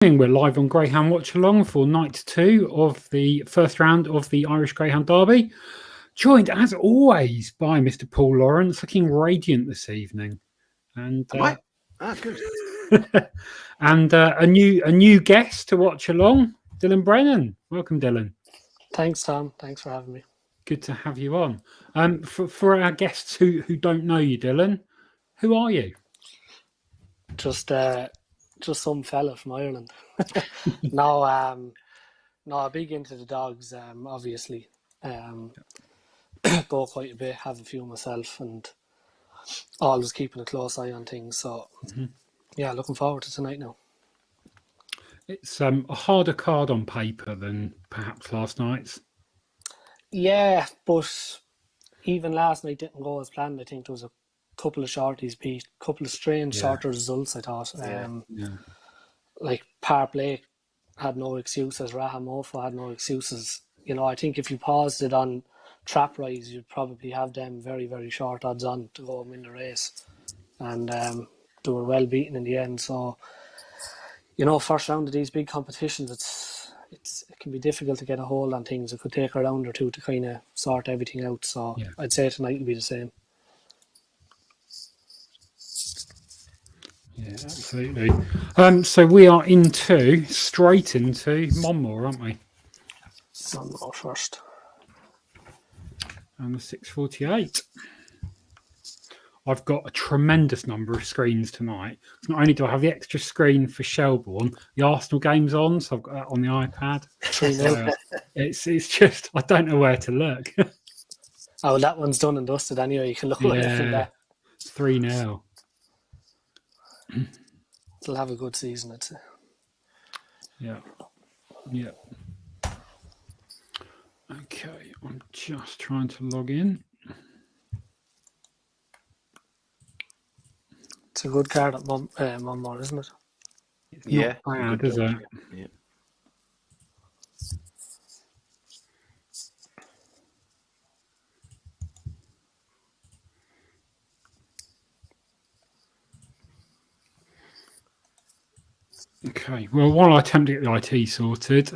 We're live on Greyhound Watchalong for night 2 of the first round of the Irish Greyhound Derby. Joined, as always, by Mr. Paul Lawrence, looking radiant this evening. And Am I? Ah, good. and a new guest to watch along, Dylan Brennan. Welcome, Dylan. Thanks, Tom. Thanks for having me. Good to have you on. For our guests who don't know you, Dylan, who are you? Just some fella from Ireland. No, big into the dogs, obviously. Go quite a bit, have a few myself, and always keeping a close eye on things. So, yeah, looking forward to tonight now. It's a harder card on paper than perhaps last night's. Yeah, but even last night didn't go as planned. I think there was a couple of shorties beat, a couple of strange shorter results, I thought. Like Par Blake had no excuses, Rahamofo had no excuses. You know, I think if you paused it on Trap Rise, you'd probably have them very, very short odds on to go win the race. And they were well beaten in the end. So, you know, first round of these big competitions, it can be difficult to get a hold on things. It could take a round or two to kind of sort everything out. So I'd say tonight will be the same. Yeah, absolutely. So we are straight into Monmore, aren't we? Monmore first. And the 6:48. I've got a tremendous number of screens tonight. Not only do I have the extra screen for Shelbourne, the Arsenal game's on, so I've got that on the iPad. It's just, I don't know where to look. Oh, that one's done and dusted anyway. You can look away from that. 3-0. They'll have a good season, I'd say. Yeah. Okay, I'm just trying to log in. It's a good card at Monmore, isn't it? It's not bad, is it? Yeah. Okay, well, while I attempt to get the IT sorted,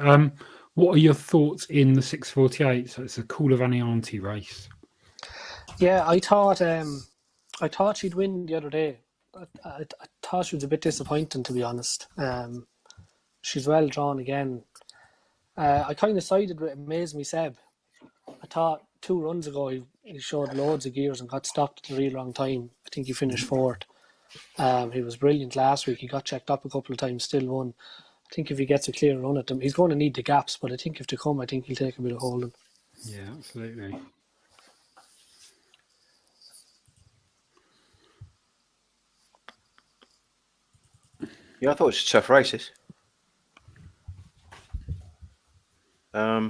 what are your thoughts in the 6:48? So it's a Call of Anianti race. Yeah, I thought she'd win the other day. I thought she was a bit disappointing, to be honest. She's well drawn again. I kind of sided with Amaze Me Seb. I thought 2 runs ago he showed loads of gears and got stopped at the real wrong time. I think he finished 4th. He was brilliant last week. He got checked up a couple of times, still won. I think if he gets a clear run at them, he's going to need the gaps, but I think if they come, I think he'll take a bit of holding. Yeah, absolutely. Yeah, I thought it was tough races. I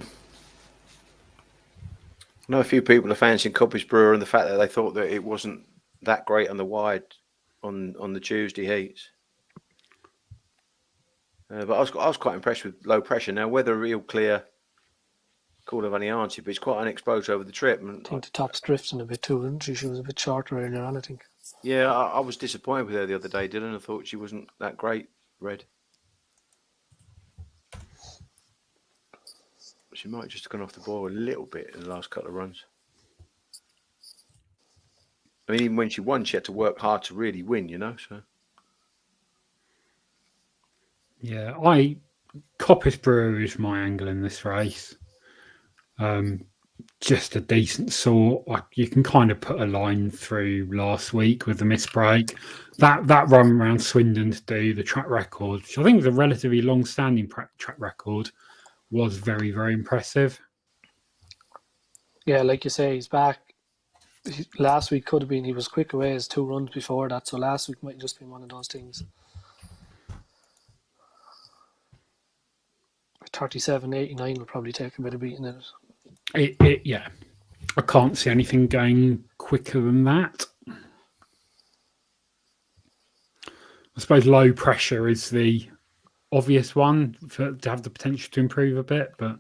know a few people are fancying Coppice Brewer and the fact that they thought that it wasn't that great on the wide on the Tuesday heats. But I was quite impressed with Low Pressure. Now, whether a real clear Call of Anianti, but it's quite unexposed over the trip. I think the top's drifting a bit too, isn't she? She was a bit shorter earlier on, I think. Yeah, I was disappointed with her the other day, Dylan. I thought she wasn't that great, Red. She might have just gone off the boil a little bit in the last couple of runs. I mean, even when she won, she had to work hard to really win, you know. So. Yeah, Coppice Brewer is my angle in this race. Just a decent sort. You can kind of put a line through last week with the misbreak. That run around Swindon to do the track record, which I think is a relatively long-standing track record, was very, very impressive. Yeah, like you say, he's back. Last week could have been, he was quick away as 2 runs before that, so last week might just been one of those things. 37.89 will probably take a bit of beating in it. Yeah. I can't see anything going quicker than that. I suppose Low Pressure is the obvious one to have the potential to improve a bit, but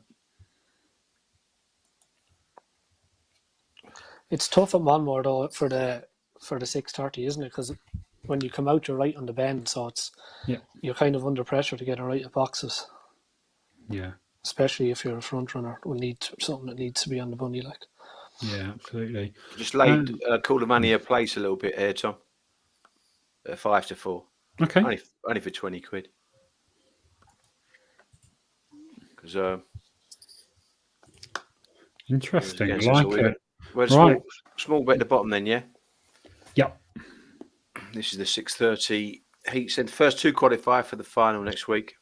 it's tough at Monmore though for the 6:30, isn't it? Because when you come out, you're right on the bend, so you're kind of under pressure to get it right at boxes. Yeah. Especially if you're a front runner, will need something that needs to be on the bunny, like. Yeah, absolutely. Just laid Call the Money a place a little bit here, Tom. 5-4. Okay. Only for 20 quid. Because interesting. I so like it. We're a small bet at the bottom then, yeah? Yep. This is the 6:30 heats. And first two qualify for the final next week.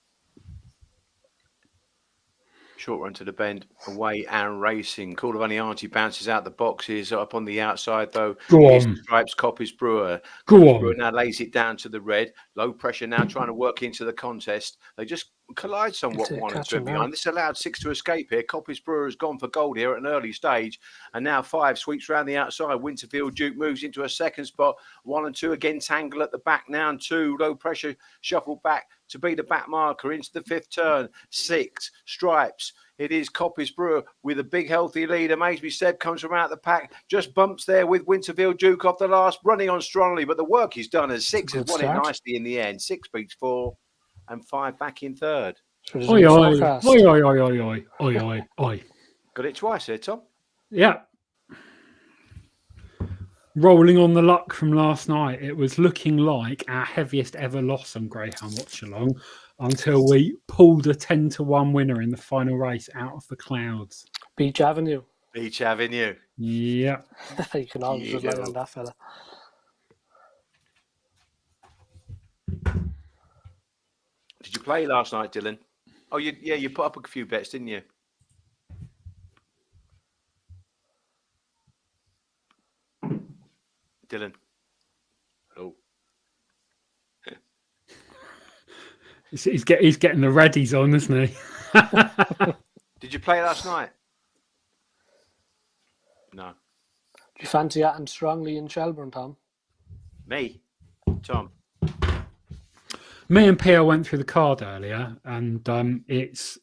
Short run to the bend, away and racing. Call of Auntie bounces out the boxes. Up on the outside, though, is Stripes Coppice Brewer. Brewer now lays it down to the red. Low pressure now trying to work into the contest. They just collide somewhat, one and two behind. This allowed 6 to escape here. Coppice Brewer has gone for gold here at an early stage. And now 5 sweeps round the outside. Winterfield Duke moves into a second spot. 1 and 2 again tangle at the back now. And 2 low pressure shuffle back to be the back marker into the 5th turn. 6 Stripes. It is Coppice Brewer with a big healthy lead. Amazeby Seb comes from out the pack. Just bumps there with Winterfield Duke off the last. Running on strongly, but the work is done as 6 has won it nicely in the end. 6 beats 4 and 5 back in third. Oi, oi, oi, oi, oi, oi, oi, oi, oi. Got it twice there, Tom. Yeah. Rolling on the luck from last night, it was looking like our heaviest ever loss on Greyhound Watchalong until we pulled a 10-1 winner in the final race out of the clouds. Beach Avenue. Beach Avenue. Yeah. You can always rely on that fella. Did you play last night, Dylan? Oh, you put up a few bets, didn't you? Dylan. Oh. He's getting the readies on, isn't he? Did you play last night? No. Do you fancy acting strongly in Shelburne, Tom? Me? Tom? Me and Pia went through the card earlier, and it's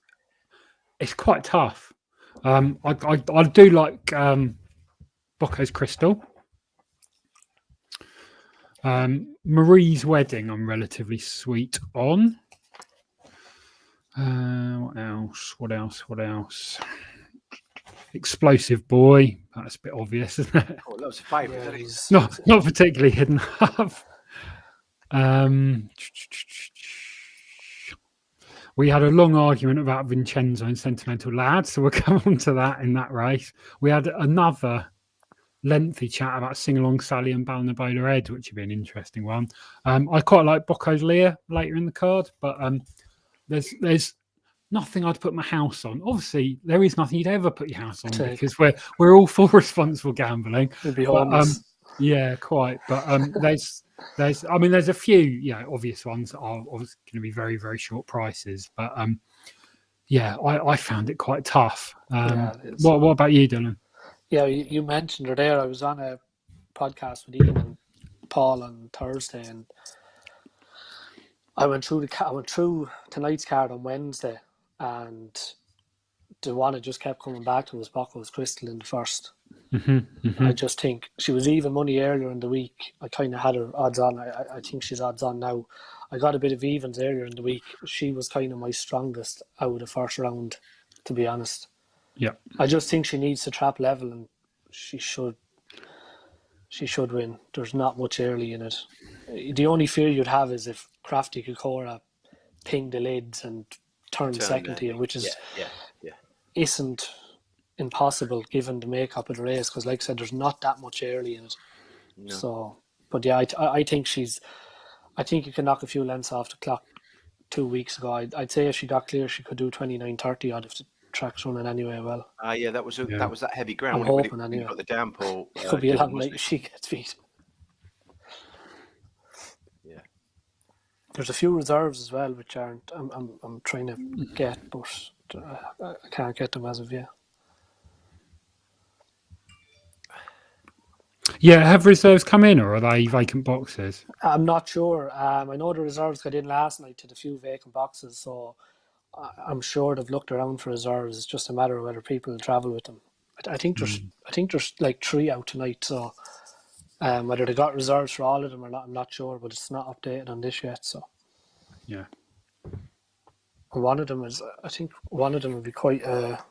quite tough. I do like Bocco's Crystal. Marie's Wedding, I'm relatively sweet on. What else? Explosive Boy. That's a bit obvious, isn't it? Oh, loves a favourite. Yeah, not particularly hidden up. We had a long argument about Vincenzo and Sentimental Lad, so we'll come on to that in that race. We had another lengthy chat about Sing Along Sally and Balnabola Ed, which would be an interesting one. I quite like Bocco's Lear later in the card, but there's nothing I'd put my house on. Obviously, there is nothing you'd ever put your house on because we're all for responsible gambling. We'd be homeless. Yeah, quite. But there's a few obvious ones that are obviously going to be very, very short prices. But I found it quite tough. What about you, Dylan? Yeah, you mentioned her there. I was on a podcast with Ian and Paul on Thursday, and I went through tonight's card on Wednesday, and the one that just kept coming back to was Bocco's Crystal in the first. I just think she was even money earlier in the week. I kind of had her odds on. I think she's odds on now. I got a bit of evens earlier in the week. She was kind of my strongest out of the first round, to be honest. Yeah, I just think she needs to trap level, and she should win. There's not much early in it. The only fear you'd have is if Crafty Kokora ping the lids and turn second here, which is isn't impossible given the makeup of the race, because like I said, there's not that much early in it. No. So, but yeah, I think you can knock a few lengths off the clock 2 weeks ago. I'd say if she got clear, she could do 29:30 odd if the track's running anyway well. That was that heavy ground. I'm hoping anyway. Got the downpour. It could be a long night if she gets beat. Yeah. There's a few reserves as well, which aren't. I'm trying to get, but I can't get them as of yet. Yeah, have reserves come in, or are they vacant boxes? I'm not sure. I know the reserves got in last night to the few vacant boxes, so I'm sure they've looked around for reserves. It's just a matter of whether people will travel with them. I think there's like 3 out tonight, so Whether they got reserves for all of them or not, I'm not sure, but it's not updated on this yet. So yeah. One of them is, I think, one of them would be quite a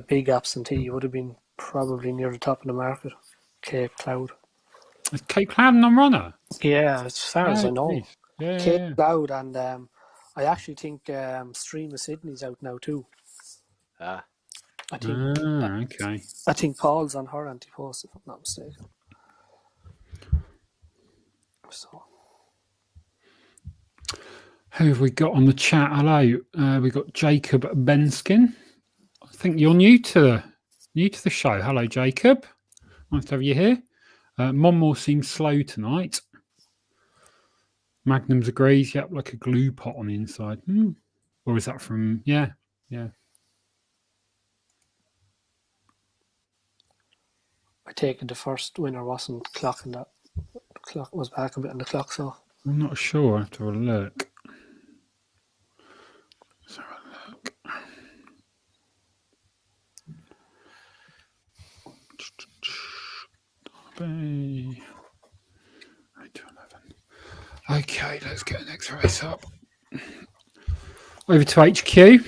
big absentee. He would have been probably near the top of the market. Cape Cloud. Is Cape Cloud a non-runner? Yeah, as far as I know. Geez. Yeah, Cape Cloud, and I actually think Stream of Sydney's out now too. I think. Okay. I think Paul's on her anti-post, if I'm not mistaken. So. Who have we got on the chat? Hello, we got Jacob Benskin. I think you're new to the show. Hello, Jacob. Nice to have you here. Monmore seems slow tonight. Magnums agrees. Yep, like a glue pot on the inside. Or is that from? Yeah. I take it the first winner wasn't clocking that. The clock was back a bit on the clock, so I'm not sure. I have to have a look. Let's have a look. Derby. 8 to 11. Okay, let's get the next race up. Over to HQ.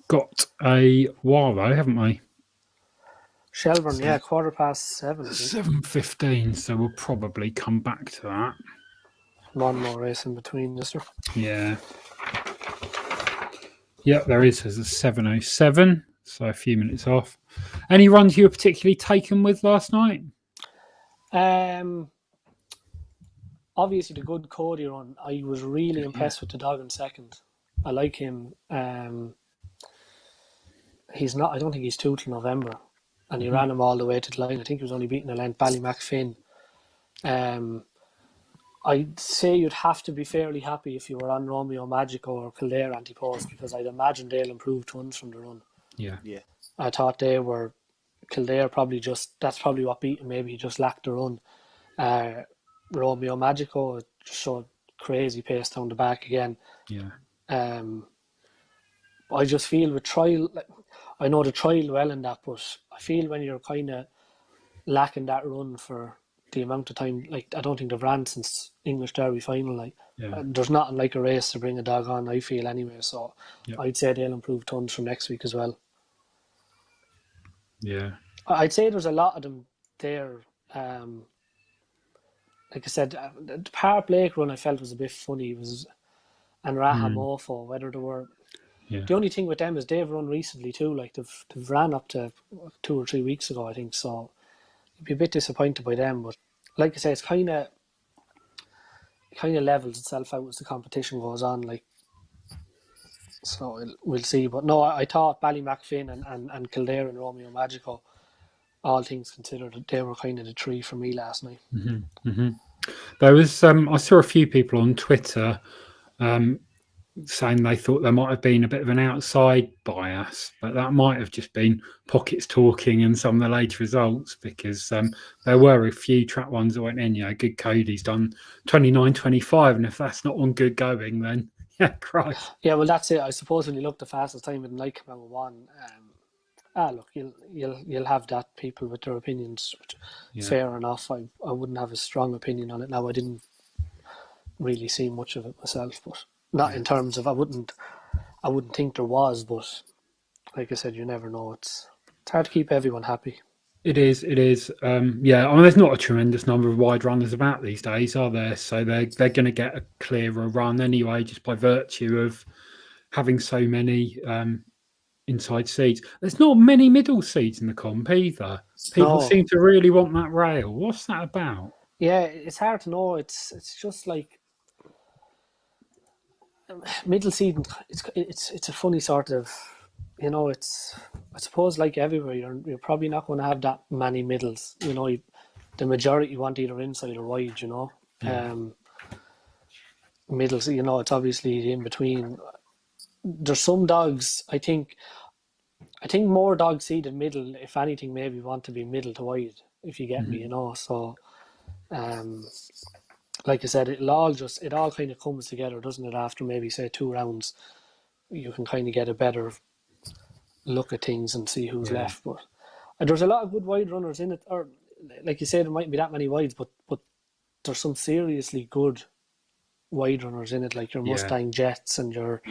Got a Waro, haven't we? Shelburne, 7:15. 7:15, so we'll probably come back to that. One more race in between, is there? Yeah. Yep, there is. There's a 7:07, so a few minutes off. Any runs you were particularly taken with last night? Obviously, the good Cody run. I was really impressed with the dog in second. I like him. He's not. I don't think he's 2 till November, and he ran him all the way to the line. I think he was only beating a length Ballymacfin. I'd say you'd have to be fairly happy if you were on Romeo Magico or Kildare anti-post, because I'd imagine they'll improve tons from the run. Yeah. I thought they were Kildare that's probably what beat him. Maybe he just lacked the run. Romeo Magico just showed crazy pace down the back again. Yeah. I just feel with trial, I know the trial well in that, but I feel when you're kind of lacking that run for the amount of time, like I don't think they've ran since English Derby final. There's nothing like a race to bring a dog on, I feel anyway. So I'd say they'll improve tons from next week as well. Yeah. I'd say there's a lot of them there. Like I said, the Park Blake run I felt was a bit funny. And Raha Mofo, whether they were. Yeah. The only thing with them is they've run recently too. Like they've ran up to 2 or 3 weeks ago, I think. So you'd be a bit disappointed by them. But like I say, it's kind of levels itself out as the competition goes on. Like, so we'll see. But no, I thought Ballymacfin and Kildare and Romeo Magico, all things considered, they were kind of the three for me last night. There was I saw a few people on Twitter saying they thought there might have been a bit of an outside bias, but that might have just been pockets talking and some of the late results, because there were a few track ones that went in. Good Cody's done 29.25, and if that's not on good going, then Christ. Yeah, well, that's it. I suppose when you look the fastest time in night come out one. Look, you'll have that, people with their opinions. Fair enough. I wouldn't have a strong opinion on it now. I didn't really see much of it myself, but not in terms of I wouldn't think there was. But like I said, you never know. It's hard to keep everyone happy. It is. I mean, there's not a tremendous number of wide runners about these days, are there? So they're going to get a clearer run anyway, just by virtue of having so many inside seeds. There's not many middle seeds in the comp either. People seem to really want that rail. What's that about? Yeah, it's hard to know. It's just like middle seed. It's a funny sort of, it's, I suppose, like everywhere, you're probably not going to have that many middles. The majority want either inside or wide. Middles. It's obviously in between. There's some dogs, I think more dogs seeded middle, if anything, maybe want to be middle to wide, if you get me, So, like I said, it all kind of comes together, doesn't it? After maybe say 2 rounds, you can kind of get a better look at things and see who's left. But There's a lot of good wide runners in it, or like you said, there mightn't be that many wides, but there's some seriously good wide runners in it, like your Mustang Jets and your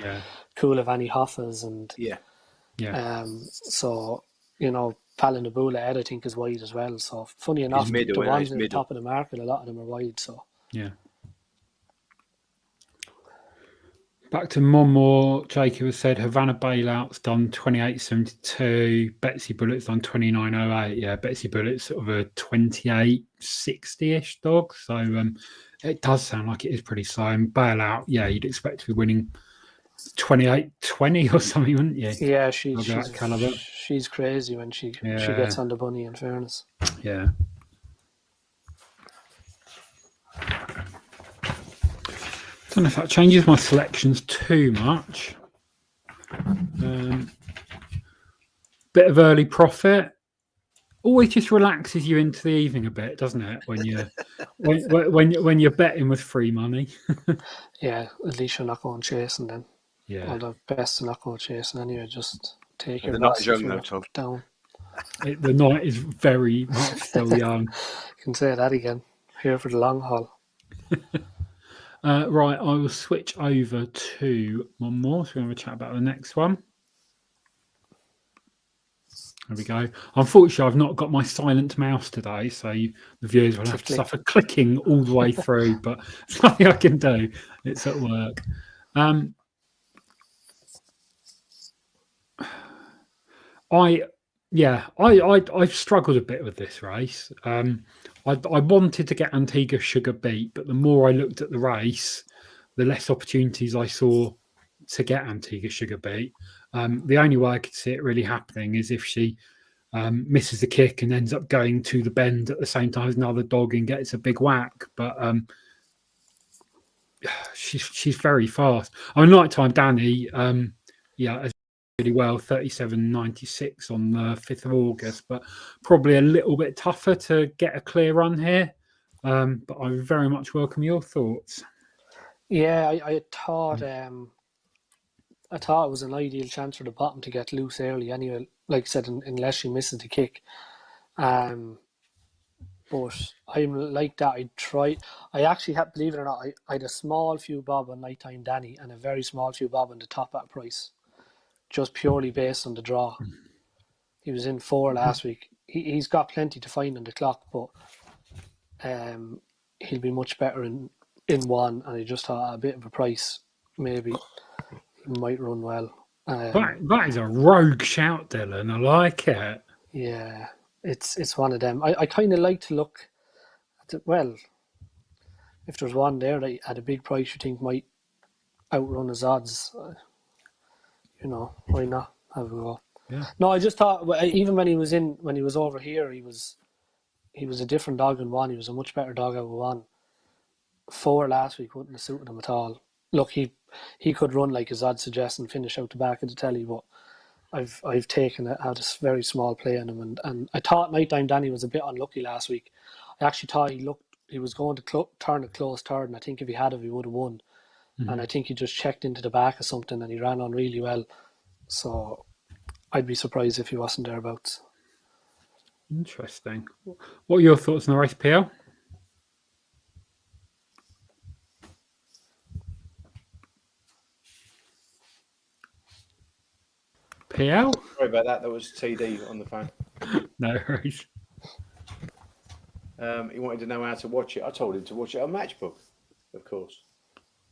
Coolavani Hoffas and so Palinabula Ed I think is wide as well. So funny enough, the ones in the top of the market, a lot of them are wide. So Back to Monmore, Jacob has said Havana Bailout's done 28.72. Betsy Bullet's done 29.08. Yeah, Betsy Bullet's sort of a 28.60-ish dog. So it does sound like it is pretty slow. And Bailout, you'd expect to be winning 28.20 or something, wouldn't you? Yeah, she's crazy when she gets on the bunny, in fairness. Yeah. I don't know if that changes my selections too much. Bit of early profit always just relaxes you into the evening a bit, doesn't it? When you're when you're betting with free money. Yeah, at least you're not going chasing then. Yeah, well, the best to not go chasing anyway. Just take your night is young, though, Tom. Down. The night is very much still young. You can say that again. Here for the long haul. Right, I will switch over to one more. So we're going to chat about the next one. There we go. Unfortunately, I've not got my silent mouse today, so the viewers will have to suffer clicking all the way through, but it's nothing I can do. It's at work. I've struggled a bit with this race. I wanted to get Antigua Sugar beat, but the more I looked at the race, the less opportunities I saw to get Antigua Sugar beat. The only way I could see it really happening is if she misses the kick and ends up going to the bend at the same time as another dog and gets a big whack. But she's very fast. Nighttime Danny, as really well, 37.96 on the 5th of August, but probably a little bit tougher to get a clear run here. But I very much welcome your thoughts. Yeah, I thought it was an ideal chance for the bottom to get loose early anyway, like I said, unless she misses the kick. But I'm like that. I actually had, believe it or not, I had a small few bob on Nighttime Danny and a very small few bob on the top at price, just purely based on the draw. He was in 4 last week. He's got plenty to find on the clock, but he'll be much better in 1, and I just thought at a bit of a price, maybe he might run well. That is a rogue shout, Dylan. I like it. Yeah, it's one of them. I kind of like to look at it. Well, if there's one there that at a big price you think might outrun his odds, why not have a go? Yeah. No, I just thought even when he was over here, he was a different dog in 1. He was a much better dog out of 1. 4 last week wouldn't have suited him at all. Look, he could run like his odds suggest and finish out the back of the telly, but I've taken it at a very small play on him, and I thought Nighttime Danny was a bit unlucky last week. I actually thought he was going to turn a close third, and I think if he had it, he would have won. Mm-hmm. And I think he just checked into the back of something, and he ran on really well. So I'd be surprised if he wasn't thereabouts. Interesting. What are your thoughts on the race, PL? PL? Sorry about that. That was TD on the phone. No worries. He wanted to know how to watch it. I told him to watch it on Matchbook, of course.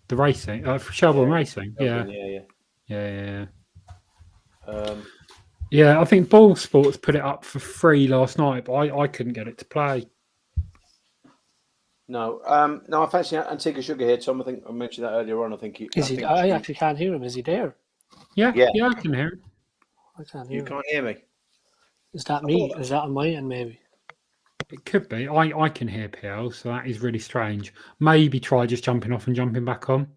The racing, Shelbourne Racing. Shelbourne, yeah. I think Ball Sports put it up for free last night, but I couldn't get it to play. No, I fancy Antigua Sugar here, Tom. I think I mentioned that earlier on. I think I actually can't hear him. Is he there? Yeah, I can hear him. I can't hear him. You can't hear me? Is that me? Is that on my end, maybe? It could be. I can hear PL, so that is really strange. Maybe try just jumping off and jumping back on.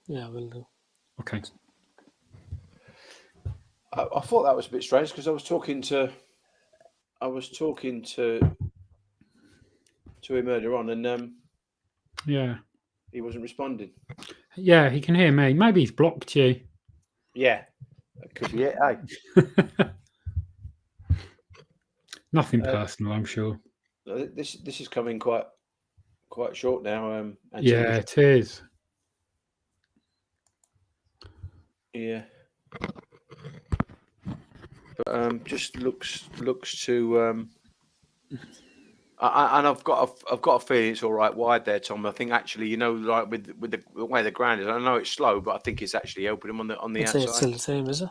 Yeah, we'll do. Okay. I thought that was a bit strange because I was talking to him earlier on, and he wasn't responding. Yeah, he can hear me. Maybe he's blocked you. Yeah, that could be it. Hey. Nothing personal, I'm sure. This is coming quite short now. Yeah, it is. Yeah. But just looks to and I've got a feeling it's all right wide there, Tom. I think actually, like with the way the ground is, I know it's slow, but I think it's actually helping him on the I'd outside. say it's still the same, is it?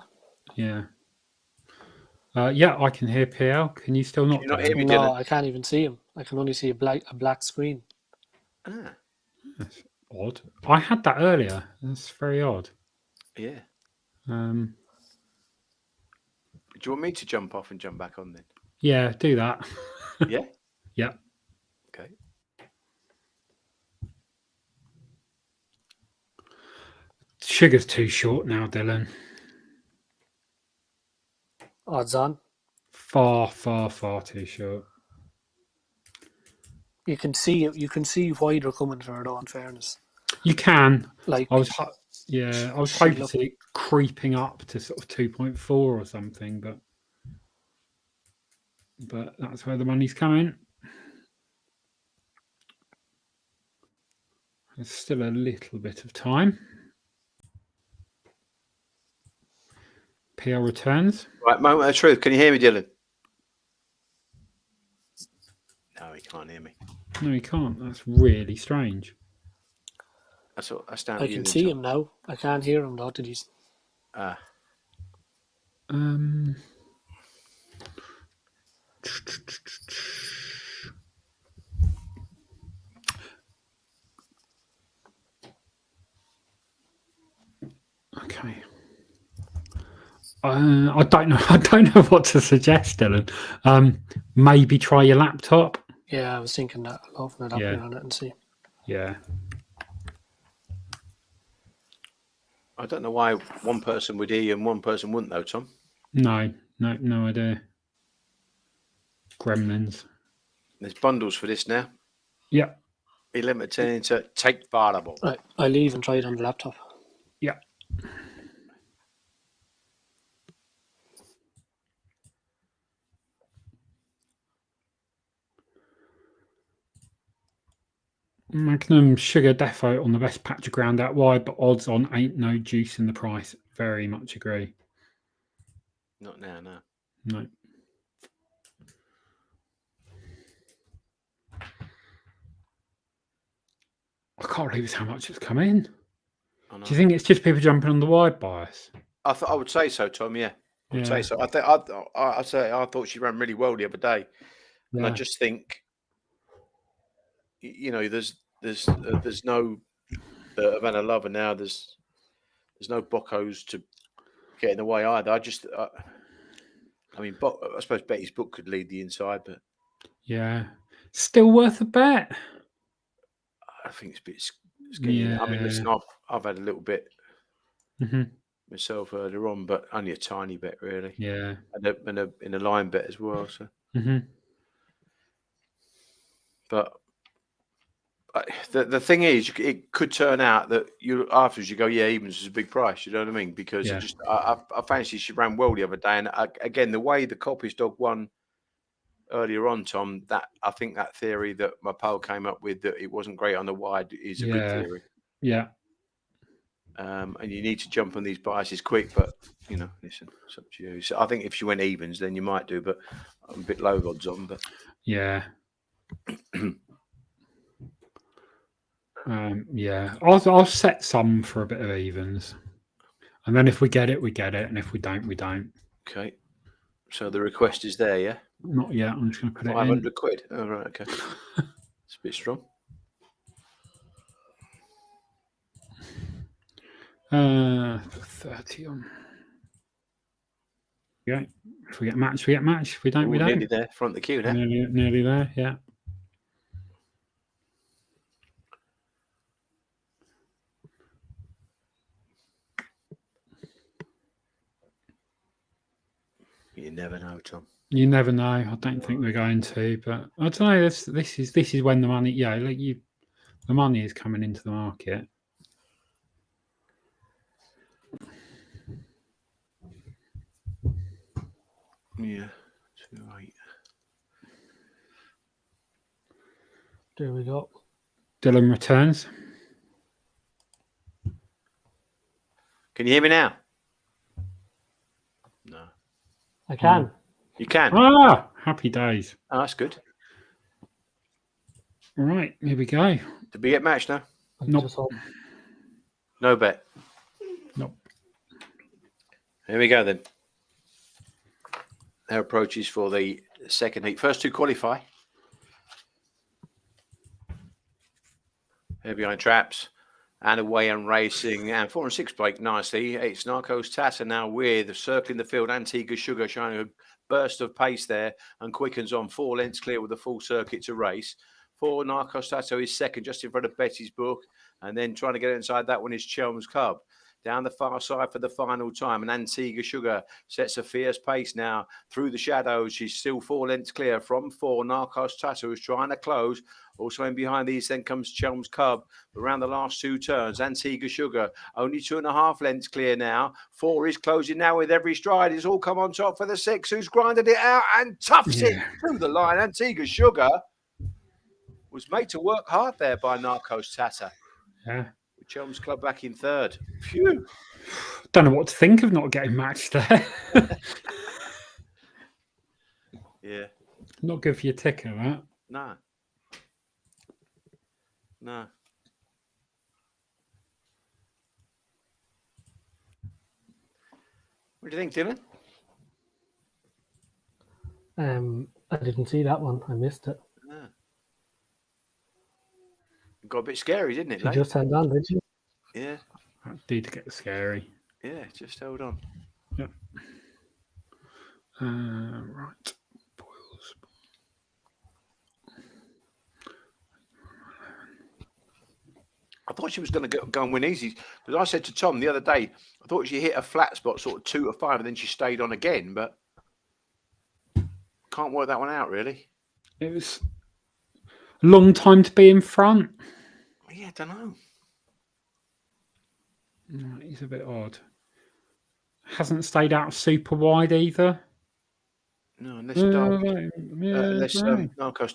Yeah. Yeah, I can hear PL. Can you still not? Can you not hear me, No, Dylan? I can't even see him. I can only see a black screen. Ah, That's odd. I had that earlier. That's very odd. yeah. Do you want me to jump off and jump back on then? Yeah, do that. Yeah? Yeah. Okay. Sugar's too short now, Dylan. Odds on. Far, far, far too short. You can see why they're coming for it, though, in fairness. You can. Like, I was hoping to see it creeping up to sort of 2.4 or something, but that's where the money's coming. There's still a little bit of time. PL returns. Right, moment of truth. Can you hear me, Dylan? No, he can't hear me. No, he can't. That's really strange. That's down I to you. can see him now. I can't hear him, though. Did he? Ah. Okay. I don't know. I don't know what to suggest, Dylan. Maybe try your laptop. Yeah, I was thinking that. I'll open it up here on it and see. Yeah. I don't know why one person would hear you and one person wouldn't, though, Tom. No idea. Gremlins. There's bundles for this now. Yeah. 11 into take variable. Right, I'll leave and try it on the laptop. Yeah. Magnum Sugar Defo on the best patch of ground out wide, but odds on ain't no juice in the price. Very much agree. Not now, no. No. I can't believe it's how much it's come in. Do you think it's just people jumping on the wide bias? I would say so, Tom. Yeah, I would say so. I thought she ran really well the other day, and I just think, there's no Havana Lover now. There's no Boccos to get in the way either. I suppose Betty's Book could lead the inside, but still worth a bet. I think it's a bit skinny. Yeah. I mean, listen, I've had a little bit myself earlier on, but only a tiny bit, really. Yeah, and in a line bet as well. So, but the thing is, it could turn out that afterwards you go, yeah, evens is a big price. You know what I mean? Because I fancy she ran well the other day, and again, the way the Coppice dog won earlier on, Tom, that I think that theory that my pal came up with, that it wasn't great on the wide, is a good theory. Yeah. And you need to jump on these biases quick, but listen, it's up to you. So I think if she went evens, then you might do, but I'm a bit low odds on. But I'll set some for a bit of evens, and then if we get it, we get it, and if we don't, we don't. Okay. So the request is there, yeah? Not yet. I'm just going to put it in. 500 quid. Oh, right. Okay. It's a bit strong. 30 on. Yeah. If we get match, we get match. If we don't, we don't. Nearly there. Front of the queue now. Nearly there, yeah. You never know, Tom. You never know. I don't think we're going to, but I don't know. This is when the money. Yeah, the money is coming into the market. Yeah, 2.8. There we go. Dylan returns. Can you hear me now? No. I can. You can? Ah, happy days. Oh, that's good. All right, here we go. Did we get matched now? Nope. No bet. Nope. Here we go then. Their approaches for the second heat. First two qualify. Here behind traps. And away and racing. And 4 and 6 break nicely. It's Narcos Tata now with circling the field. Antigua Sugar showing a burst of pace there and quickens on 4 lengths clear with a full circuit to race. 4 Narcos Tata is second just in front of Betty's Book. And then trying to get inside that one is Chelm's Cub. Down the far side for the final time. And Antigua Sugar sets a fierce pace now through the shadows. She's still 4 lengths clear from 4. Narcos Tata is trying to close. Also in behind these, then comes Chelm's Cub. Around the last 2 turns, Antigua Sugar only 2.5 lengths clear now. 4 is closing now with every stride. It's all come on top for the 6, who's grinded it out and toughs it through the line. Antigua Sugar was made to work hard there by Narcos Tata. Yeah. With Chelm's Club back in third. Phew. Don't know what to think of not getting matched there. Yeah. Not good for your ticker, that. No. No. What do you think, Dylan? I didn't see that one. I missed it. No. It got a bit scary, didn't it? You just held on, did you? Yeah. That did get scary. Yeah, just hold on. Yeah. Right. Boils. I thought she was going to go and win easy. Because I said to Tom the other day, I thought she hit a flat spot, sort of 2 to 5, and then she stayed on again. But can't work that one out, really. It was a long time to be in front. Yeah, I don't know. No, he's a bit odd. Hasn't stayed out super wide either. No, unless Narcos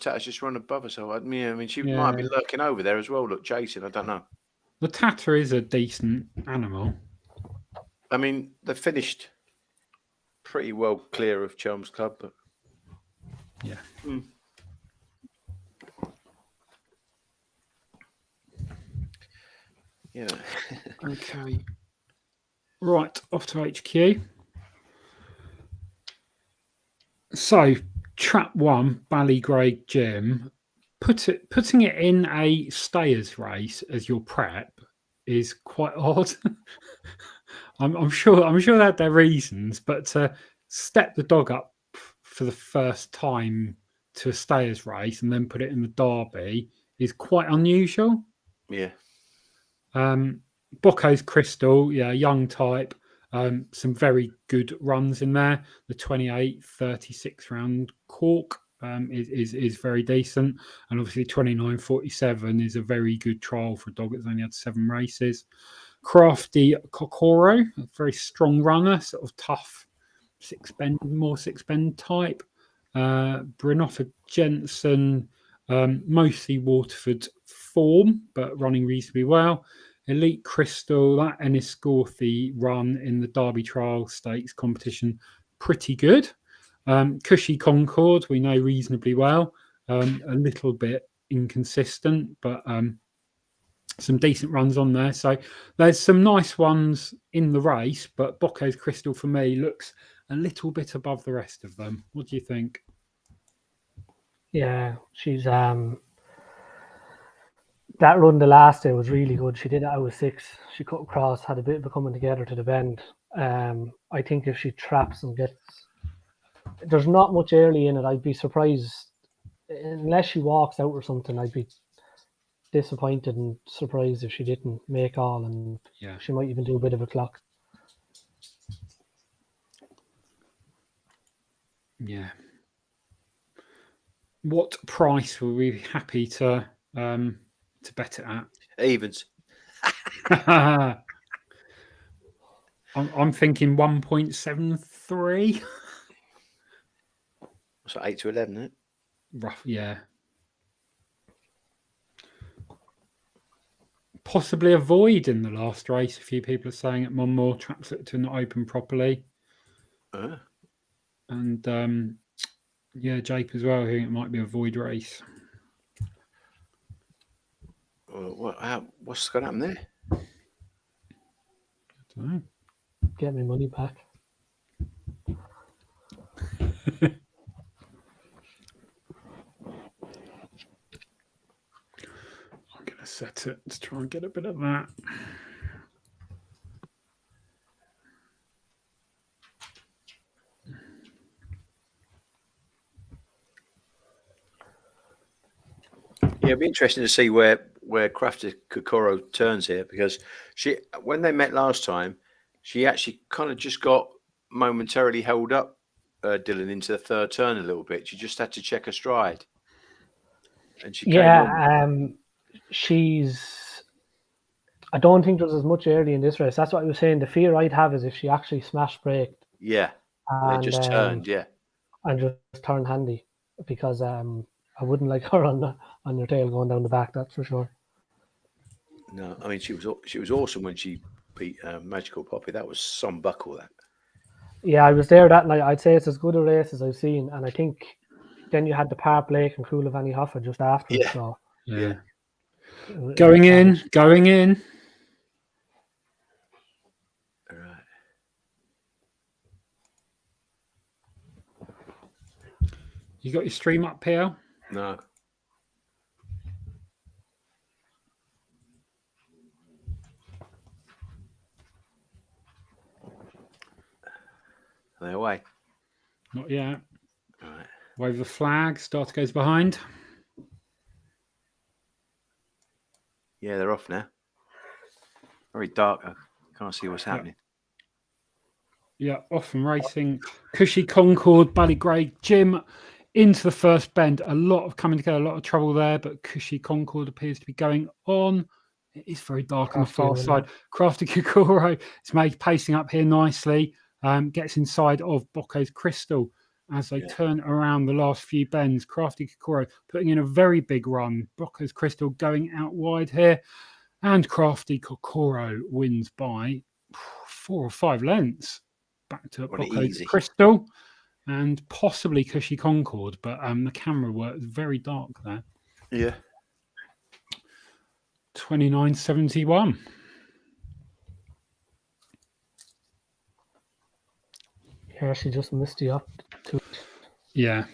Tata's just run above her. So I mean, she might be lurking over there as well. Look, chasing. I don't know. The Tata is a decent animal. I mean, they finished pretty well clear of Chelm's Club, but yeah. Yeah. Okay. Right, off to HQ. So, trap 1, Ballygrade Gym, putting it in a stayers race as your prep is quite odd. I'm sure that there are reasons, but to step the dog up for the first time to a stayers race and then put it in the derby is quite unusual. Yeah. Bocco's Crystal, young type. Some very good runs in there. The 28-36 round Cork is very decent, and obviously 29-47 is a very good trial for a dog that's only had 7 races. Crafty Kokoro, a very strong runner, sort of tough more six bend type. Brynoffa Jensen, mostly Waterford form, but running reasonably well. Elite Crystal, that Enniscorthy run in the Derby Trial Stakes competition, pretty good. Cushy Concord, we know reasonably well. A little bit inconsistent, but some decent runs on there. So there's some nice ones in the race, but Bocco's Crystal for me looks a little bit above the rest of them. What do you think? Yeah, she's that run the last day was really good. She did it out with 6. She cut across, had a bit of a coming together to the bend. I think if she traps and gets, there's not much early in it. I'd be surprised unless she walks out or something. I'd be disappointed and surprised if she didn't make all, and she might even do a bit of a clock. Yeah. What price were we happy to bet it at? Evens. I'm thinking 1.73. So 8 to 11, isn't it? Rough, yeah. possibly a void in the last race. A few people are saying at Monmore, traps look to not open properly. And yeah, Jape as well, I think it might be a void race. What's going to happen there? I don't know. Get my money back. I'm going to set it to try and get a bit of that. Yeah, it'd be interesting to see where Crafty Kokoro turns here, because when they met last time, she actually kind of just got momentarily held up Dylan into the third turn a little bit. She just had to check her stride, and she came on. I don't think there's as much early in this race. That's what I was saying. The fear I'd have is if she actually smash braked. Yeah, and just turned. Yeah, and just turned handy, because I wouldn't like her on her tail going down the back. That's for sure. No, I mean she was awesome when she beat Magical Poppy. That was some buckle. That. Yeah, I was there that night. I'd say it's as good a race as I've seen, and I think then you had the Park Blake and Coolavani Hoffa just after. Yeah. So yeah. Going in. All right. You got your stream up, PL? No. Are they away? Not yet. All right. Wave the flag. Starter goes behind. Yeah, they're off now. Very dark. I can't see what's happening. Yeah, off and racing. Cushy, Concord, Ballygrade, Jim into the first bend. A lot of coming together, a lot of trouble there, but Cushy, Concord appears to be going on. It is very dark on the far side. Crafty Kokoro is made pacing up here nicely. Gets inside of Bocco's Crystal as they turn around the last few bends. Crafty Kokoro putting in a very big run. Bocco's Crystal going out wide here. And Crafty Kokoro wins by 4 or 5 lengths. Back to Bocco's Crystal and possibly Cushy Concord, but the camera worked very dark there. Yeah. 29.71. Yeah, she just missed you up. Yeah.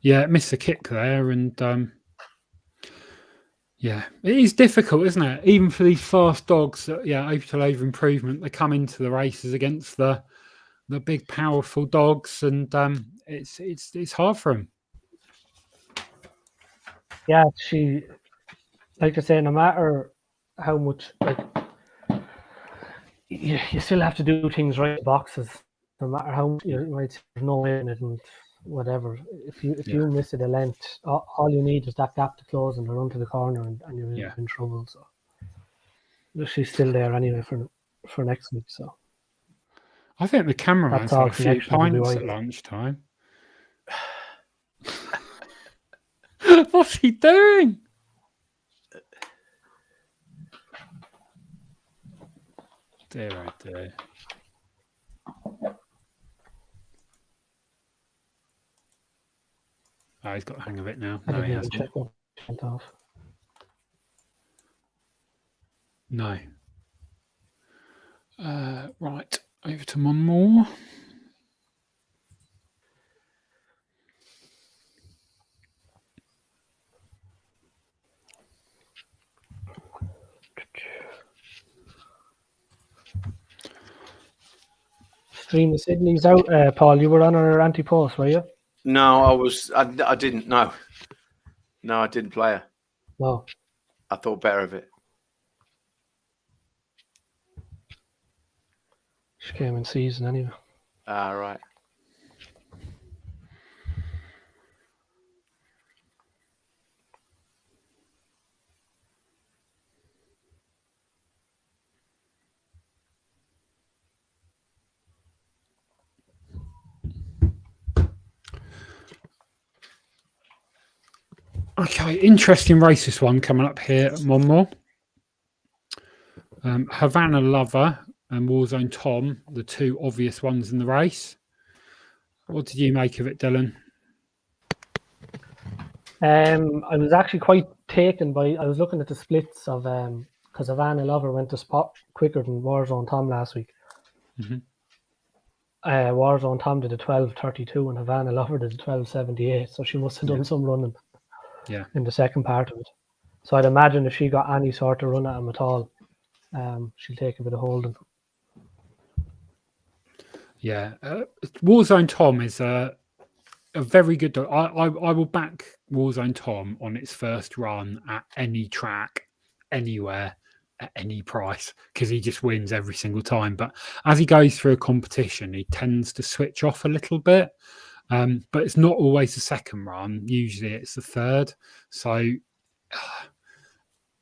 Yeah, it missed a kick there, and yeah, it is difficult, isn't it? Even for these fast dogs, open to over improvement, they come into the races against the big, powerful dogs, and it's hard for them. Yeah, she, like I say, no matter how much, like, you still have to do things right in boxes. No matter how much you might say there's no way in it and whatever. If you miss it a length, all you need is that gap to close and to run to the corner, and you're in trouble. So she's still there anyway for next week. So I think the cameraman's had a few pints at lunchtime. What's he doing? Dear, oh dear. Oh, he's got the hang of it now. No, he hasn't. No. Right, over to Monmore. Stream of Sydney's out. Paul, you were on our anti-post, were you? No, I was. I didn't. No, I didn't play her. No. I thought better of it. She came in season anyway. Ah, right. Okay, interesting race this one coming up here at Monmore. Havana Lover and Warzone Tom, the two obvious ones in the race. What did you make of it, Dylan? I was actually quite taken by. I was looking at the splits of because Havana Lover went to spot quicker than Warzone Tom last week. Mm-hmm. Warzone Tom did a 12:32 and Havana Lover did a 12:78. So she must have done some running. Yeah. In the second part of it. So I'd imagine if she got any sort of run at him at all, she'll take a bit of holding. Yeah, Warzone Tom is a very good dog. I will back Warzone Tom on its first run at any track, anywhere, at any price, because he just wins every single time. But as he goes through a competition, he tends to switch off a little bit. But it's not always the second run. Usually it's the third. So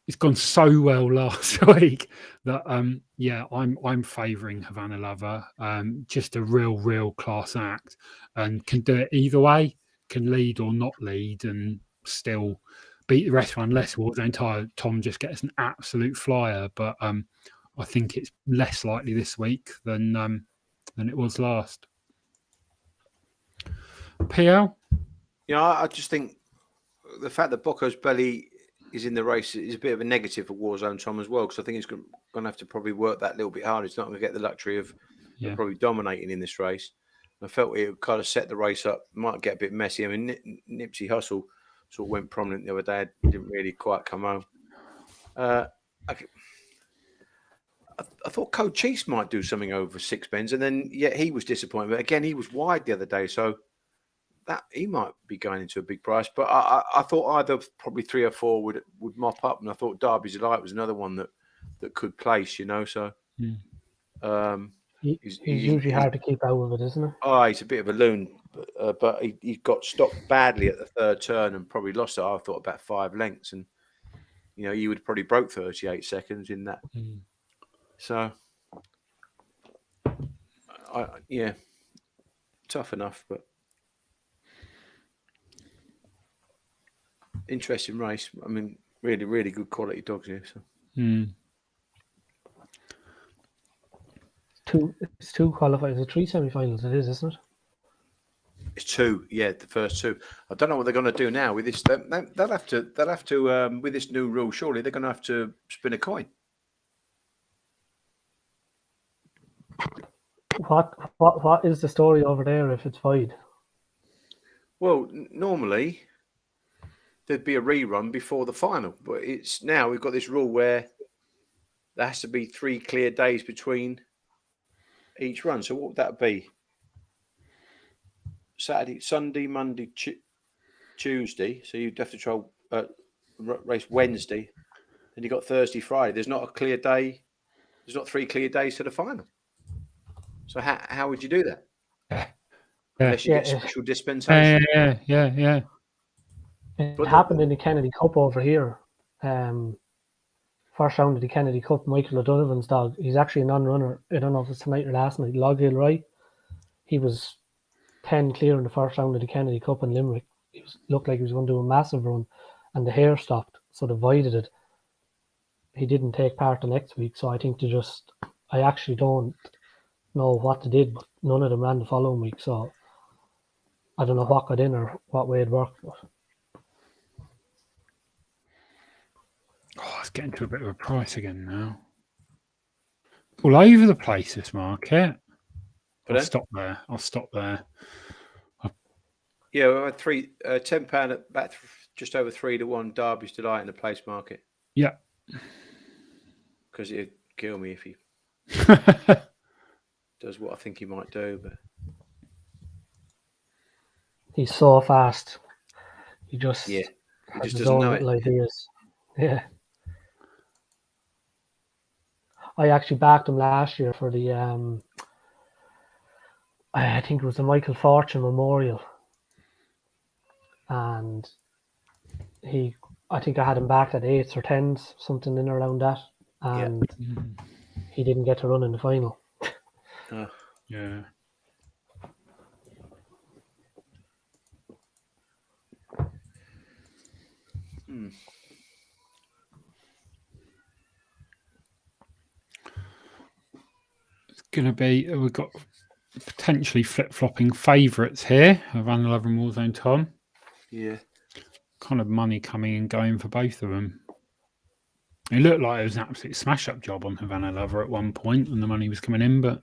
it's gone so well last week that I'm favouring Havana Lover. Just a real class act, and can do it either way. Can lead or not lead, and still beat the rest one. Unless Warzone Tom just gets an absolute flyer, but I think it's less likely this week than it was last. PL? Yeah, I just think the fact that Bocco's belly is in the race is a bit of a negative for Warzone Tom as well, because I think he's going to have to probably work that little bit harder. He's not going to get the luxury of probably dominating in this race. I felt it would kind of set the race up. Might get a bit messy. I mean, Nipsey Hussle sort of went prominent the other day. Didn't really quite come home. I thought Code Chiefs might do something over six bends, and then he was disappointed. But again, he was wide the other day, so that he might be going into a big price. But I thought either probably 3 or 4 would mop up, and I thought Derby's Delight was another one that could place, So he's usually hard to keep out of it, isn't it? Oh, he's a bit of a loon, but he got stopped badly at the third turn and probably lost it. I thought about 5 lengths, and you would probably broke 38 seconds in that. So, tough enough, but interesting race. I mean, really good quality dogs here. So. It's two qualifiers. It's 3 semi-finals. It is, isn't it? It's 2, the first 2. I don't know what they're going to do now with this. They'll have to with this new rule. Surely they're going to have to spin a coin. What is the story over there if it's wide? Well, normally there'd be a rerun before the final, but it's now we've got this rule where there has to be 3 clear days between each run. So what would that be? Saturday, Sunday, Monday, Tuesday. So you'd have to try race Wednesday. Then you got Thursday, Friday. There's not a clear day. There's not 3 clear days to the final. So how would you do that? Unless you get special dispensation. Yeah. It happened in the Kennedy Cup over here. First round of the Kennedy Cup, Michael O'Donovan's dog. He's actually a non-runner. I don't know if it's tonight or last night. Loghill Roy. He was 10 clear in the first round of the Kennedy Cup in Limerick. Looked like he was going to do a massive run, and the hair stopped, so they voided it. He didn't take part the next week, so I think I actually don't know what they did, but none of them ran the following week, so I don't know what got in or what way it worked. But. Oh, it's getting to a bit of a price again now. All over the place, this market. I'll stop there. Yeah, we had £10 at about just over 3 to 1 Derby's Delight in the place market. Yeah. Because it'd kill me if he does what I think he might do, but he's so fast. He just doesn't know it. Ideas. Yeah. I actually backed him last year for the I think it was the Michael Fortune Memorial. And I think I had him back at 8s or 10s, something in around that. And he didn't get to run in the final. Yeah. It's going to be, we've got potentially flip-flopping favourites here. Van 11 Warzone Tom. Yeah. Kind of money coming and going for both of them. It looked like it was an absolute smash-up job on Havana Lover at one point and the money was coming in, but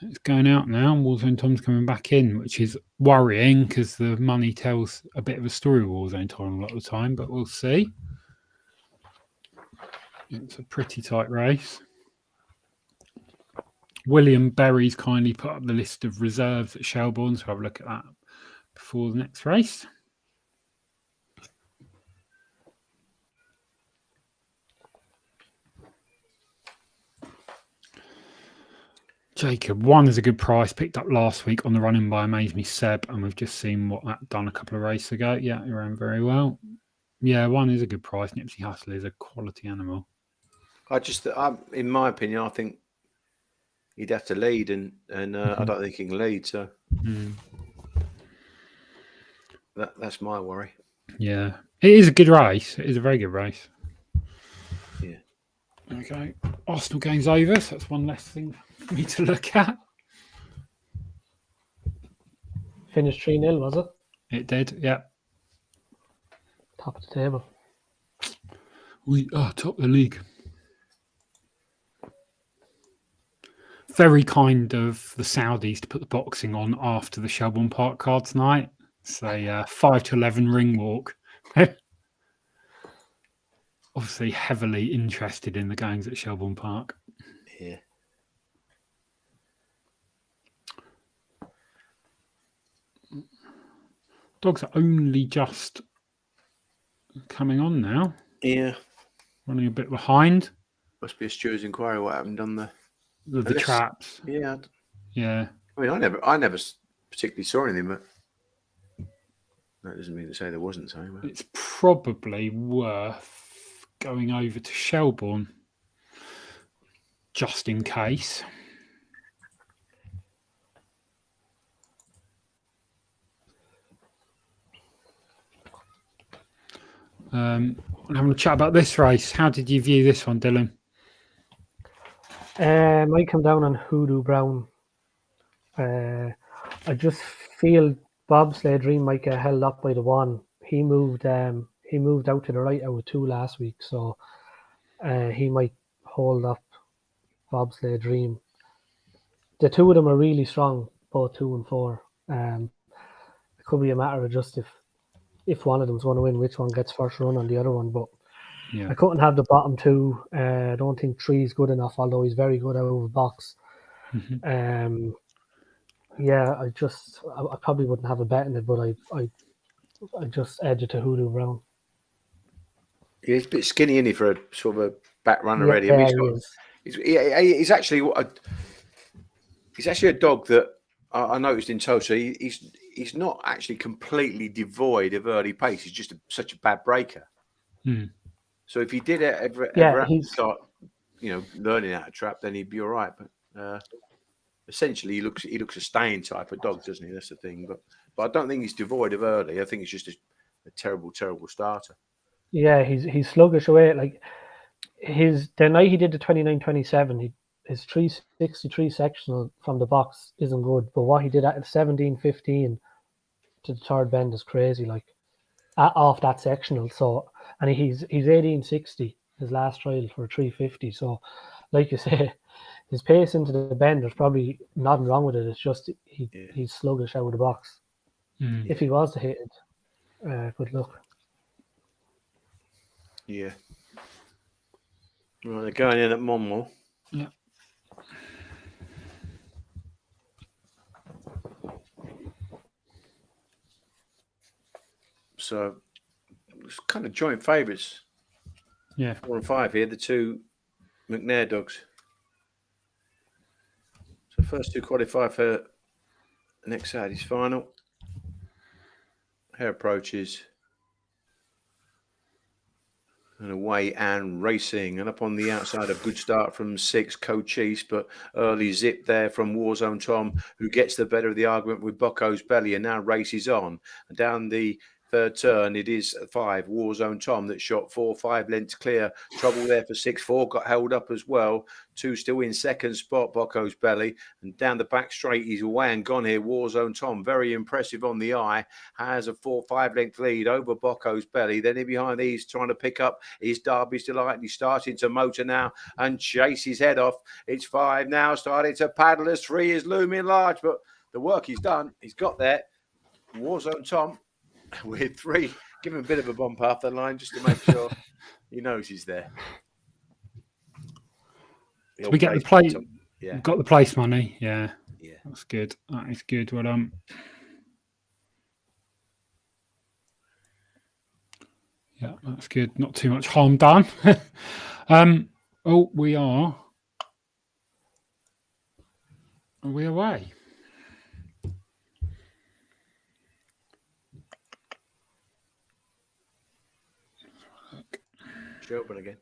it's going out now. Warzone Tom's coming back in, which is worrying because the money tells a bit of a story with Warzone Tom a lot of the time, but we'll see. It's a pretty tight race. William Berry's kindly put up the list of reserves at Shelbourne, so have a look at that before the next race. Jacob, 1 is a good price. Picked up last week on the running by Amaze Me Seb, and we've just seen what that done a couple of races ago. Yeah, he ran very well. Yeah, 1 is a good price. Nipsey Hussle is a quality animal. In my opinion, I think he'd have to lead, and I don't think he can lead. So that's my worry. Yeah, it is a good race. It is a very good race. Yeah. Okay, Arsenal game's over, so that's one less thing for me to look at. Finished 3-0, was it? It did, yeah. Top of the table. We are top of the league. Very kind of the Saudis to put the boxing on after the Shelbourne Park cards night. Say 5 to 11 ring walk. Obviously heavily interested in the gangs at Shelbourne Park. Yeah. Dogs are only just coming on now. Yeah. Running a bit behind. Must be a steward's inquiry what happened on the traps. Yeah. Yeah. I mean, I never particularly saw anything, but that doesn't mean to say there wasn't something. It's probably worth going over to Shelbourne just in case. I'm having a chat about this race. How did you view this one, Dylan? I come down on Hoodoo Brown. I just feel Bobsleigh Dream might get held up by the 1. He moved out to the right out of 2 last week, so he might hold up Bobsleigh Dream. The 2 of them are really strong, both 2 and 4. It could be a matter of just if one of them's going to win, which one gets first run on the other one. But I couldn't have the bottom 2. I don't think 3 is good enough, although he's very good out of the box. Mm-hmm. I probably wouldn't have a bet in it, but I just edge it to Hoodoo Brown. Yeah, he's a bit skinny, isn't he, for a sort of a back runner already? I mean, he's actually a dog that I noticed in Tulsa. He's not actually completely devoid of early pace. He's just such a bad breaker. So if he did ever start, learning how to trap, then he'd be all right. But essentially, he looks a staying type of dog, doesn't he? That's the thing. But I don't think he's devoid of early. I think he's just a terrible, terrible starter. Yeah, he's sluggish away. Like the night he did the 29-27, his 363 sectional from the box isn't good. But what he did at 17-15 to the third bend is crazy. Like off that sectional. So and he's 1860 his last trial for 350. So like you say, his pace into the bend, there's probably nothing wrong with it. It's just he's sluggish out of the box. If he was to hit it, good luck. Yeah. Right, they're going in at Monmouth. Yeah. So it's kind of joint favourites. Yeah. 4 and 5 here, the 2 McNair dogs. So first 2 qualify for next Saturday's final. Hair approaches. And away and racing. And up on the outside, a good start from 6, Cochise, but early zip there from Warzone Tom, who gets the better of the argument with Bocco's Belly and now races on. And down the third turn. It is 5, Warzone Tom, that shot 4, 5 lengths clear. Trouble there for 6-4, got held up as well. 2 still in second spot, Bocco's Belly. And down the back straight, he's away and gone here. Warzone Tom, very impressive on the eye. Has a 4, 5 length lead over Bocco's Belly. Then in behind these, trying to pick up is Derby's Delight. He's starting to motor now and chase his head off. It's 5 now, starting to paddle as 3 is looming large. But the work he's done, he's got there. Warzone Tom with 3. Give him a bit of a bump off the line just to make sure he knows he's there. We get the place. Yeah. Got the place money. Yeah. Yeah. That's good. That is good. Well done. Yeah, that's good. Not too much harm done. We are. Are we away? Open again.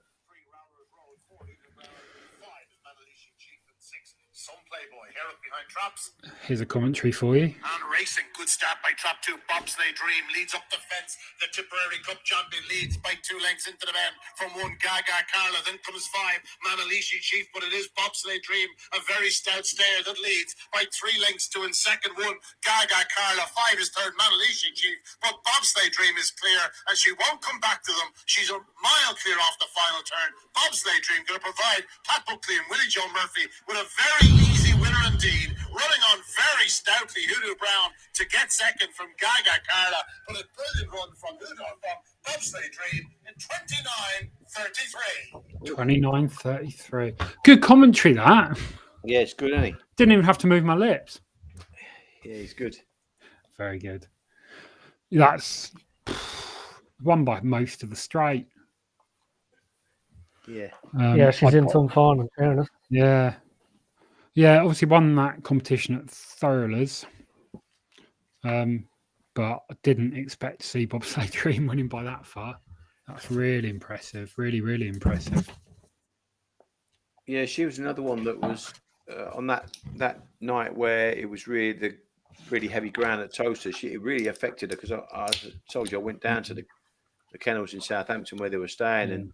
Some playboy, hair up behind traps. Here's a commentary for you. And racing, good start by trap 2. Bobsleigh Dream leads up the fence. The Tipperary Cup champion leads by 2 lengths into the bend. From 1, Gaga Carla. Then comes 5, Manalishi Chief. But it is Bobsleigh Dream, a very stout stare that leads by 3 lengths to in second. 1, Gaga Carla. 5 is third, Manalishi Chief. But Bobsleigh Dream is clear, and she won't come back to them. She's a mile clear off the final turn. Bobsleigh Dream going to provide Pat Buckley and Willie Joe Murphy with a very easy winner indeed. Running on very stoutly, Hoodoo Brown to get second from Gaga Carla. But a brilliant run from Hoodoo from Bobsleigh Dream in 29.33. 29.33. Good commentary, that. Yeah, it's good, isn't he? Didn't even have to move my lips. Yeah, he's good. Very good. That's won by most of the straight. Yeah. She's in some form, in fairness. Yeah. Yeah, obviously won that competition at Thurles. But I didn't expect to see Bobsleigh Dream winning by that far. That's really impressive. Really, really impressive. Yeah, she was another one that was on that night where it was really heavy ground at Toaster. It really affected her because I told you I went down to the kennels in Southampton where they were staying, and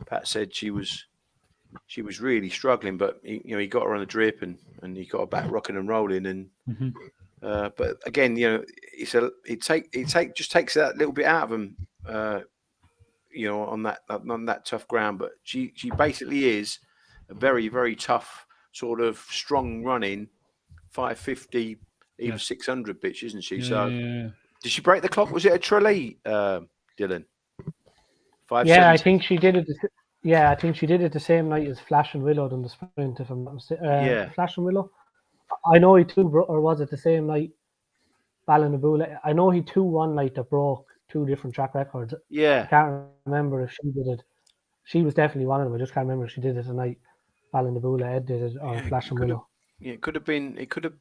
Pat said she was really struggling, but he got her on the drip and he got her back rocking and rolling, and but again, it just takes that little bit out of them, on that tough ground. But she basically is a very, very tough sort of strong running 550 even 600 bitch, isn't she? Did she break the clock? Was it a Tralee, Dylan? 570? Yeah, I think she did it. Yeah, I think she did it the same night as Flash and Willow in the sprint, if I'm not mistaken. Flash and Willow. I know he or was it the same night? Ballinabula. I know he 2 one night that broke 2 different track records. Yeah. I can't remember if she did it. She was definitely one of them. I just can't remember if she did it the night Ballinabula Ed did it or Flash and Willow. It could have been. It could have.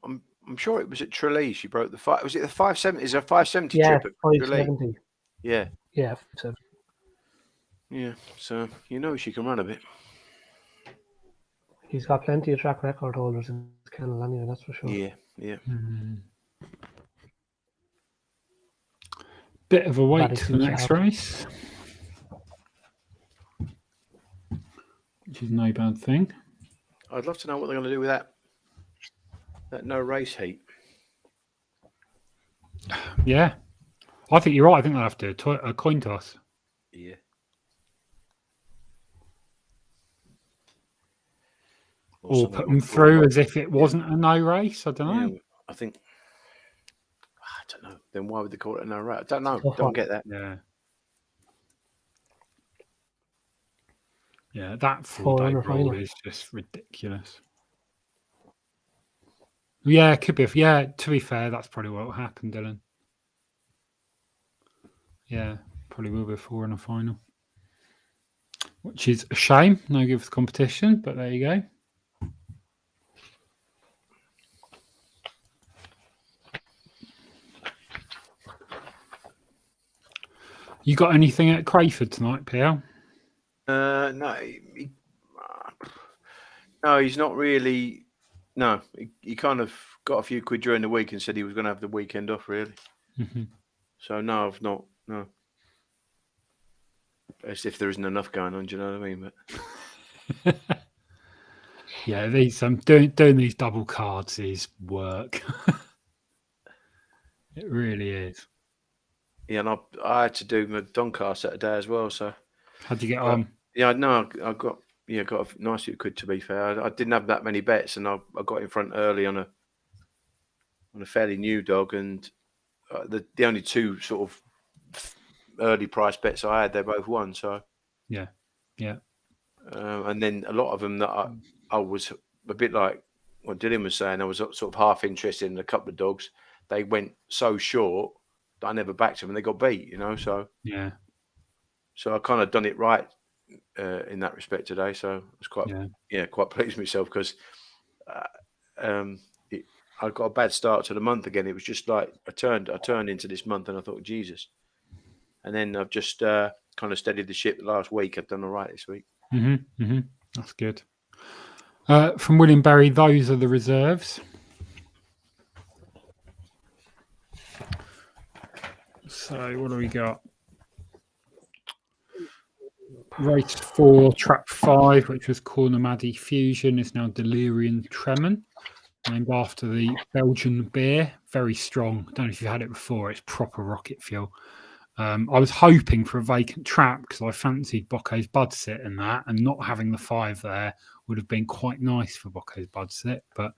I'm sure it was at Tralee. She broke the 5. Was it the 570? Is there a 570 trip at 570. Tralee? Yeah. Yeah. 570. Yeah. So she can run a bit. He's got plenty of track record holders in his kennel anyway, that's for sure. Yeah. Bit of a wait to the next race, which is no bad thing. I'd love to know what they're going to do with that no race heat. Yeah, I think you're right. I think they'll have to do a coin toss. Yeah. Or put them through as if it wasn't a no race. I don't know. Yeah, I think. I don't know. Then why would they call it a no race? I don't know. Don't get that. Yeah. Yeah, that 4-day rule is just ridiculous. Yeah, it could be. Yeah, to be fair, that's probably what will happen, Dylan. Yeah, probably will be a 4 in a final. Which is a shame. No good for the competition, but there you go. You got anything at Crayford tonight, PL? No. No, he's not really. No, he kind of got a few quid during the week and said he was going to have the weekend off, really. Mm-hmm. So no, I've not. No. As if there isn't enough going on. Do you know what I mean? But yeah, these doing these double cards is work. It really is. Yeah, and I had to do my Doncaster today as well. So how'd you get on? Yeah, no, I got a nice few quid, to be fair. I didn't have that many bets, and I got in front early on a fairly new dog, and the only two sort of early price bets I had, they both won. So yeah. And then a lot of them that I was a bit like what Dylan was saying. I was sort of half interested in a couple of dogs. They went so short that I never backed them, and they got beat. You know, so yeah. So I kind of done it right in that respect today. So I was quite pleased with myself because I got a bad start to the month again. It was just like I turned into this month and I thought, Jesus. And then I've just kind of steadied the ship last week. I've done all right this week. That's good. From William Berry, those are the reserves. So what do we got? Race 4, Trap 5, which was Cornamadi Fusion, is now Delirium Tremon, named after the Belgian beer. Very strong. Don't know if you've had it before. It's proper rocket fuel. I was hoping for a vacant trap because I fancied Bocco's Budsit in that, and not having the 5 there would have been quite nice for Bocco's Budsit, but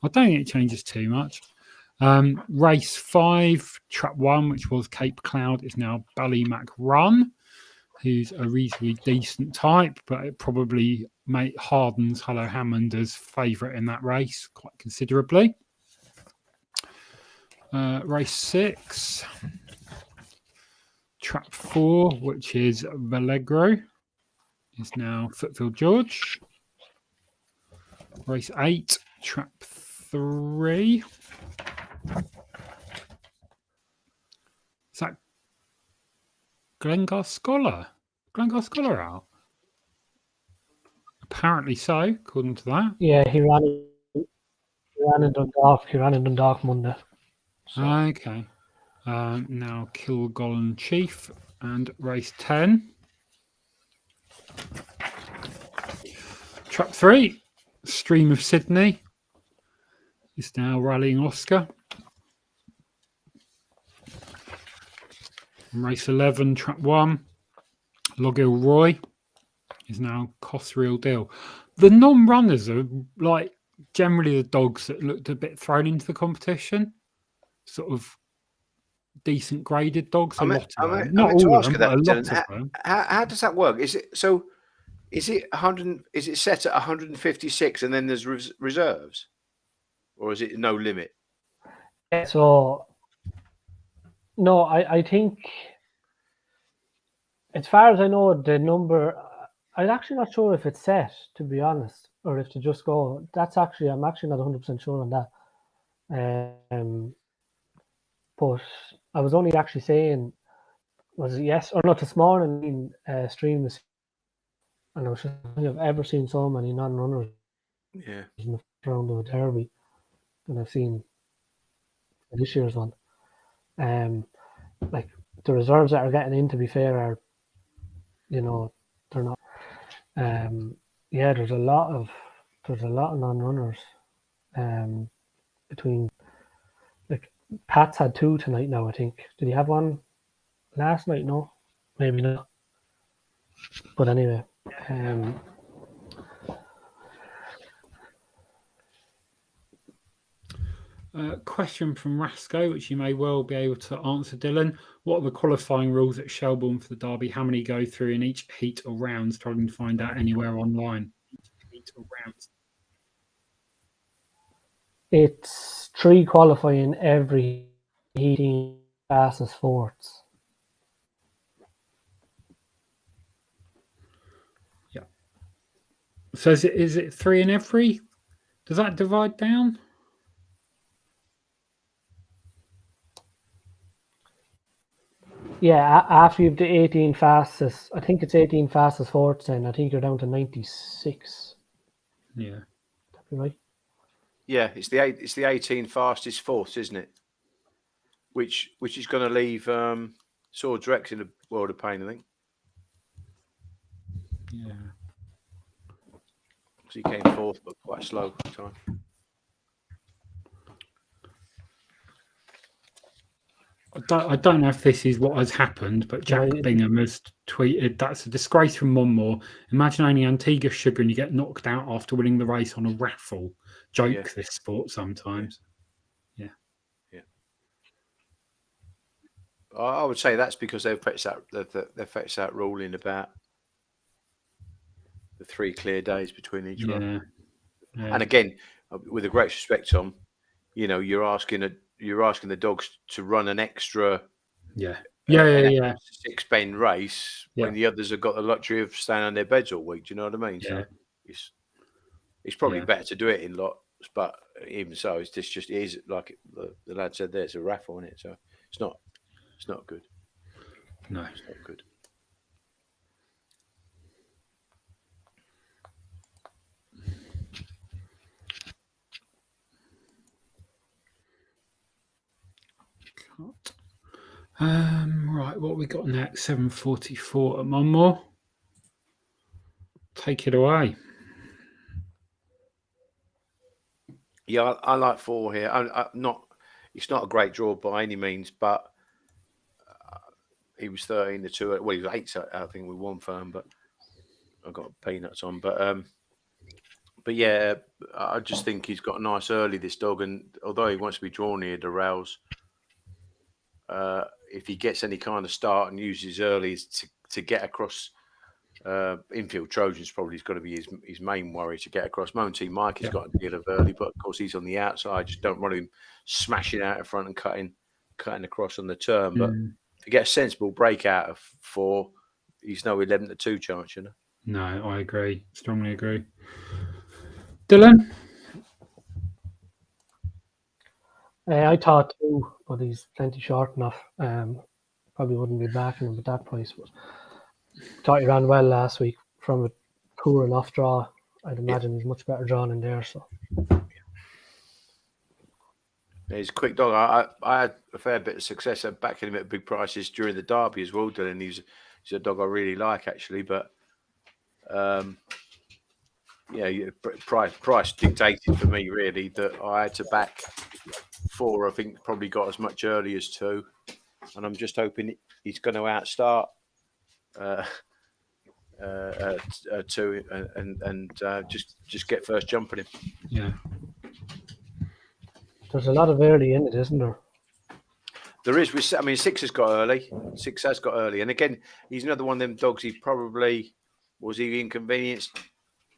I don't think it changes too much. Race 5, Trap 1, which was Cape Cloud, is now Ballymac Run, who's a reasonably decent type, but it probably hardens Hello Hammond as favourite in that race quite considerably. Race 6, Trap 4, which is Valegro, is now Footfield George. Race 8, Trap 3. Is that Glengar Scholar? Glengar Scholar out? Apparently so, according to that. Yeah, he ran in Dundalk. He ran in Dundalk Monday. So. Okay. Now Kilgollen Chief and race 10. Trap 3, Stream of Sydney, is now rallying Oscar. And race 11, Trap 1, Logill Roy, is now Cost Real Deal. The non-runners are like generally the dogs that looked a bit thrown into the competition. Sort of decent graded dogs. Not all of them, but a lot of them. How does that work? Is it so? Is it 100? Is it set at 156 and then there's reserves, or is it no limit? So, no, I think, as far as I know, the number. I'm actually not sure if it's set, to be honest, or if to just go. I'm actually not 100% sure on that. But I was only actually saying, was it yes or not this morning in stream, and I was just, I've ever seen so many non-runners in the round of a derby than I've seen this year's one. Like the reserves that are getting in, to be fair, are, they're not. There's a lot of non-runners. Between, like, Pat's had 2 tonight now, I think. Did he have one last night? No, maybe not. But anyway, question from Rasco, which you may well be able to answer, Dylan. What are the qualifying rules at Shelbourne for the Derby? How many go through in each heat or round? Struggling to find out anywhere online. Heat or rounds? It's 3 qualifying every heating fastest forts. Yeah. So is it 3 in every? Does that divide down? Yeah, after you've the 18 fastest, I think it's 18 fastest forts, then I think you're down to 96. Yeah. That'd be right. Yeah, it's the 18 fastest force, isn't it? which is going to leave Swords Rex in a world of pain, I think. Yeah. So he came fourth, but quite slow time. I don't know if this is what has happened, but Jack Bingham has tweeted, "That's a disgrace from Monmore. Imagine owning Antigua Sugar and you get knocked out after winning the race on a raffle. Joke this sport sometimes." Yeah. I would say that's because they've fetched that ruling about the 3 clear days between each run. Yeah. And again, with a great respect, Tom, you're asking the dogs to run an extra 6 bend race when the others have got the luxury of staying on their beds all week. Do you know what I mean? Yeah. So it's probably better to do it in lots, but even so, it is like the lad said there, it's a raffle, isn't it? So it's not good. No, it's not good. Right, what we got next? 7:44 at Monmore. Take it away. Yeah, I like 4 here. It's not a great draw by any means, but he was 13-2. Well, he was 8, I think, with 1 firm, but I got peanuts on. But yeah, I just think he's got a nice early, this dog, and although he wants to be drawn here to Rouse, if he gets any kind of start and uses early to get across infield Trojans, probably has got to be his main worry to get across. Monty Mike has got a deal of early, but of course he's on the outside. Just don't want him smashing out in front and cutting across on the turn. But if you get a sensible breakout of 4, he's no 11-2 chance, No, I agree. Strongly agree. Dylan? I thought 2, but he's plenty short enough. Probably wouldn't be backing him at that price, but thought he ran well last week from a poor enough draw. I'd imagine he's much better drawn in there. So he's a quick dog. I had a fair bit of success at backing him at big prices during the Derby as well, Dylan. He's a dog I really like, actually, but price dictated for me, really, that I had to back 4. I think probably got as much early as 2, and I'm just hoping he's going to outstart 2 and just get first jump on him. Yeah. There's a lot of early in it, isn't there? There is. 6 has got early. 6 has got early, and again, he's another one of them dogs. He inconvenienced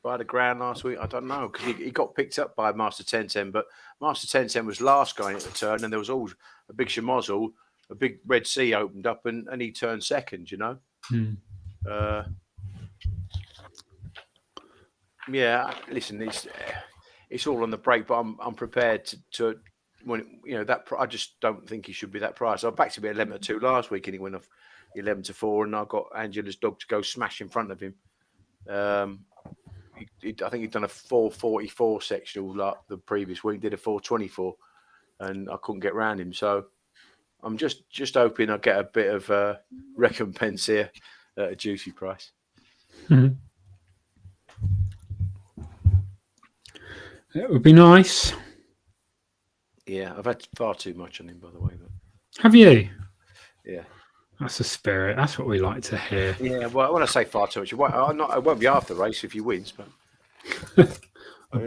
by the ground last week? I don't know, because he got picked up by Master 1010, but Master 1010 was last going at the turn, and there was all a big schmozzle, a big Red Sea opened up, and he turned second, Yeah, listen, it's all on the break, but I'm prepared to when that. I just don't think he should be that price. I backed him at 11-2 last week, and he went off 11-4, and I got Angela's dog to go smash in front of him. I think he'd done a 4:44 sectional like the previous week, did a 4:24, and I couldn't get around him. So I'm just hoping I get a bit of recompense here at a juicy price. Mm-hmm. It would be nice. Yeah, I've had far too much on him, by the way. But... Have you? Yeah. That's the spirit. That's what we like to hear. Yeah, well, when I say far too much, I won't be after the race if he wins, but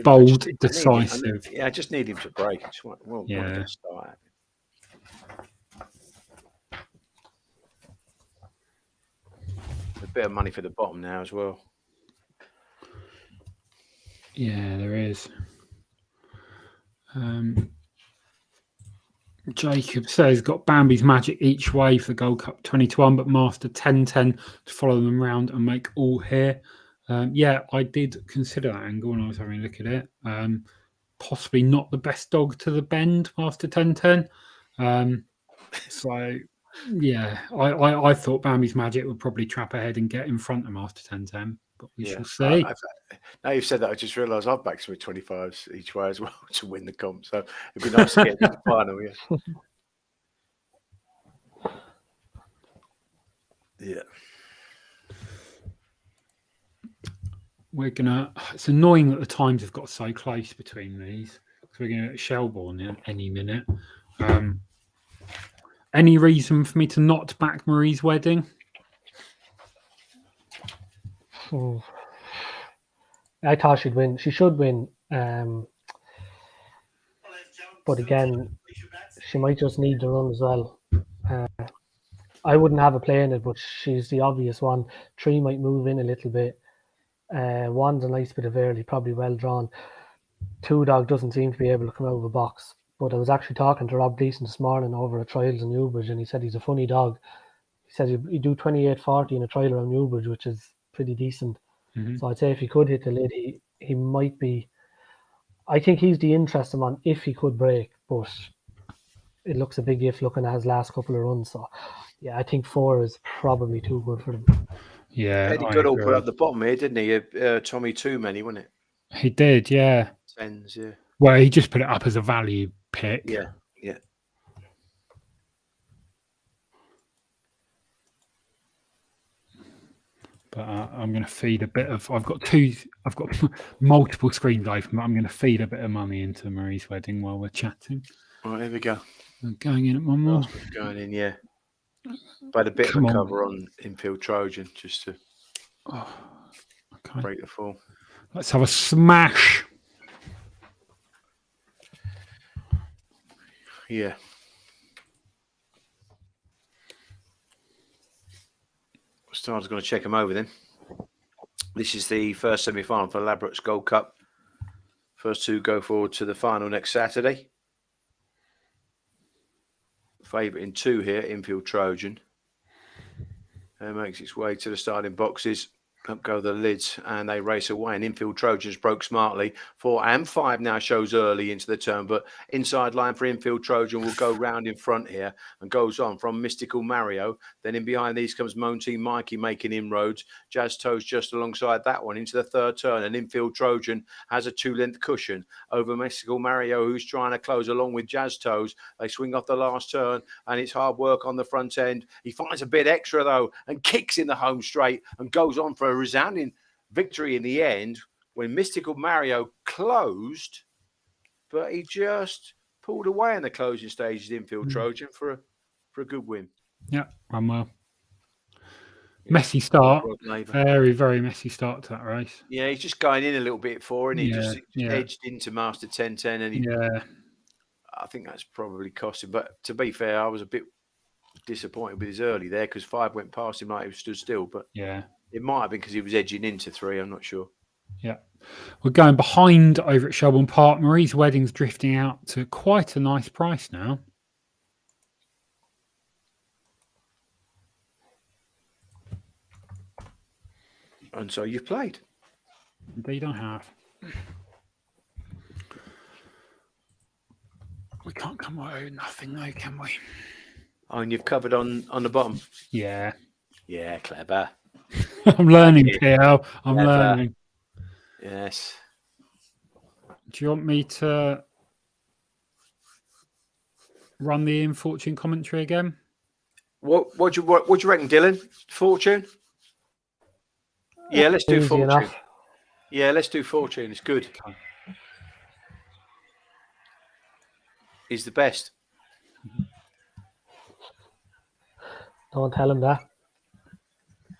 bold, decisive. I just need him to break. I just want to get a start. A bit of money for the bottom now as well. Yeah, there is. Jacob says got Bambi's Magic each way for Gold Cup 2021, but Master 1010 to follow them round and make all here. Yeah, I did consider that angle when I was having a look at it. Possibly not the best dog to the bend, Master 1010. So, yeah, I thought Bambi's Magic would probably trap ahead and get in front of Master 1010, but we shall see. Now you've said that, I just realised I've backed some 25s each way as well to win the comp. So it'd be nice to get to the final. Yeah. Yeah. It's annoying that the times have got so close between these. So we're going to Shelbourne in any minute. Any reason for me to not back Marie's Wedding? I thought she'd win. She should win. But again, she might just need the run as well. I wouldn't have a play in it, but she's the obvious one. 3 might move in a little bit. 1's a nice bit of early, probably well drawn. 2 Dog doesn't seem to be able to come out of a box. But I was actually talking to Rob Deason this morning over at trials in Newbridge, and he said he's a funny dog. He said he'd do 28.40 in a trial around Newbridge, which is pretty decent. Mm-hmm. So I'd say if he could hit the lid, he might be. I think he's the interesting one if he could break, but it looks a big if looking at his last couple of runs. So yeah, I think 4 is probably too good for him. Yeah, Eddie Goodall put up the bottom here, didn't he? Tommy Too Many, wasn't it? He did, yeah. 10s, yeah. Well, he just put it up as a value pick. Yeah, yeah. But I'm going to feed a bit of. I've got multiple screens open, but I'm going to feed a bit of money into Marie's Wedding while we're chatting. All right, here we go. I'm going in at one more. Going in, yeah. But a bit of a cover on Infield Trojan just to break the fall. Let's have a smash. Yeah. Star's going to check them over then. This is the first semi-final for Ladbrokes Gold Cup. First 2 go forward to the final next Saturday. Favourite in 2 here, Infield Trojan. It makes its way to the starting boxes. Up go the lids and they race away. And Infield Trojans broke smartly. 4 and 5 now shows early into the turn, but inside line for Infield Trojan will go round in front here and goes on from Mystical Mario. Then in behind these comes Monty Mikey making inroads. Jazz Toes just alongside that one into the third turn. And Infield Trojan has a 2-length cushion over Mystical Mario, who's trying to close along with Jazz Toes. They swing off the last turn and it's hard work on the front end. He finds a bit extra though and kicks in the home straight and goes on for a resounding victory in the end when Mystical Mario closed, but he just pulled away in the closing stages. Infield Trojan for a good win. Yeah, run well. Messy start. Very, very messy start to that race. Yeah, he's just going in a little bit and he just edged into Master 1010 and I think that's probably cost him. But to be fair, I was a bit disappointed with his early there because 5 went past him like he stood still. But yeah, it might have been because he was edging into 3. I'm not sure. Yeah. We're going behind over at Shelbourne Park. Marie's Wedding's drifting out to quite a nice price now. And so you've played. Indeed, I have. We can't come away with nothing, though, can we? Oh, and you've covered on the bottom. Yeah. Yeah, clever. I'm learning, PL. I'm learning. Yes. Do you want me to run the Fortune commentary again? What do you reckon, Dylan? Fortune? Yeah, let's do Fortune. Enough. Yeah, let's do Fortune. It's good. Okay. He's the best. Don't tell him that.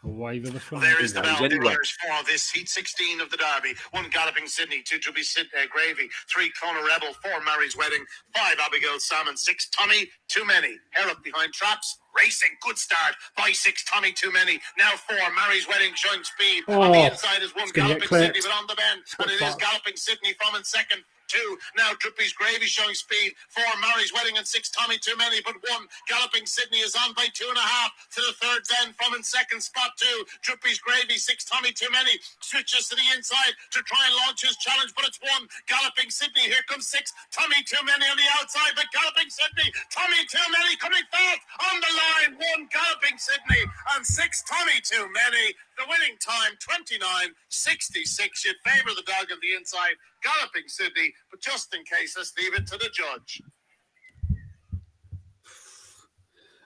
Away with the front. There is the bell. The runners for this heat 16 of the Derby. 1 Galloping Sydney, 2 Juby Gravy, 3 Clona Rebel, 4 Mary's Wedding, 5 Abigail Salmon, 6 Tommy Too Many. Herrick behind Traps. Racing, good start by 6 Tommy Too Many. Now 4 Mary's Wedding showing speed. On the inside is 1 Galloping Sydney, but on the bend, and it is Galloping Sydney from in second. 2 now Drippy's Gravy showing speed. 4 Mary's Wedding and 6 Tommy Too Many, but 1 Galloping Sydney is on by 2.5 to the third bend from in second spot. 2 Drippy's Gravy, 6 Tommy Too Many switches to the inside to try and launch his challenge, but it's 1 Galloping Sydney. Here comes 6 Tommy Too Many on the outside, but Galloping Sydney, Tommy Too Many coming fast on the line. 1 Galloping Sydney and 6 Tommy Too Many. The winning time 29.66. You'd favour the dog on the inside, Galloping Sydney, but just in case, let's leave it to the judge.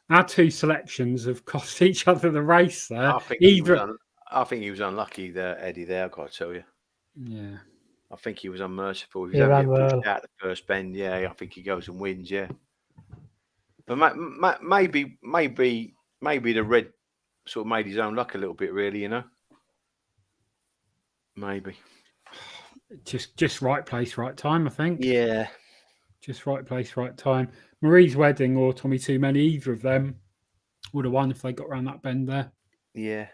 our two selections have cost each other the race there. I think he was unlucky there, Eddie. There, I've got to tell you. Yeah. I think he was unmerciful. He was He having ran to push well. out the first bend. Yeah, I think he goes and wins. Yeah, but maybe the red sort of made his own luck a little bit, really. You know, maybe just right place, right time. I think. Yeah, just right place, right time. Marie's Wedding or Tommy Too Many, either of them would have won if they got around that bend there. Yeah.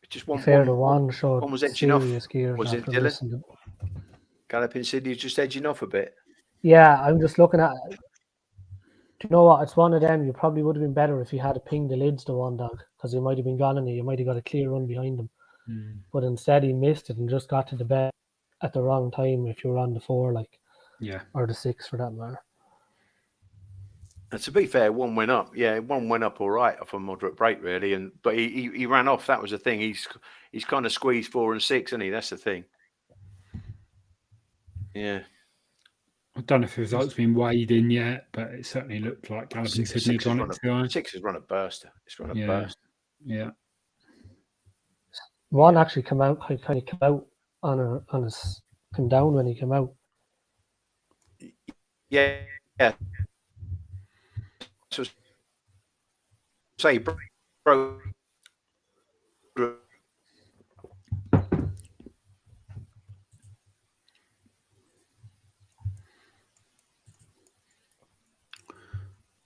Just one was edging off. Was it Dylan? Galloping Sydney just edging off a bit. Yeah, I'm just looking at it. Do you know what? It's one of them. You probably would have been better if you had pinged the lids to one dog, because he might have been gone and you might have got a clear run behind him. But instead he missed it and just got to the bed at the wrong time if you were on the 4, or the 6 for that matter. And to be fair, one went up. Yeah, one went up all right off a moderate break, really. But he ran off. That was the thing. He's kind of squeezed 4 and 6, isn't he? That's the thing. Yeah. I don't know if the results been weighed in yet, but it certainly looked like Galloping Sydney had run it to the eye. 6 has run a burster. It's run a burst. Yeah. One actually came out on his come down when he came out. Yeah. So say bro.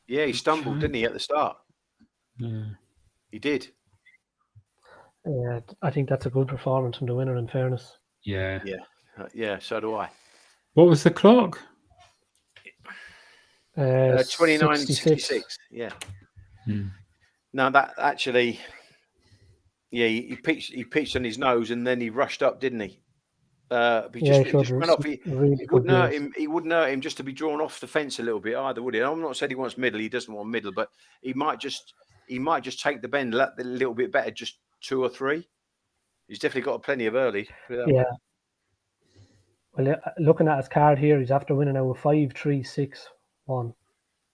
Yeah, he stumbled, didn't he, at the start? Yeah. He did. Yeah, I think that's a good performance from the winner, in fairness. Yeah. Yeah, so do I. What was the clock? 29.66. Yeah. Now that actually, he pitched on his nose and then he rushed up, didn't he? He just went off. It wouldn't hurt him. He wouldn't hurt him just to be drawn off the fence a little bit either, would he? I'm not saying he wants middle. He doesn't want middle, but he might just take the bend a little bit better, just 2 or 3. He's definitely got plenty of early. Yeah. Well, looking at his card here, he's after winning now with 5, 3, 6, 1.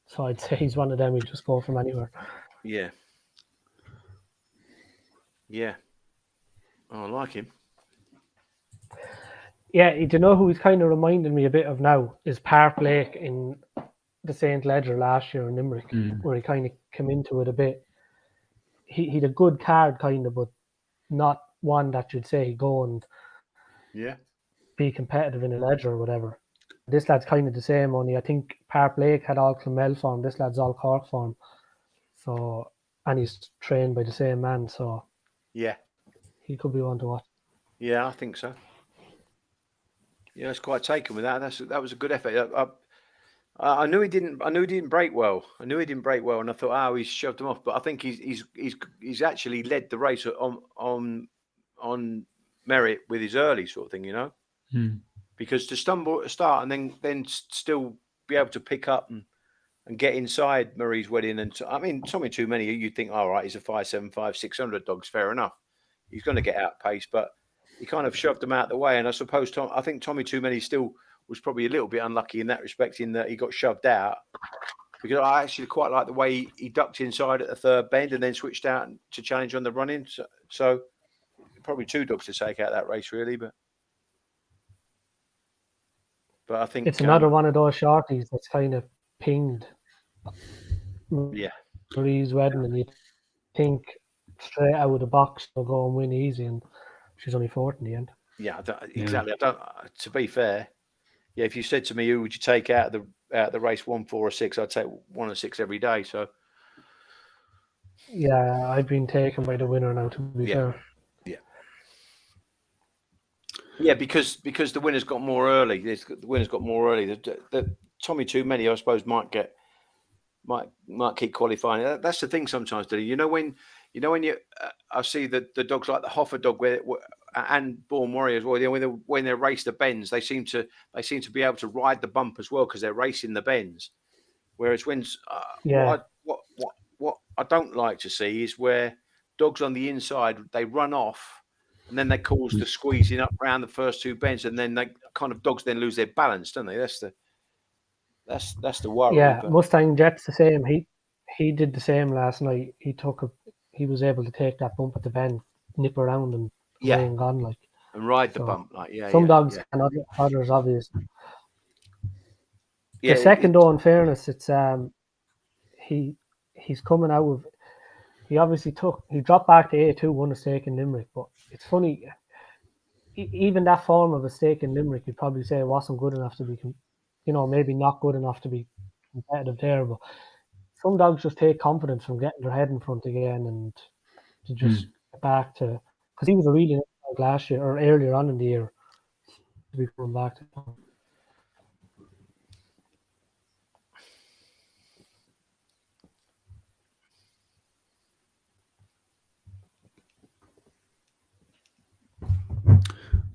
So I'd say he's one of them. He'd just go from anywhere. Yeah. Yeah. Oh, I like him. Yeah, do you know who he's kind of reminding me a bit of now is Park Lake in the St. Ledger last year in Limerick, where he kind of came into it a bit. He had a good card, kind of, but not one that you'd say go and be competitive in a Ledger or whatever. This lad's kind of the same, only I think Park Lake had all Clonmel form. This lad's all Cork form. So, and he's trained by the same man, so he could be one to watch. Yeah, I think so. Yeah, I was quite taken with that. That was a good effort. I knew he didn't break well. And I thought, he's shoved him off. But I think he's actually led the race on merit with his early sort of thing, you know. Because to stumble at the start and then still be able to pick up and get inside Marie's Wedding, and Tommy Too Many, you'd think, all right, he's a 575, 600 dog's fair enough. He's going to get outpaced, but he kind of shoved them out of the way. And I suppose I think Tommy Too Many still was probably a little bit unlucky in that respect, in that he got shoved out. Because I actually quite like the way he ducked inside at the third bend and then switched out to challenge on the run-in. So probably 2 dogs to take out that race, really. But I think it's another one of those shorties that's kind of pinged. Marie's Wedding, and you think straight out of the box they'll go and win easy, and she's only 4th in the end. Yeah, exactly. To be fair, if you said to me, who would you take out of the race, 1, 4, or 6, I'd take 1 or 6 every day. So yeah, I've been taken by the winner now, to be fair. Yeah, because the winner's got more early. The winner's got more early. The Tommy Too Many, I suppose, might keep qualifying. That's the thing sometimes, Dilly. You know when I see the dogs like the Hoffer dog and Born Warrior as well. When they race the bends, they seem to be able to ride the bump as well because they're racing the bends. Whereas what I don't like to see is where dogs on the inside, they run off. And then they cause the squeezing up around the first 2 bends, and then they dogs then lose their balance, don't they? That's the worry. Yeah, but... Mustang Jet's the same. He did the same last night. He was able to take that bump at the bend, nip around and away and gone like. And ride the bump, like some dogs can, others obviously. Yeah, the second, though, in fairness, it's he's coming out of. He obviously he dropped back to A2, won a stake in Limerick, but it's funny. Even that form of a stake in Limerick, you'd probably say it wasn't good enough to be, maybe not good enough to be competitive there. But some dogs just take confidence from getting their head in front again and to just get back to, because he was a really nice dog last year or earlier on in the year to be coming back to.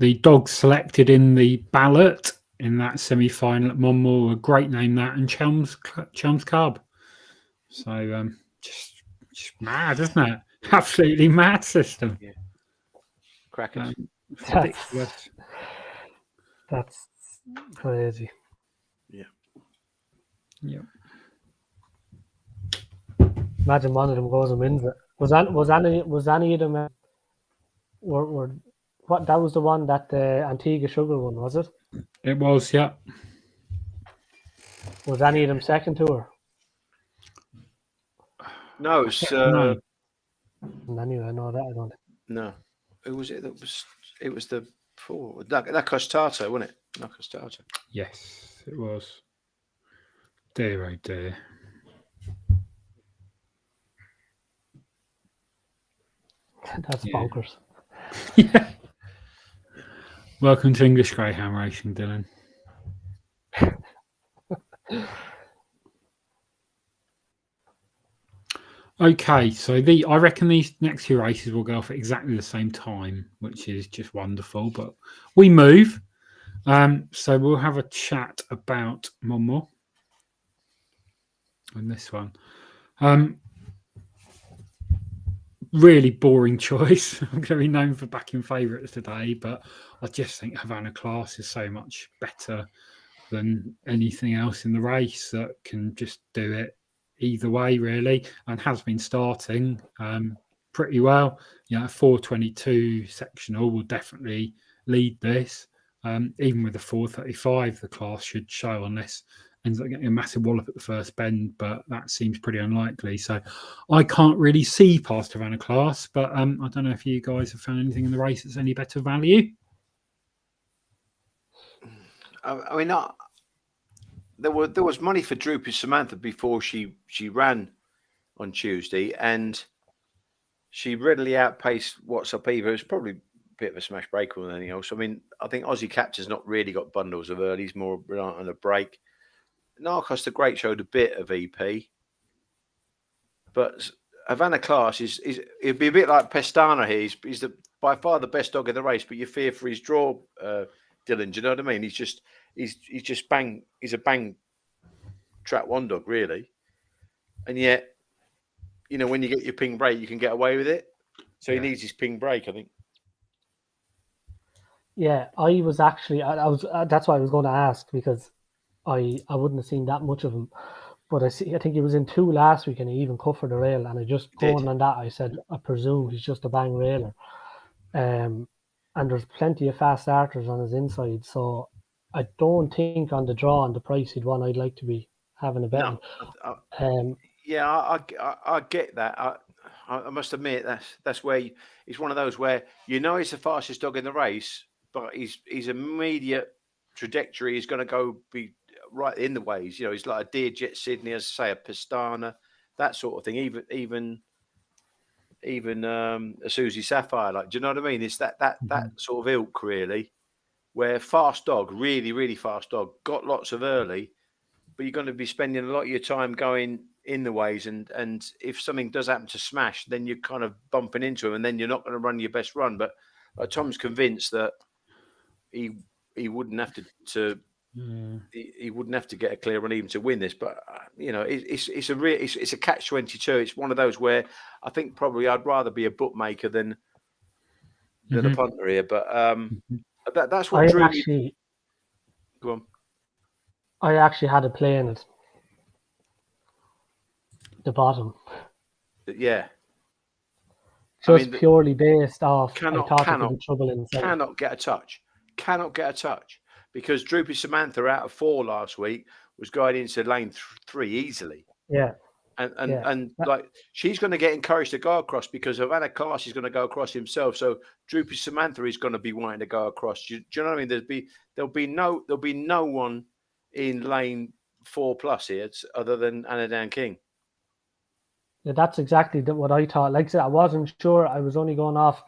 The dogs selected in the ballot in that semi-final at Monmore, a great name, that, and Chelm's Cub. So just mad, isn't it? Absolutely mad system. Yeah. Crackers. Ridiculous. That's crazy. Yeah. Yeah. Imagine one of them goes and wins it. Was any of them were what? That was the one that the Antigua Sugar won, was it? It was, yeah. Was any of them second to her? No, it's no. Anyway, no, that I don't. No, who was it? It was the four. La Costato, wasn't it? La Costato. Yes, it was. Dear, oh dear. That's bonkers. Yeah. Welcome to English Greyhound racing, Dylan. Okay, so I reckon these next two races will go off at exactly the same time, which is just wonderful. But we move, so we'll have a chat about Monmore on this one. Really boring choice. I'm going to be known for backing favourites today, but I just think Havana Class is so much better than anything else in the race that can just do it either way, really, and has been starting pretty well. 422 sectional will definitely lead this. Even with the 435, the class should show, unless ends up getting a massive wallop at the first bend, but that seems pretty unlikely. So I can't really see past Havana Class, but I don't know if you guys have found anything in the race that's any better value. I mean, there was money for Droopy Samantha before she ran on Tuesday, and she readily outpaced What's Up Eva. It was probably a bit of a smash break more than anything else. I mean, I think Aussie Captain's not really got bundles of early. He's more reliant on a break. Narcos the Great showed a bit of EP, but Havana Class it'd be a bit like Pestana here. He's by far the best dog in the race, but you fear for his draw, Dylan. Do you know what I mean? He's just bang. He's a bang track one dog, really, and yet, when you get your ping break, you can get away with it. So he needs his ping break, I think. Yeah, I was actually. I was. That's why I was going to ask, because I wouldn't have seen that much of him, but I think he was in 2 last week and he even covered the rail. And I just going on that, I said, I presume he's just a bang railer. And there's plenty of fast starters on his inside, so I don't think on the draw and the price he'd won, I'd like to be having a bet. I get that. I must admit that's where he's one of those where he's the fastest dog in the race, but his immediate trajectory is going to go be right in the ways. He's like a Deer Jet Sydney, as I say, a Pestana, that sort of thing. Even a Susie Sapphire. Like, do you know what I mean? It's that sort of ilk, really, where fast dog, really, really fast dog, got lots of early, but you're going to be spending a lot of your time going in the ways, and if something does happen to smash, then you're kind of bumping into him, and then you're not going to run your best run. But Tom's convinced that he wouldn't have to he wouldn't have to get a clear run even to win this. But it's a catch-22. It's one of those where I think probably I'd rather be a bookmaker than a punter here. But that's what drew me. Actually, go on. I actually had a play in it. The bottom. Yeah. Just purely based off, I thought there could be trouble inside. Cannot get a touch. Because Droopy Samantha out of 4 last week was going into lane 3 easily. Yeah. And like she's going to get encouraged to go across because Havana Class is going to go across himself. So Droopy Samantha is going to be wanting to go across. Do you know what I mean? There'll be no one in lane 4+ here other than Anadan King. Yeah, that's exactly what I thought. Like I said, I wasn't sure. I was only going off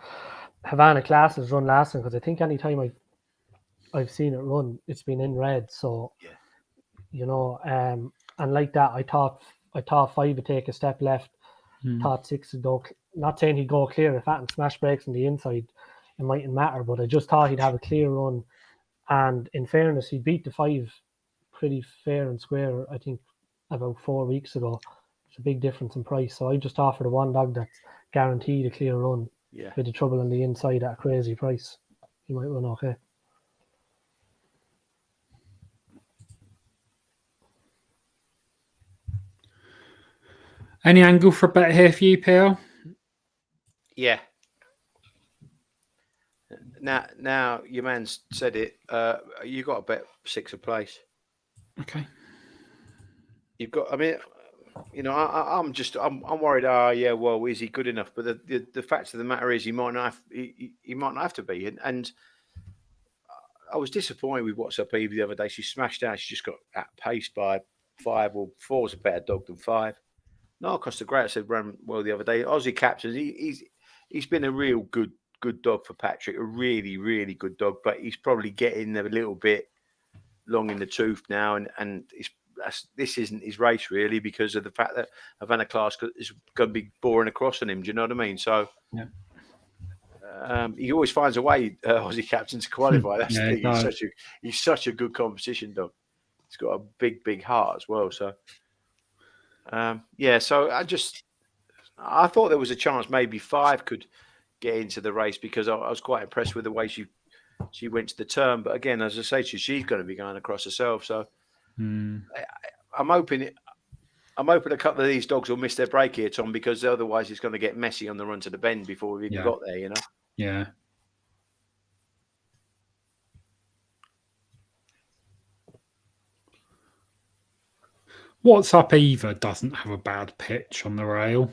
Havana Class's run last time because I think any time I've seen it run, it's been in red. So yeah, you know, and like that, I thought 5 would take a step left. Thought 6 would go. Not saying he'd go clear if that and smash brakes on the inside, it mightn't matter. But I just thought he'd have a clear run. And in fairness, he beat the 5 pretty fair and square. I think about 4 weeks ago. It's a big difference in price. So I just offered a one dog that's guaranteed a clear run. Yeah. With the trouble on the inside at a crazy price, he might run okay. Any angle for a bet here for you, PL? Yeah. Now your man said it. You got to bet 6 a place. Okay. You've got. I mean, you know, I'm worried. Yeah. Well, is he good enough? But the fact of the matter is, he might not have to be. And I was disappointed with What's Up Eve the other day. She smashed out. She just got outpaced by 5 or 4 is a better dog than 5. No, Costa Great said ran well the other day. Aussie Captains. He's been a real good dog for Patrick. A really, really good dog. But he's probably getting a little bit long in the tooth now, and this isn't his race really because of the fact that Havana Class is going to be boring across on him. Do you know what I mean? So yeah. He always finds a way, Aussie Captain, to qualify. That's the thing. He's such a good competition dog. He's got a big heart as well. So so I thought there was a chance maybe 5 could get into the race because I was quite impressed with the way she went to the turn. But again, as I say to you, she's going to be going across herself. So I'm hoping a couple of these dogs will miss their break here, Tom, because otherwise it's going to get messy on the run to the bend before we've even got there, you know? Yeah. What's Up Eva doesn't have a bad pitch on the rail.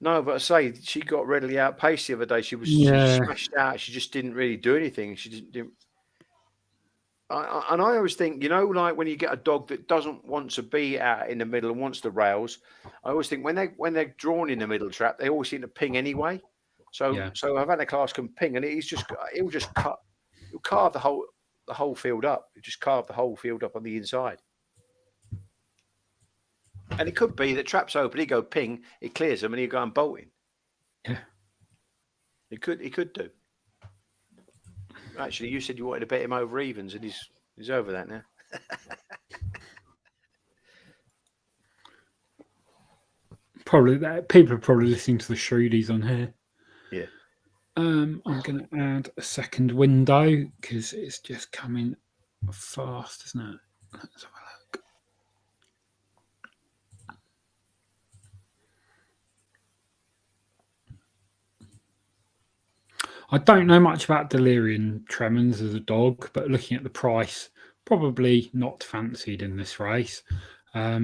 No, but I say she got readily outpaced the other day. She smashed out. She just didn't really do anything. She didn't. And I always think, you know, like when you get a dog that doesn't want to be out in the middle and wants the rails, I always think when they're drawn in the middle trap, they always seem to ping anyway. So Havana Class can ping, and he'll carve the whole field up. He'll just carve the whole field up on the inside. And it could be that trap's open, he go ping, it clears them, and he'll go and bolt in. Yeah. He could do. Actually, you said you wanted to bet him over evens, and he's over that now. Probably that people are probably listening to the Shrewdies on here. Yeah. I'm going to add a second window because it's just coming fast, isn't it? Let's have a look. I don't know much about Delirium Tremens as a dog, but looking at the price, probably not fancied in this race. I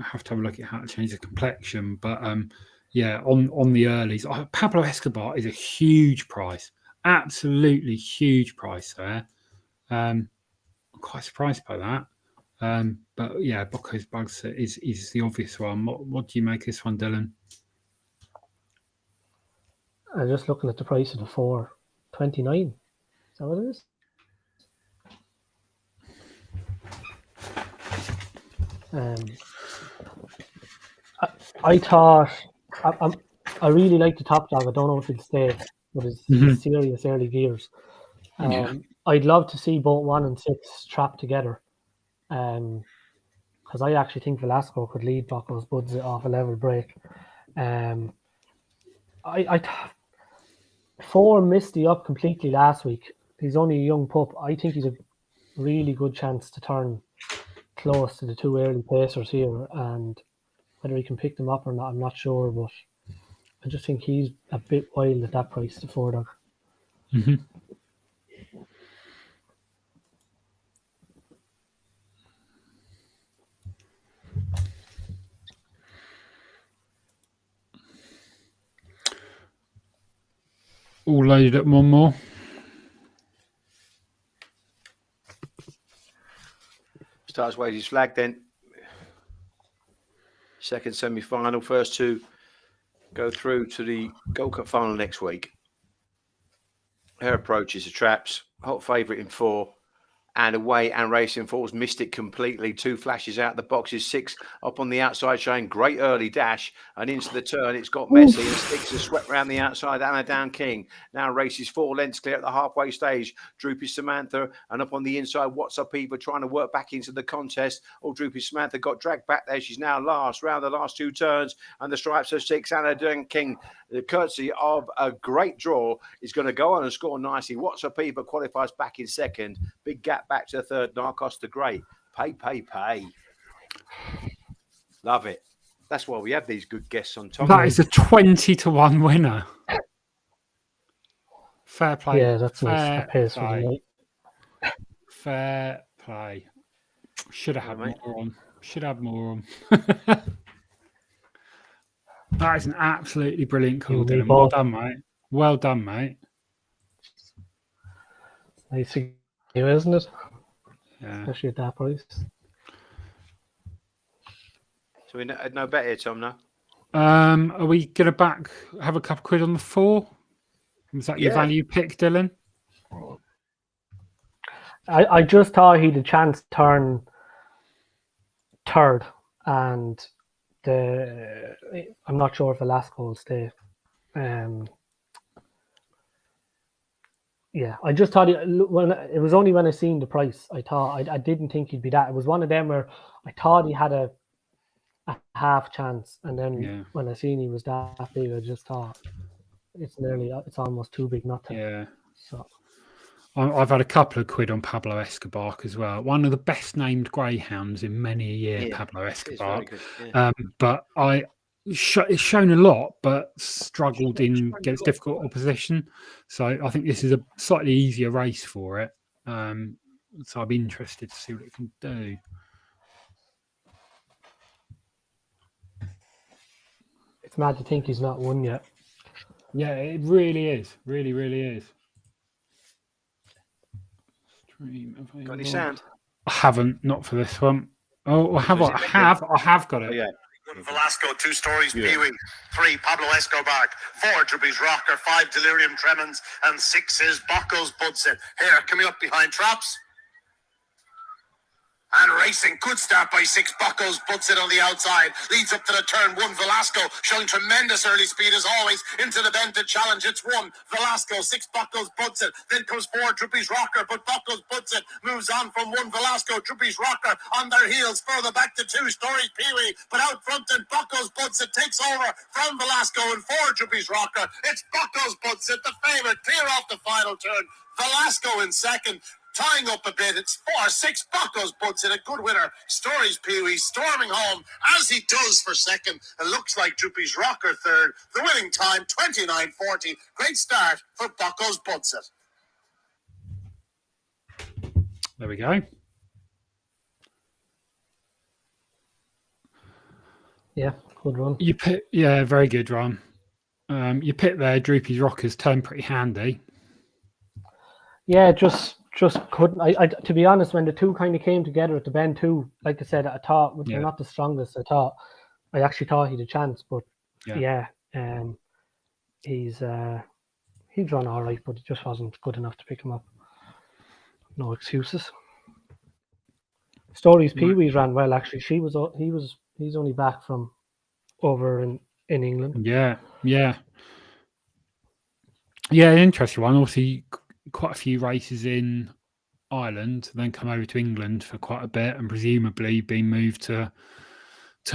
have to have a look at how to change the complexion, but on the earlies, Pablo Escobar is a huge price, absolutely huge price there. I'm quite surprised by that. But yeah, Bocco's Bugs is the obvious one. What do you make of this one, Dylan? I'm just looking at the price of the 4.29. Is that what it is? I thought I really like the top dog. I don't know if it'll stay, but it's serious early gears. I'd love to see both 1 and 6 trapped together. Because I actually think Velasco could lead Bocco's Buds off a level break. I 4 missed the up completely last week. He's only a young pup. I think he's really good chance to turn close to the two early pacers here, and whether he can pick them up or not, I'm not sure, but I just think he's a bit wild at that price, the 4-dog. Mm-hmm. All loaded up one more. Starts waving his flag then. Second semi-final. First two go through to the Gold Cup final next week. Her approaches the traps. Hot favourite in 4. And away and racing falls, missed it completely. 2 flashes out the boxes, 6 up on the outside, showing great early dash and into the turn. It's got messy and Sticks has swept round the outside. Anna Down King now races 4 lengths clear at the halfway stage. Droopy Samantha and up on the inside. What's Up Eva trying to work back into the contest. Oh, Droopy Samantha got dragged back there. She's now last round the last 2 turns, and the stripes of 6. Anna Down King, the courtesy of a great draw, is going to go on and score nicely. What's Up Eva qualifies back in second. Big gap back to the third. Narcos the Great. Pay. Love it. That's why we have these good guests on top. That is a 20-1 winner. Fair play. Yeah, that's fair a pace for the play. night. Fair play. Should have had more on. Should have more on. That is an absolutely brilliant call, Dylan. Well done, mate. Well done, mate. Nice of you, isn't it? Yeah. Especially at that price. So we had no bet here, Tom, no? Are we going to have a couple quid on the 4? Was that your value pick, Dylan? I just thought he'd a chance to turn third, and I'm not sure if Velasco will stay. Yeah, I just thought it was only when I seen the price, I didn't think he'd be that. It was one of them where I thought he had a half chance, and then when I seen he was that big, I just thought it's almost too big not to. Yeah. So I've had a couple of quid on Pablo Escobar as well. One of the best named greyhounds in many a year, Pablo Escobar. But it's shown a lot, but struggled against difficult opposition. So I think this is a slightly easier race for it. So I'll be interested to see what it can do. It's mad to think he's not won yet. Yeah, it really is. Really, really is. Got any sound? I haven't, not for this one. Oh, I have got it. Oh, yeah. Velasco, 2 stories, Pee-wee. 3, Pablo Escobar. 4, Dribby's Rocker. 5, Delirium Tremens. And 6 is Bocco's Budset. Here, coming up behind traps. And racing, good start by 6. Buckles puts it on the outside, leads up to the turn 1. Velasco showing tremendous early speed as always into the bend to challenge. It's 1. Velasco, 6. Buckles puts it. Then comes 4. Drippy's Rocker, but Buckles puts it. Moves on from 1. Velasco, Drippy's Rocker on their heels, further back to 2. Stories Pee-wee, but out front then Buckles puts it. Takes over from Velasco and 4. Drippy's Rocker. It's Buckles puts it, the favourite, clear off the final turn. Velasco in second. Tying up a bit, it's 4-6. Buckles puts it, a good winner. Stories Pee-wee storming home as he does for second. It looks like Droopy's Rocker third. The winning time 29.40. Great start for Buckles puts it. There we go. Yeah, good run. You pick, very good run. You pick there, Droopy's Rockers turned pretty handy. Yeah, just couldn't. I to be honest, when the two kind of came together at the bend too, like I said, I thought they're not the strongest. I actually thought he'd a chance, but he's run all right, but it just wasn't good enough to pick him up. No excuses. Stories Pee-wee ran well actually. He's only back from over in England. Yeah, interesting one. Obviously, quite a few races in Ireland, then come over to England for quite a bit, and presumably being moved to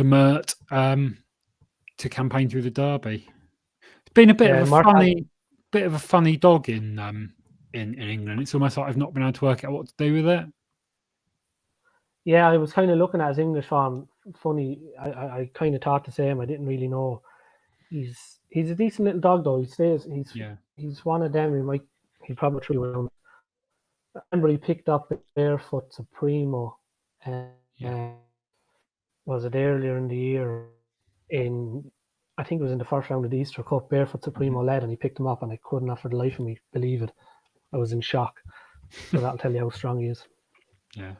Mert to campaign through the Derby. It's been a bit of a funny dog in England. It's almost like I've not been able to work out what to do with it. Yeah, I was kind of looking at his English form. Funny, I kind of thought the same. I didn't really know. He's a decent little dog though. He's one of them. He probably threw around. I remember he picked up Barefoot Supremo. Was it earlier in the year? I think it was in the first round of the Easter Cup. Barefoot Supremo led, and he picked him up, and I couldn't, for the life of me, believe it. I was in shock. So that'll tell you how strong he is. Yeah.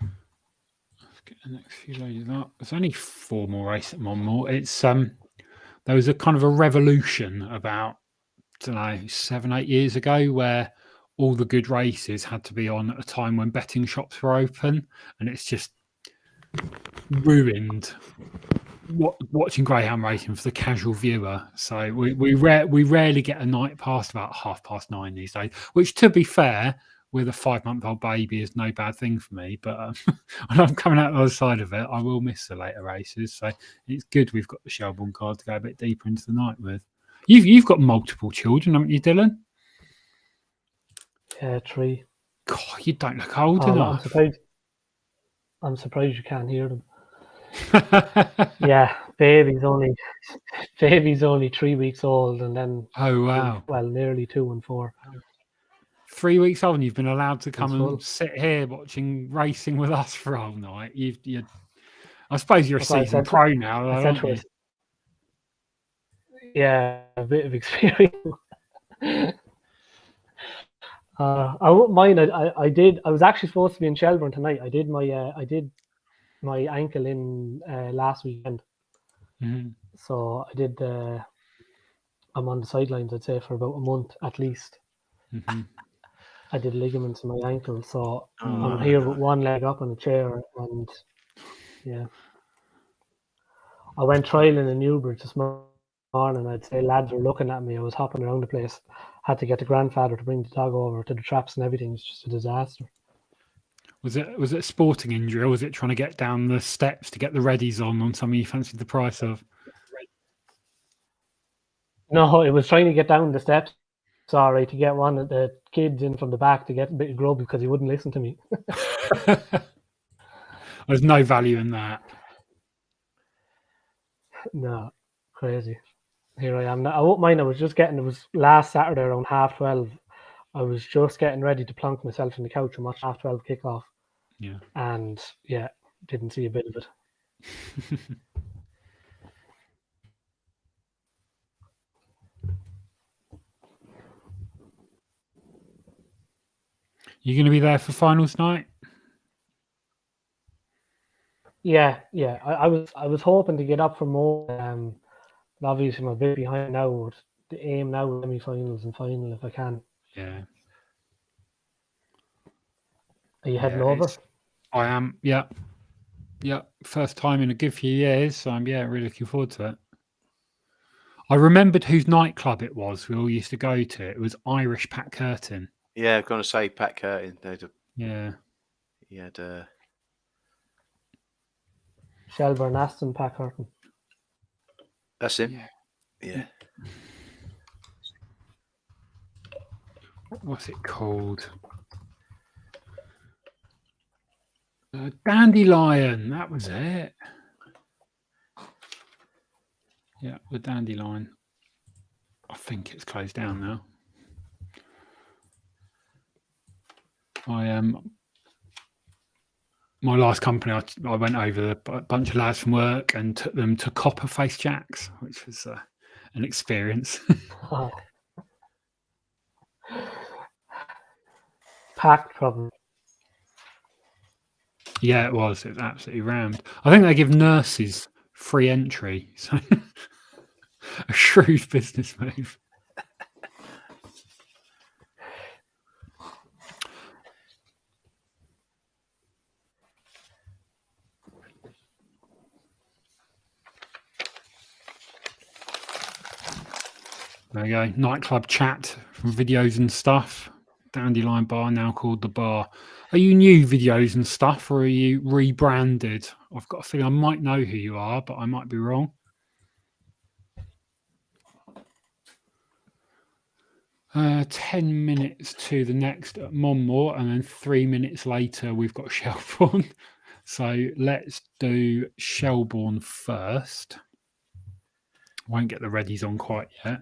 Let's get the next few loaded up. There's only 4 more races at Monmore. It's there was a kind of a revolution about, I don't know, 7-8 years ago where all the good races had to be on at a time when betting shops were open, and it's just ruined watching Greyhound racing for the casual viewer. So we rarely get a night past about 9:30 these days, which, to be fair, with a 5-month-old baby is no bad thing for me. But when I'm coming out the other side of it, I will miss the later races. So it's good we've got the Shelbourne card to go a bit deeper into the night with. You've got multiple children, haven't you, Dylan? Yeah, 3. God, you don't look old enough. I'm surprised you can't hear them. Yeah, baby's only 3 weeks old, and then nearly 2 and 4. 3 weeks old, and you've been allowed to come and sit here watching racing with us for all night. I suppose you're a seasoned pro now, aren't you? Yeah, a bit of experience. I wouldn't mind. I did. I was actually supposed to be in Shelbourne tonight. I did my ankle in last weekend. Mm-hmm. So I did. I'm on the sidelines, I'd say, for about a month at least. Mm-hmm. I did ligaments in my ankle, so I'm here with one leg up on a chair, and yeah. I went trialing in Newbridge this morning. I'd say lads were looking at me. I was hopping around the place. Had to get the grandfather to bring the dog over to the traps and everything. It's just a disaster. Was it a sporting injury, or was it trying to get down the steps to get the readies on something you fancied the price of? No, it was trying to get down the steps. Sorry, to get one of the kids in from the back to get a bit of grub because he wouldn't listen to me. There's no value in that. No, crazy. Here I am now. I won't mind. It was last Saturday around 12:30. I was just getting ready to plonk myself in the couch and watch 12:30 kickoff. Yeah. And yeah, didn't see a bit of it. You going to be there for finals night? Yeah. I was hoping to get up for more. But obviously, I'm a bit behind now. The aim now semi-finals and final if I can. Yeah. Are you heading over? I am. Yeah. First time in a good few years. So I'm really looking forward to it. I remembered whose nightclub it was we all used to go to. It was Irish Pat Curtin. Yeah, I'm going to say Pat Curtin. Yeah. He had Shelbourne Aston Pat Curtin. That's him. Yeah. What's it called? Dandelion. That was it. Yeah, the Dandelion. I think it's closed down now. My last company, I went over a bunch of lads from work and took them to Copper Face Jacks, which was an experience. Packed, probably. Yeah, it was. It was absolutely rammed. I think they give nurses free entry. So a shrewd business move. There you go. Nightclub chat from videos and stuff. Dandelion Bar, now called The Bar. Are you new videos and stuff, or are you rebranded? I've got a feeling I might know who you are, but I might be wrong. 10 minutes to the next at Monmore, and then 3 minutes later we've got Shelbourne. So let's do Shelbourne first. Won't get the readies on quite yet.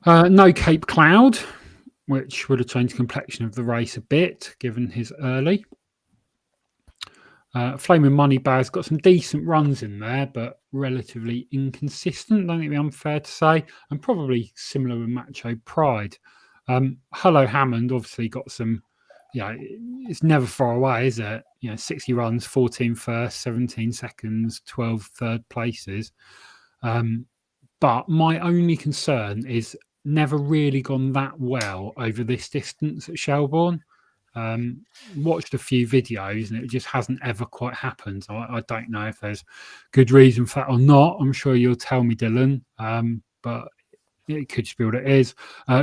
No Cape Cloud, which would have changed the complexion of the race a bit, given his early. Flaming Moneybar's got some decent runs in there, but relatively inconsistent. Don't think it'd be unfair to say, and probably similar with Macho Pride. Hello Hammond obviously got some. It's never far away, is it? 60 runs, 14 first, 17 seconds, 12 third places. But my only concern is never really gone that well over this distance at Shelbourne. Watched a few videos and it just hasn't ever quite happened. I don't know if there's good reason for that or not. I'm sure you'll tell me, Dylan. But it could just be what it is.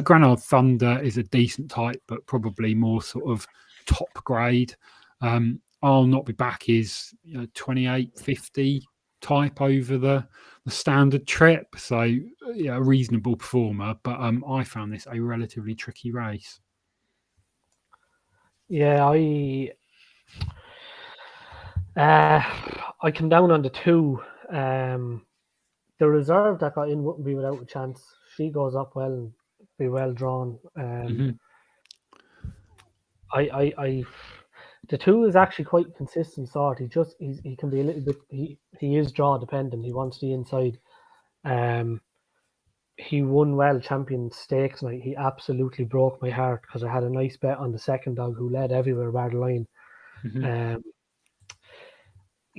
Granard Thunder is a decent type, but probably more sort of top grade. I'll Not Be Back is 28.50 type over the standard trip. So a reasonable performer, but I found this a relatively tricky race. Yeah, I came down on the 2. The reserve that got in wouldn't be without a chance. She goes up well and be well drawn. The 2 is actually quite consistent sort. He can be a little bit. He is draw dependent. He wants the inside. He won well Champion Stakes night. He absolutely broke my heart because I had a nice bet on the second dog who led everywhere bar the line.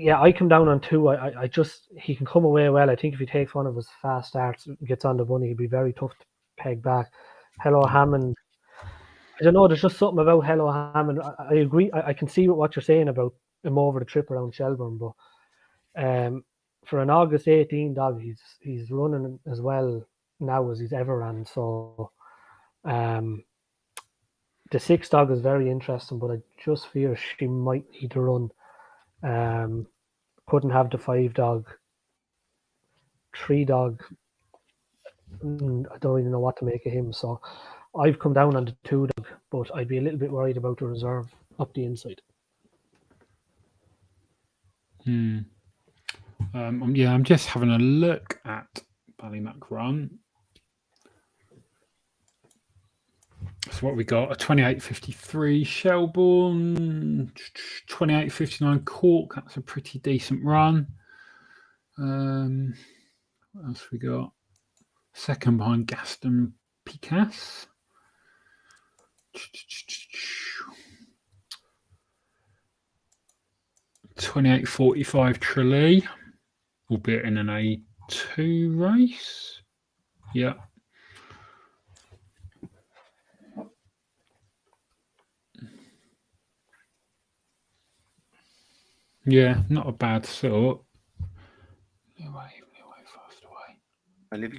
I come down on 2. He can come away well. I think if he takes one of his fast starts, gets on the bunny, he'd be very tough to peg back. Hello Hammond. I don't know. There's just something about Hello Hammond. I agree. I can see what you're saying about him over the trip around Shelbourne, but for an August 18 dog, he's running as well now as he's ever ran. So the 6 dog is very interesting, but I just fear she might need to run. Couldn't have the 5 dog. 3 dog. I don't even know what to make of him. So I've come down on the 2 dog, but I'd be a little bit worried about the reserve up the inside. I'm just having a look at Ballymac Run. So what we got, a 28.53 Shelbourne, 28.59 Cork. That's a pretty decent run. What else we got? Second behind Gaston Picasse. 28.45 Tralee, albeit in an A2 race. Yeah. Yeah, not a bad sort. Away, fast away. And have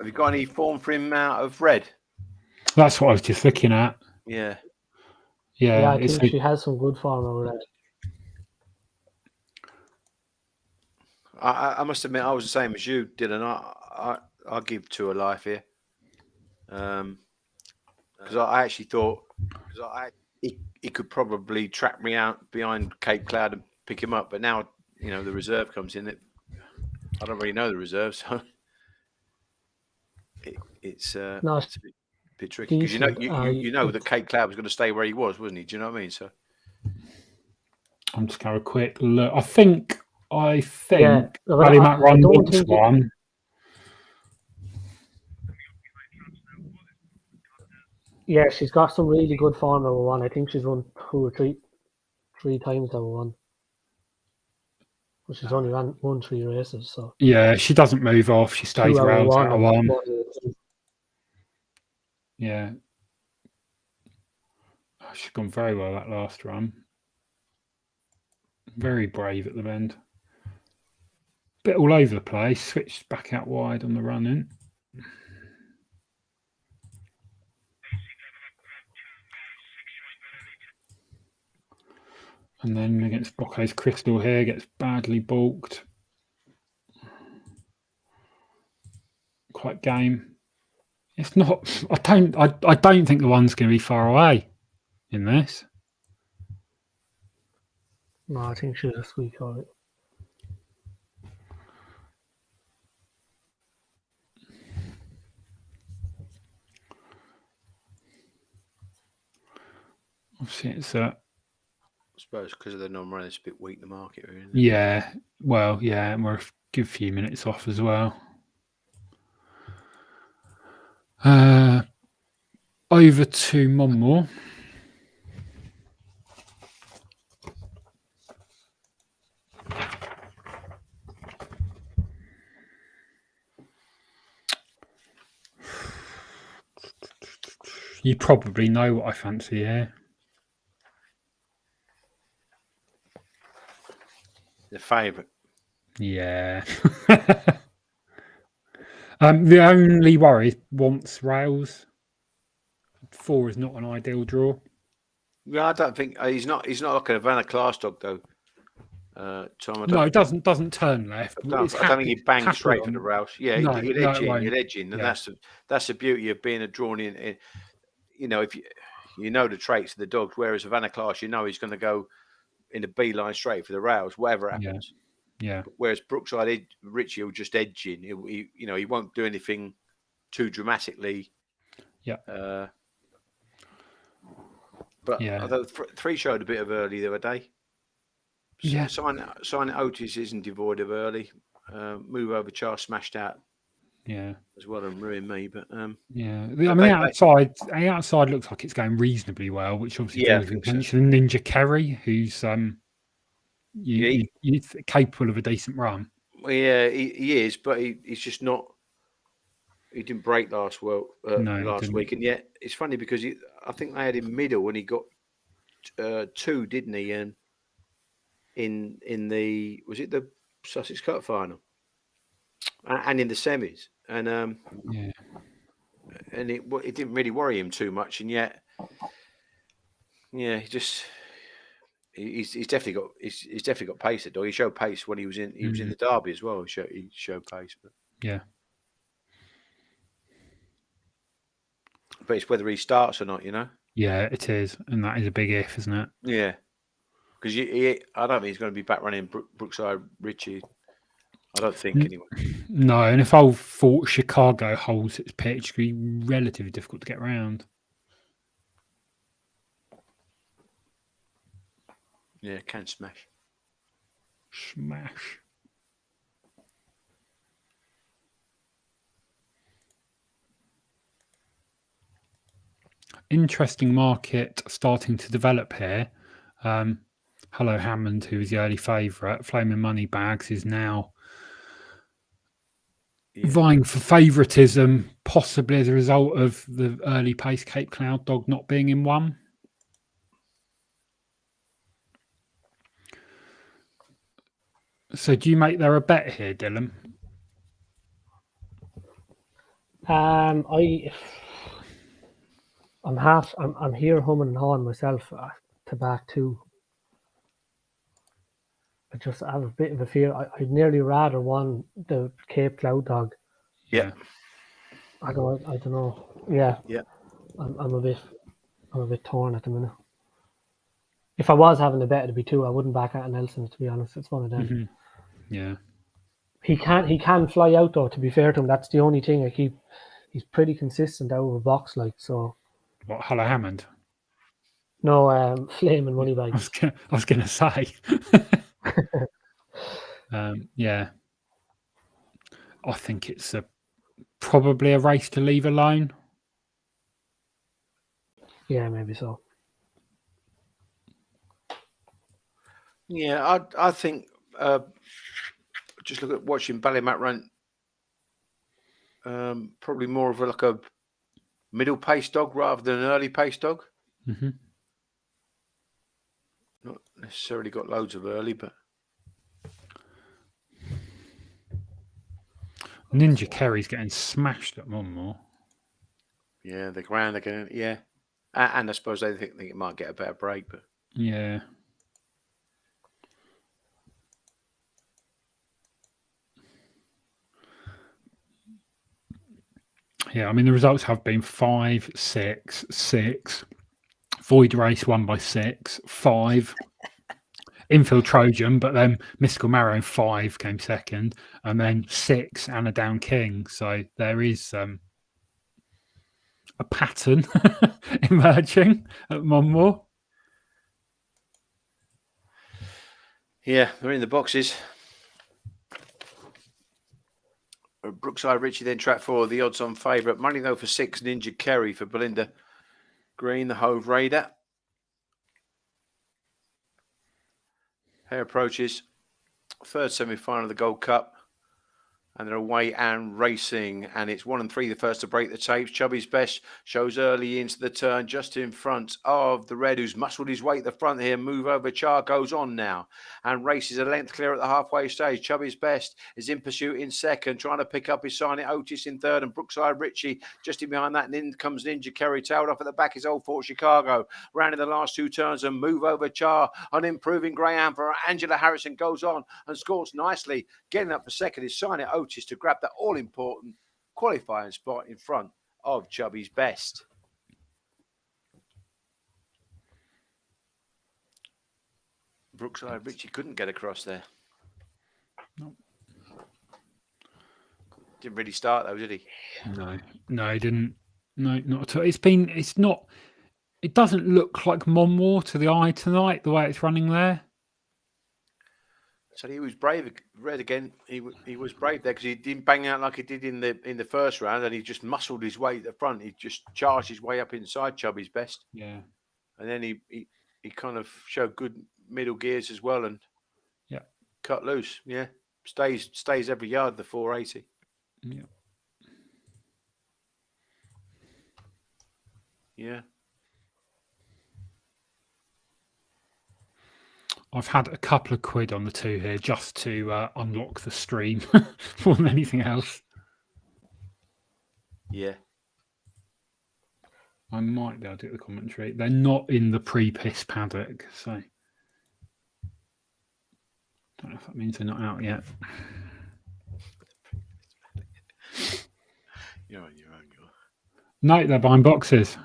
you got any form for him out of red? That's what I was just looking at. Yeah. Yeah, I think she has some good form over red. I must admit, I was the same as you, Dylan. I'll give 2 a life here. Because I actually thought he could probably track me out behind Cape Cloud and pick him up. But now, the reserve comes in. I don't really know the reserve, so it's a bit tricky. Because you know that Cape Cloud was going to stay where he was, wasn't he? Do you know what I mean? So I'm just going to have a quick look. I think Ballymac Run wants one. Yeah, she's got some really good form over 1. I think she's run 2 or 3 times over 1. But she's only won 3 races, so yeah, she doesn't move off. She stays around out of 1. Yeah, she's gone very well that last run. Very brave at the bend. Bit all over the place. Switched back out wide on the run in. And then against Bocco's Crystal here, gets badly balked. type game. It's not. I don't think the one's going to be far away in this. No, I think she'll squeak out it. Obviously, it's I suppose because of the non-run, it's a bit weak, the market. Really, yeah. Well, yeah, and we're a good few minutes off as well. Over to Monmore. You probably know what I fancy here. The favourite. Yeah. The only worry is once rails. 4 is not an ideal draw. Yeah, I don't think he's not. He's not like a Havana class dog though. Tom, No, it doesn't turn left. I don't think he bangs straight for the rails. Yeah, No, you'll edge in, and yeah. that's the beauty of being a drawn in. You know, if you know the traits of the dogs, whereas Havana class, you know he's going to go in the B line straight for the rails, whatever happens. Yeah. Whereas Brookside Richie will just edge in. He won't do anything too dramatically. Yeah. But although 3 showed a bit of early the other day. Yeah. Sign Otis isn't devoid of early. Move over Charles smashed out. Yeah. As well and ruin me, but yeah. I mean, the outside looks like it's going reasonably well, which obviously draws your attention. So. Ninja Kerry, who's capable of a decent run. Well, yeah, he is, but he's just not. He didn't break last week, and yet it's funny because I think they had him middle when he got 2, didn't he? And in the the Sussex Cup final, and in the semis, and and it didn't really worry him too much, and yet, yeah, he's definitely got pace. He showed pace when he was in the derby as well. He showed pace, but it's whether he starts or not, you know. Yeah, it is, and that is a big if, isn't it? Yeah, because I don't think he's going to be back running Brookside Richie. I don't think anyway. No, and if Old Fort Chicago holds its pitch, it's going to be relatively difficult to get around. Yeah, can smash. Smash. Interesting market starting to develop here. Hello Hammond, who was the early favourite, Flaming Money Bags, is now vying for favouritism, possibly as a result of the early pace Cape Cloud dog not being in one. So do you make there a bet here, Dylan? I'm here humming and hawing myself to back 2. I have a bit of a fear. I'd nearly rather won the Cape Cloud dog. Yeah. I don't know. Yeah. Yeah. I'm a bit torn at the minute. If I was having a bet, it'd be 2. I wouldn't back out Nelson, to be honest. It's one of them. Mm-hmm. Yeah. He can fly out though, to be fair to him. That's the only thing he's pretty consistent out of a box, like so. What, Hello Hammond? No, Flaming Money Bags. I was gonna say. Yeah. I think it's probably a race to leave alone. Yeah, maybe so. Yeah, I think just look at watching Ballymat run. Probably more of a middle pace dog rather than an early pace dog. Mm-hmm. Not necessarily got loads of early, but Ninja Kerry's getting smashed at Monmore. Yeah, the ground again. Yeah, and I suppose they think it might get a better break, but yeah. Yeah, I mean, the results have been 5, 6, 6. Void Race won by 6, 5. Infield Trojan, but then Mystical Marrow 5 came second, and then 6 Anna Down King. So there is a pattern emerging at Monmore. Yeah, they're in the boxes. Brookside Ritchie then track 4, the odds on favourite. Money though for 6, Ninja Kerry for Belinda Green, the Hove Raider. Here approaches third semi-final of the Gold Cup. And they're away and racing. And it's 1 and 3, the first to break the tapes. Chubby's Best shows early into the turn, just in front of the red, who's muscled his way at the front here. Move Over Char goes on now and races a length clear at the halfway stage. Chubby's Best is in pursuit in second, trying to pick up his Sign It Otis in third, and Brookside Ritchie just in behind that. And in comes Ninja Kerry, tailed off at the back is Old Fort Chicago. Round in the last 2 turns, and Move Over Char, an improving Greyhound for Angela Harrison, goes on and scores nicely. Getting up for second is Sign It Otis to grab that all-important qualifying spot in front of Chubby's Best. Brookside Ritchie couldn't get across there. No. Didn't really start though, did he? No, he didn't. No, not at all. It doesn't look like Monmore to the eye tonight, the way it's running there. So he was brave. Red again. He was brave there because he didn't bang out like he did in the first round, and he just muscled his way at the front. He just charged his way up inside Chubby's Best. Yeah. And then he kind of showed good middle gears as well, and cut loose. Yeah, stays every yard the 480. Yeah. Yeah. I've had a couple of quid on the 2 here just to unlock the stream more than anything else. Yeah. I might be able to do the commentary. They're not in the pre-piss paddock, so don't know if that means they're not out yet. You're on your own. No, they're behind boxes.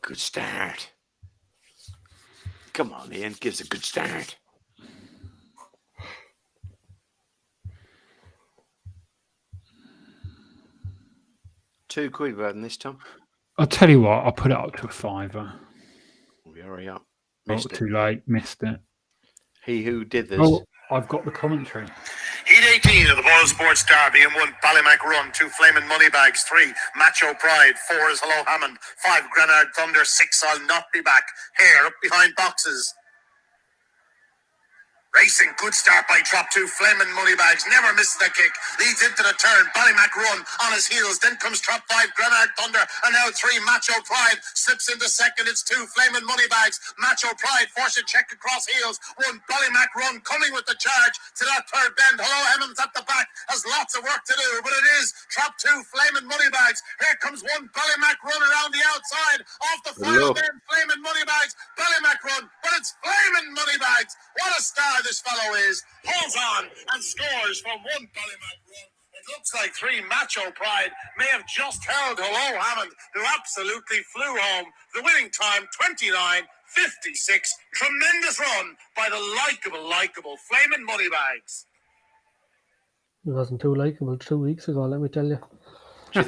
Good start. Come on, Ian. Give us a good start. £2 rather this time. I'll tell you what, I'll put it up to a £5. We hurry up. Too late, missed it. He who did this. Oh, I've got the commentary. Heat 18 of the Boyle Sports Derby in 1 Ballymac Run, 2 Flaming Moneybags, 3 Macho Pride, 4 is Hello Hammond, 5 Grenard Thunder, 6 I'll Not Be Back. Here up behind boxes. Racing, good start by Trop 2, Flaming Moneybags, never misses the kick, leads into the turn, Ballymac Run on his heels, then comes Trop 5, Grenard Thunder, and now 3, Macho Pride, slips into second, it's 2, Flaming Moneybags, Macho Pride, force a check across heels, 1, Ballymac Run, coming with the charge to that third bend, Hello Hemmons at the back, has lots of work to do, but it is Trop 2, Flaming Moneybags, here comes 1, Ballymac Run around the outside, off the final bend, Flaming Moneybags, Ballymac Run, but it's Flaming Moneybags, what a star this fellow is, holds on and scores from 1 Ballymac Run. It looks like 3 Macho Pride may have just held Hello Hammond, who absolutely flew home. The winning time, 29:56. Tremendous run by the likeable Flaming Moneybags. He wasn't too likeable 2 weeks ago, let me tell you. Do you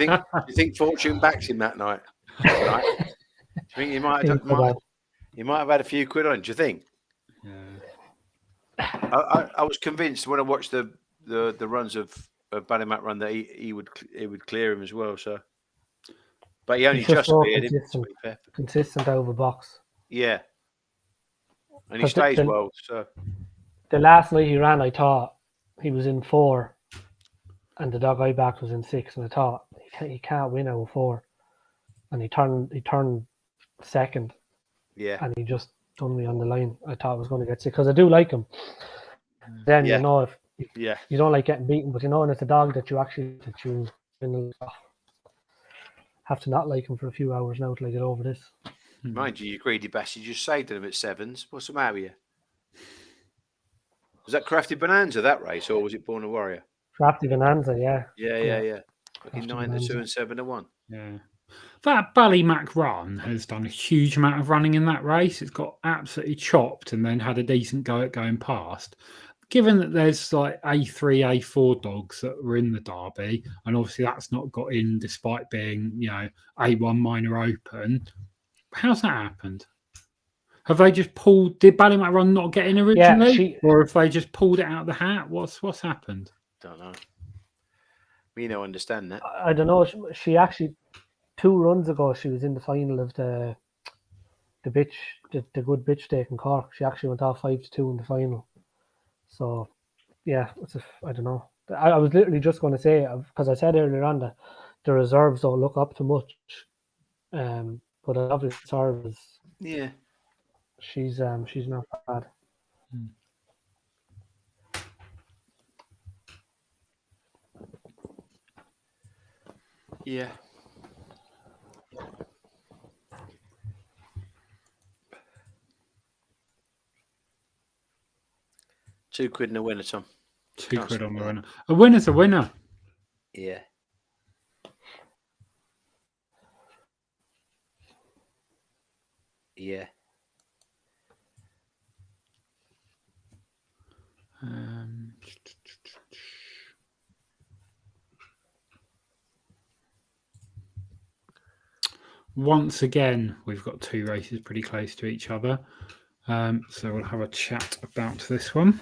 think Fortune backed him that night? Right? Do you think he might have had a few quid on? Do you think? Yeah. I was convinced when I watched the runs of Ballymac Run that he would clear him as well. So, but he only just cleared him. Consistent over box. Yeah, and he stays well. So the last night he ran, I thought he was in 4, and the dog I backed was in 6, and I thought he can't win over 4, and he turned second. Yeah, and he just done me on the line. I thought I was going to get sick because I do like him. Then you know if you don't like getting beaten, but you know, and it's a dog that you have to not like him for a few hours now till I get over this. Mind you, you greedy bastard, you just saved him at 7s. What's the matter with you? Was that Crafty Bonanza, that race, or was it Born a Warrior? Crafty Bonanza, yeah. Yeah. Fucking 9-2 and 7-1. Yeah. That Ballymac run has done a huge amount of running in that race. It's got absolutely chopped and then had a decent go at going past. Given that there's like A3, A4 dogs that were in the Derby, and obviously that's not got in despite being, A1 minor open, how's that happened? Have they just pulled? Did Ballymac run not get in originally, or have they just pulled it out of the hat? What's happened? Don't know. We don't understand that. I don't know. She actually 2 runs ago she was in the final of the good bitch stake in Cork. She actually went off 5-2 in the final. So yeah, I don't know. I was literally just going to say, because I said earlier on that the reserves don't look up to much, but obviously reserves. Yeah. She's not bad. Yeah. £2 in a winner, Tom. £2 on the winner. A winner's a winner. Yeah. Yeah. Once again, we've got 2 races pretty close to each other. So we'll have a chat about this one.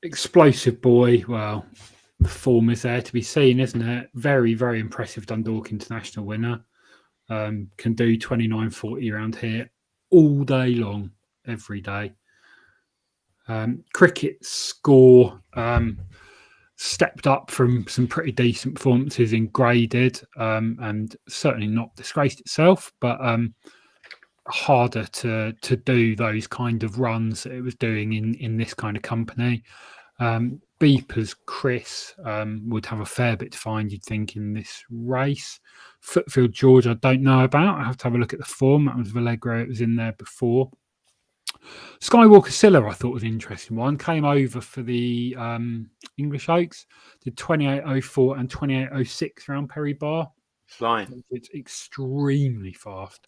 Explosive Boy, well, the form is there to be seen, isn't it? Very, very impressive Dundalk International winner. Can do 29.40 around here all day long, every day. Cricket score stepped up from some pretty decent performances in graded, and certainly not disgraced itself, but harder to do those kind of runs that it was doing in this kind of company. Beepers Chris would have a fair bit to find, you'd think, in this race. Footfield George, I don't know about. I have to have a look at the form. That was Vallegro. It was in there before. Skywalker Silla, I thought was an interesting one. Came over for the English Oaks. Did 28.04 and 28.06 around Perry Bar. Flying. It's extremely fast.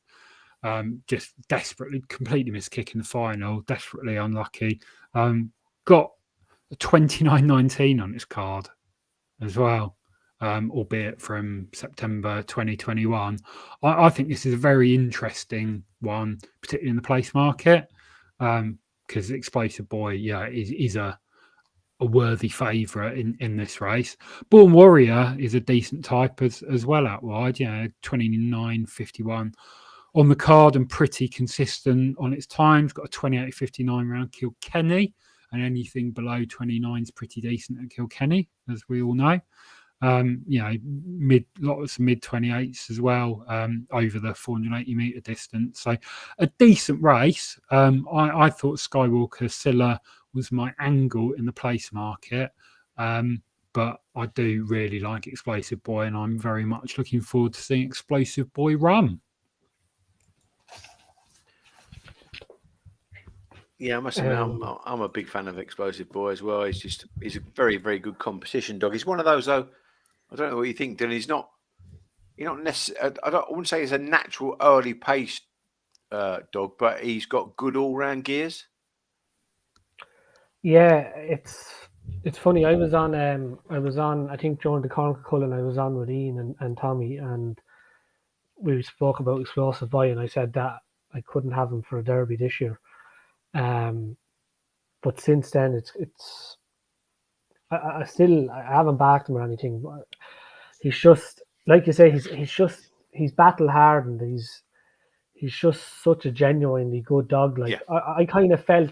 Just desperately, completely missed kick in the final. Desperately unlucky. Got a 29.19 on its card as well, albeit from September 2021. I think this is a very interesting one, particularly in the place market, because Explosive Boy, is a worthy favourite in this race. Born Warrior is a decent type as well out wide, 29.51 on the card and pretty consistent on its times. Got a 28.59 around Kilkenny, and anything below 29 is pretty decent at Kilkenny, as we all know. Lots of mid 28s as well, over the 480 metre distance. So a decent race. I thought Skywalker Silla was my angle in the place market, but I do really like Explosive Boy, and I'm very much looking forward to seeing Explosive Boy run. Yeah, I must admit, I'm a big fan of Explosive Boy as well. He's a very, very good competition dog. He's one of those, though. I don't know what you think, Dylan. He's not necessarily. I wouldn't say he's a natural early pace dog, but he's got good all round gears. Yeah, it's funny. I was on. I think during the Cork Cullen, I was on with Ian and Tommy, and we spoke about Explosive Boy, and I said that I couldn't have him for a derby this year. But since then, I haven't backed him or anything. But he's just, like you say, he's battle hardened. He's just such a genuinely good dog. Like I kind of felt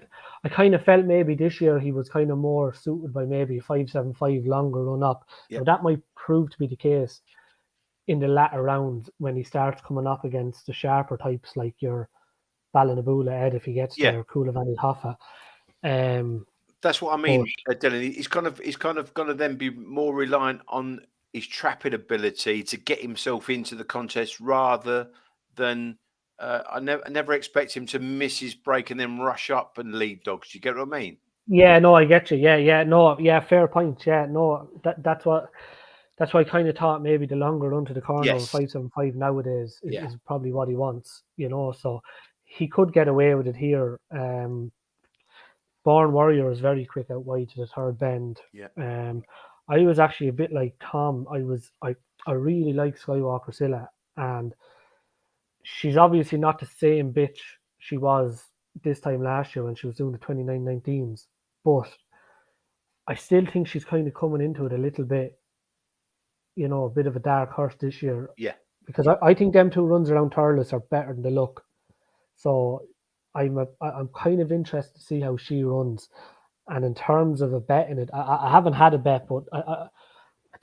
maybe this year he was kind of more suited by maybe a 5.75 longer run up. Now that might prove to be the case in the latter rounds when he starts coming up against the sharper types like your Ballinabula Ed, if he gets there, Coolavani Hoffa. That's what I mean, Dylan. He's kind of going to then be more reliant on his trapping ability to get himself into the contest rather than I never expect him to miss his break and then rush up and lead dogs. Do you get what I mean? Yeah, no, I get you. Yeah, no, fair point. Yeah, no, that's why I kind of thought maybe the longer run to the corner of 575 nowadays is probably what he wants, so he could get away with it here. Born Warrior is very quick out wide to the third bend. Yeah. I was actually a bit like Tom. I really like Skywalker Silla, and she's obviously not the same bitch she was this time last year when she was doing the 29.19s, but I still think she's kind of coming into it a little bit, a bit of a dark horse this year. Yeah. Because I think them two runs around Turles are better than they look. So I'm kind of interested to see how she runs. And in terms of a bet in it, I haven't had a bet, but I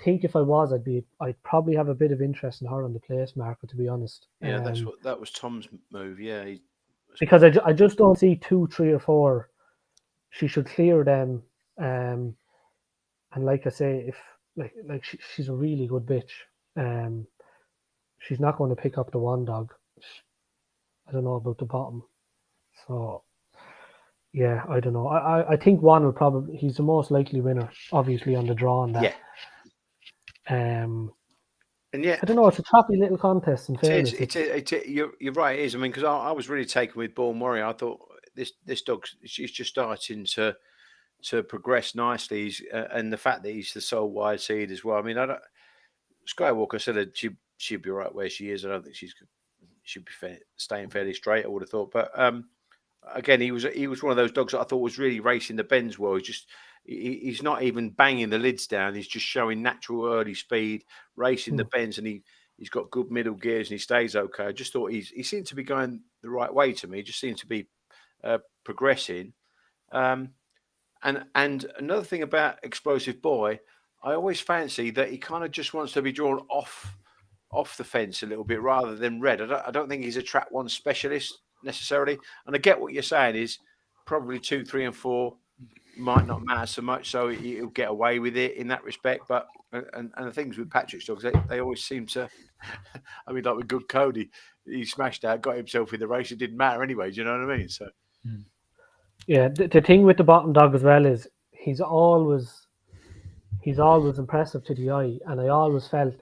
think if I was, I'd probably have a bit of interest in her on the place market, to be honest. Yeah, that was Tom's move. Yeah, because I just don't see 2, 3, or 4. She should clear them. And like I say, if she's a really good bitch. She's not going to pick up the one dog. I don't know about the bottom. So yeah, I don't know. I think one will probably, he's the most likely winner, obviously, on the draw on that. Yeah. And yeah, I don't know. It's a choppy little contest. In fairness, you're right. It is. I mean, because I was really taken with Born Warrior. I thought this dog, she's just starting to progress nicely. And the fact that he's the sole wide seed as well. I mean, Skywalker said she'd be right where she is. I don't think she'd be staying fairly straight, I would have thought. But again, he was one of those dogs that I thought was really racing the bends well. He's not even banging the lids down. He's just showing natural early speed, racing the bends, and he's got good middle gears and he stays okay. I just thought he seemed to be going the right way to me. He just seemed to be progressing. And another thing about Explosive Boy, I always fancy that he kind of just wants to be drawn off the fence a little bit rather than red. I don't think he's a track one specialist necessarily. And I get what you're saying is probably 2, 3, and 4 might not matter so much, so he'll get away with it in that respect. But and the things with Patrick's dogs, they always seem to. I mean, like with Good Cody, he smashed out, got himself in the race. It didn't matter anyway. Do you know what I mean? So yeah, the thing with the bottom dog as well is he's always impressive to the eye, and I always felt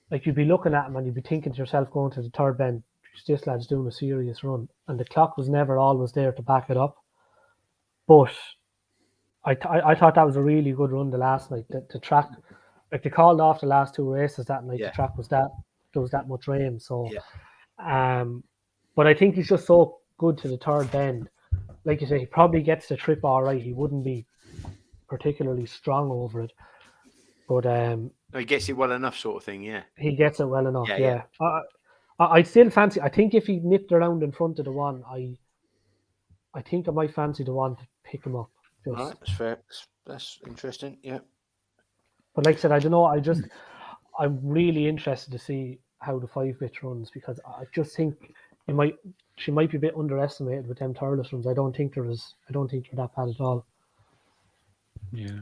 like you'd be looking at him and you'd be thinking to yourself going to the third bend, this lad's doing a serious run, and the clock was never always there to back it up. But I thought that was a really good run the last night. The track, like they called off the last 2 races that night. The track was there was that much rain. So, but I think he's just so good to the third bend. Like you say, he probably gets the trip all right. He wouldn't be particularly strong over it, but he gets it well enough, sort of thing. Yeah, he gets it well enough. Yeah. I still fancy. I think if he nipped around in front of the one, I think I might fancy the one to pick him up. All right, that's fair. That's interesting. Yeah. But like I said, I don't know. I'm really interested to see how the 5-bit runs, because I just think she might be a bit underestimated with them Turles runs. I don't think they're that bad at all. Yeah.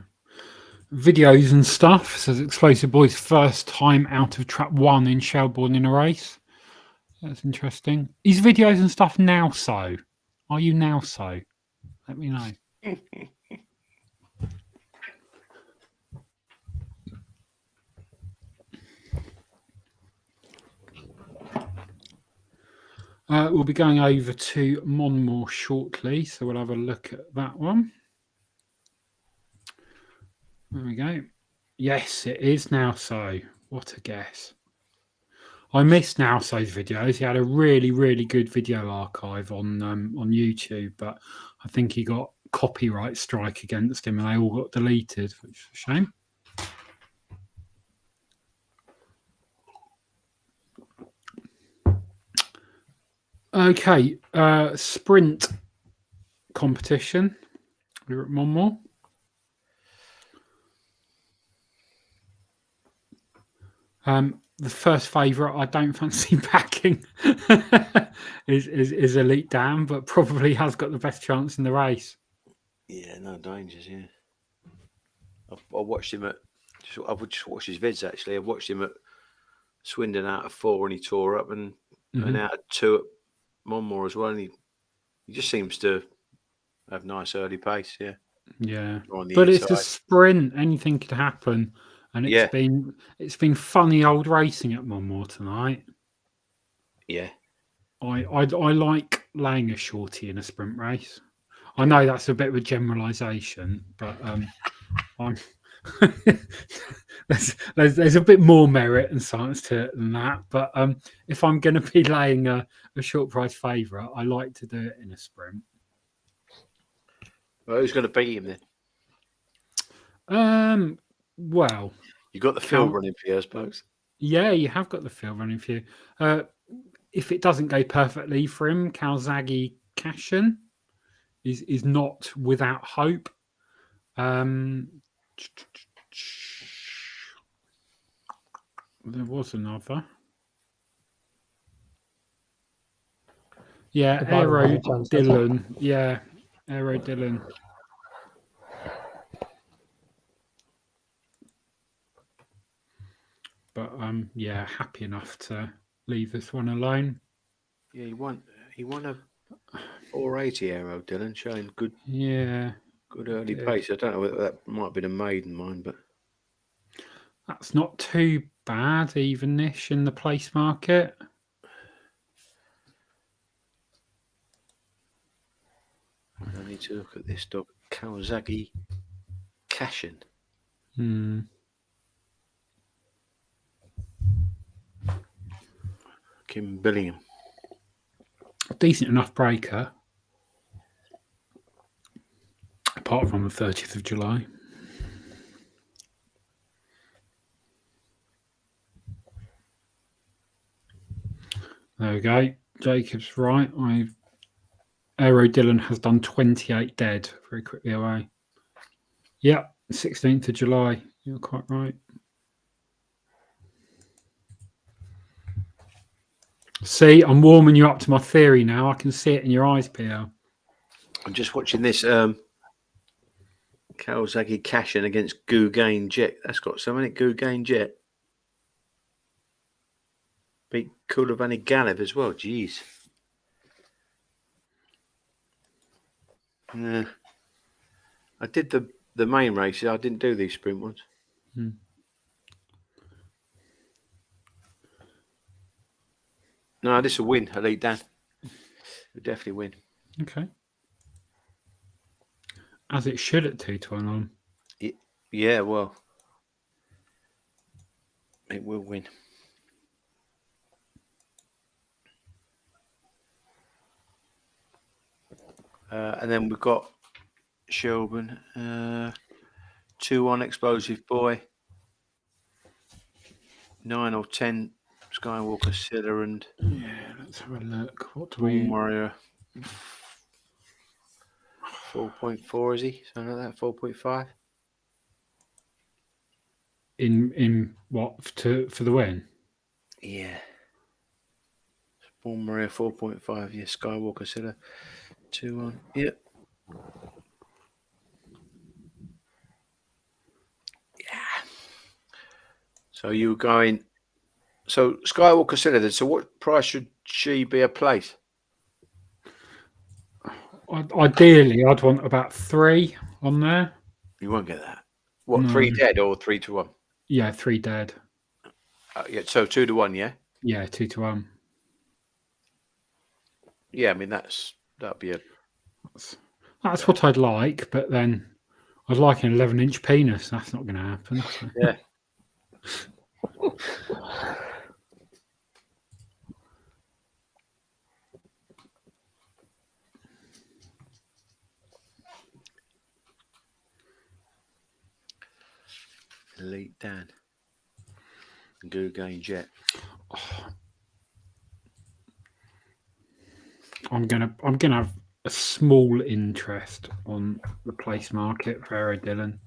Videos and stuff. Says Explosive Boy's first time out of trap 1 in Shelbourne in a race. That's interesting. Is videos and stuff now so? Are you now so? Let me know. We'll be going over to Monmore shortly, so we'll have a look at that one. There we go. Yes, it is now so. What a guess. I missed Nowso's videos. He had a really, really good video archive on YouTube, but I think he got copyright strike against him and they all got deleted, which is a shame. Okay, sprint competition. We're at Monmore. The first favourite I don't fancy backing is Elite Dam, but probably has got the best chance in the race. Yeah, no dangers. Yeah, I watched him I've just watched his vids actually. I watched him at Swindon out of 4 and he tore up, and out of 2 at Monmore as well. And he just seems to have nice early pace. Yeah. Yeah. On the But inside. it's a sprint. Anything could happen. And it's been funny old racing at Monmore tonight. Yeah. I like laying a shorty in a sprint race. I know that's a bit of a generalisation, but I'm there's a bit more merit and science to it than that. But if I'm going to be laying a short price favourite, I like to do it in a sprint. Well, who's going to beat him then? Well, you got the field running for you, I suppose. Yeah, you have got the field running for you. If it doesn't go perfectly for him, Kawasaki Cashin is not without hope. There was another. Yeah, Aero Dylan. Yeah, Aero Dylan. But yeah, happy enough to leave this one alone. Yeah, he won a 480 Aero Dylan, showing good. Yeah, good early pace. I don't know whether that might have been a maiden mine, but that's not too bad, even-ish in the place market. I need to look at this dog, Kawasaki Cashin. Kim Billingham. Decent enough breaker. Apart from the 30th of July. There we go. Jacob's right. Aero Dylan has done 28 dead very quickly away. Yep, 16th of July. You're quite right. See, I'm warming you up to my theory now. I can see it in your eyes, PL. I'm just watching this Kawasaki Cashin against Gougain Jet. That's got so many Gougain Jet. Beat Kulavani Galev as well. Jeez. I did the main races. I didn't do these sprint ones. No, this will win. Elite Dan. It'll definitely win. Okay. As it should at 2-1 on. Yeah, well, it will win. And then we've got Shelburne, 2-1 Explosive Boy, 9 or 10 Skywalker Silla, and let's have a look. What do we? Warrior 4.4 is he? Something like that. 4.5. In what for the win? Yeah. Spawn Maria 4.5. Yeah, Skywalker Silla 2-1. Yep. Yeah. So you going? So Skywalker Silla. Then. So what price should she be a place? Ideally, I'd want about 3 on there. You won't get that. What, no. 3 dead or 3-1? Yeah, 3 dead. Yeah, so 2-1, yeah? Yeah, 2-1. Yeah, I mean that'd be a. That's what I'd like, but then I'd like an 11-inch penis. That's not going to happen. So. Yeah. Elite Dan. Gougain Jet. I'm gonna have a small interest on the place market for Aero Dylan.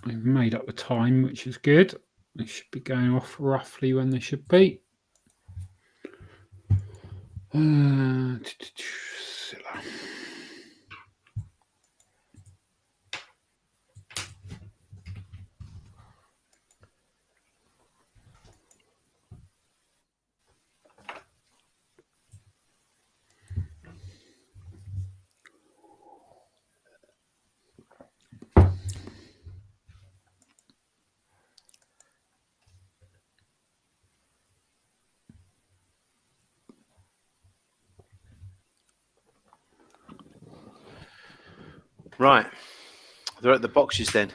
We've made up the time, which is good. They should be going off roughly when they should be. Right. They're at the boxes then.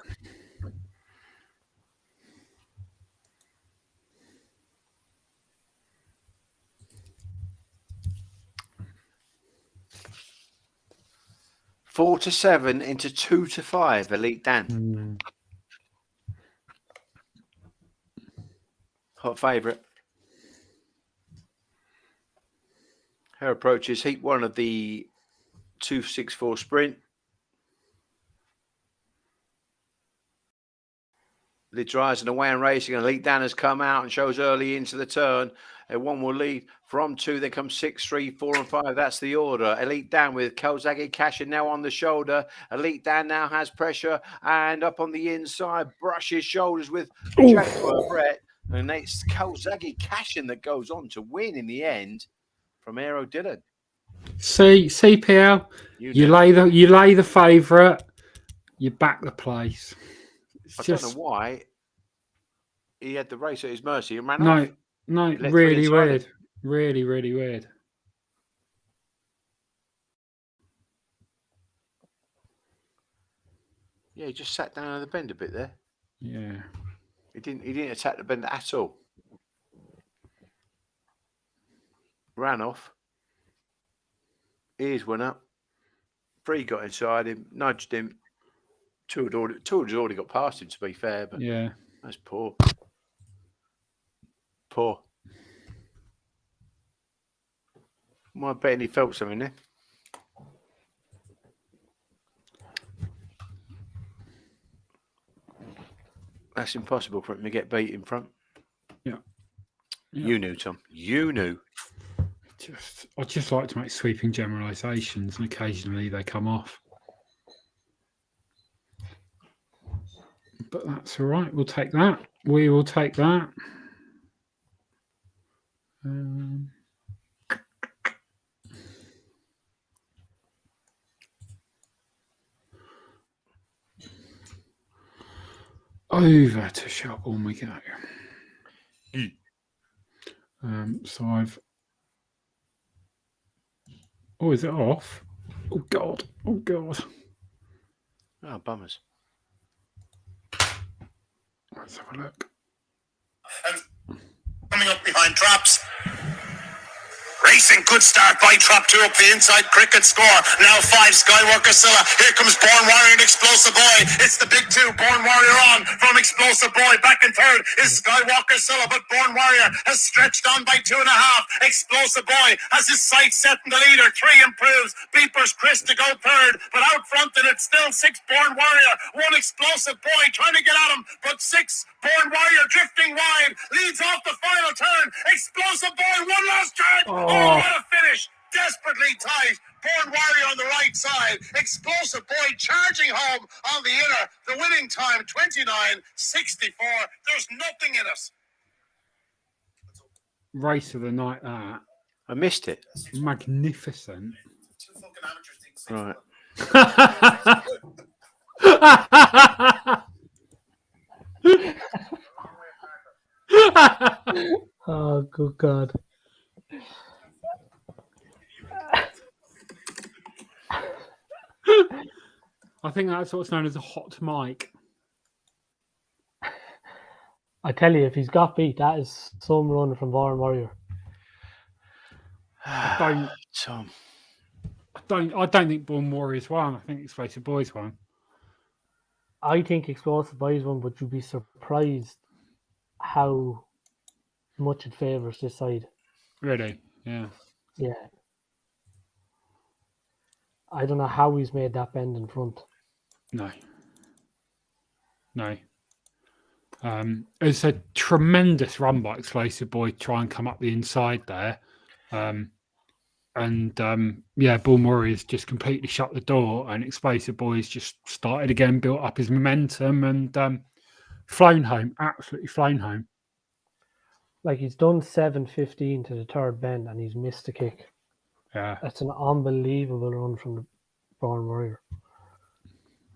Four to 7 into 2-5. Elite Dan. Hot favourite. Her approach is heat 1 of the 264 sprint. The drives and away and racing. Elite Dan has come out and shows early into the turn. One will lead from 2. Then comes 6, 3, 4, and 5. That's the order. Elite Dan with Kawasaki Cashin now on the shoulder. Elite Dan now has pressure and up on the inside, brushes shoulders with Jaguar Brett. And it's Kawasaki Cashin that goes on to win in the end from Aero Dillon. See, CPL, you lay the favourite, you back the place. I don't know why he had the race at his mercy and ran off. No, really weird. Really, really weird. Yeah, he just sat down on the bend a bit there. Yeah. He didn't attack the bend at all. Ran off. Ears went up. 3 got inside him, nudged him. 2 had already got past him, to be fair, but yeah, that's poor. Poor. I bet he felt something there. That's impossible for him to get beat in front. Yeah. You knew, Tom. You knew. I just like to make sweeping generalisations, and occasionally they come off. But that's all right. We'll take that. We will take that. Over to Shelbourne we go. So I've... Oh, is it off? Oh, God. Oh, God. Oh, bummers. Let's have a look. And coming up behind Traps. Racing, good start by Trap 2 up the inside. Cricket score. Now 5, Skywalker Silla. Here comes Born Warrior and Explosive Boy. It's the big 2. Born Warrior on from Explosive Boy. Back in third is Skywalker Silla, but Born Warrior has stretched on by 2.5. Explosive Boy has his sights set in the leader. 3 improves. Beepers Chris to go third, but out front and it's still 6, Born Warrior. 1, Explosive Boy trying to get at him, but 6, Born Warrior drifting wide. Leads off the final turn. Explosive Boy, 1 last turn. Oh, what a finish. Desperately tight. Born Warrior on the right side. Explosive Boy charging home on the inner. The winning time, 29.64. There's nothing in it. Race of the night, that. I missed it. Magnificent. 2 fucking amateurs think 6. Right. Oh, good God. I think that's what's known as a hot mic. I tell you, if he's got beat, that is some run from Born Warrior. I don't think Born Warriors won. I think Explosive Boys won. I think Explosive Boys won, but you'd be surprised how much it favours this side. Really? Yeah. Yeah. I don't know how he's made that bend in front. No. It's a tremendous run by Explosive Boy to try and come up the inside there. Born Warriors just completely shut the door, and Explosive Boys just started again, built up his momentum, and flown home, absolutely flown home. Like, he's done 7:15 to the third bend, and he's missed a kick. Yeah, That's an unbelievable run from the Born Warrior.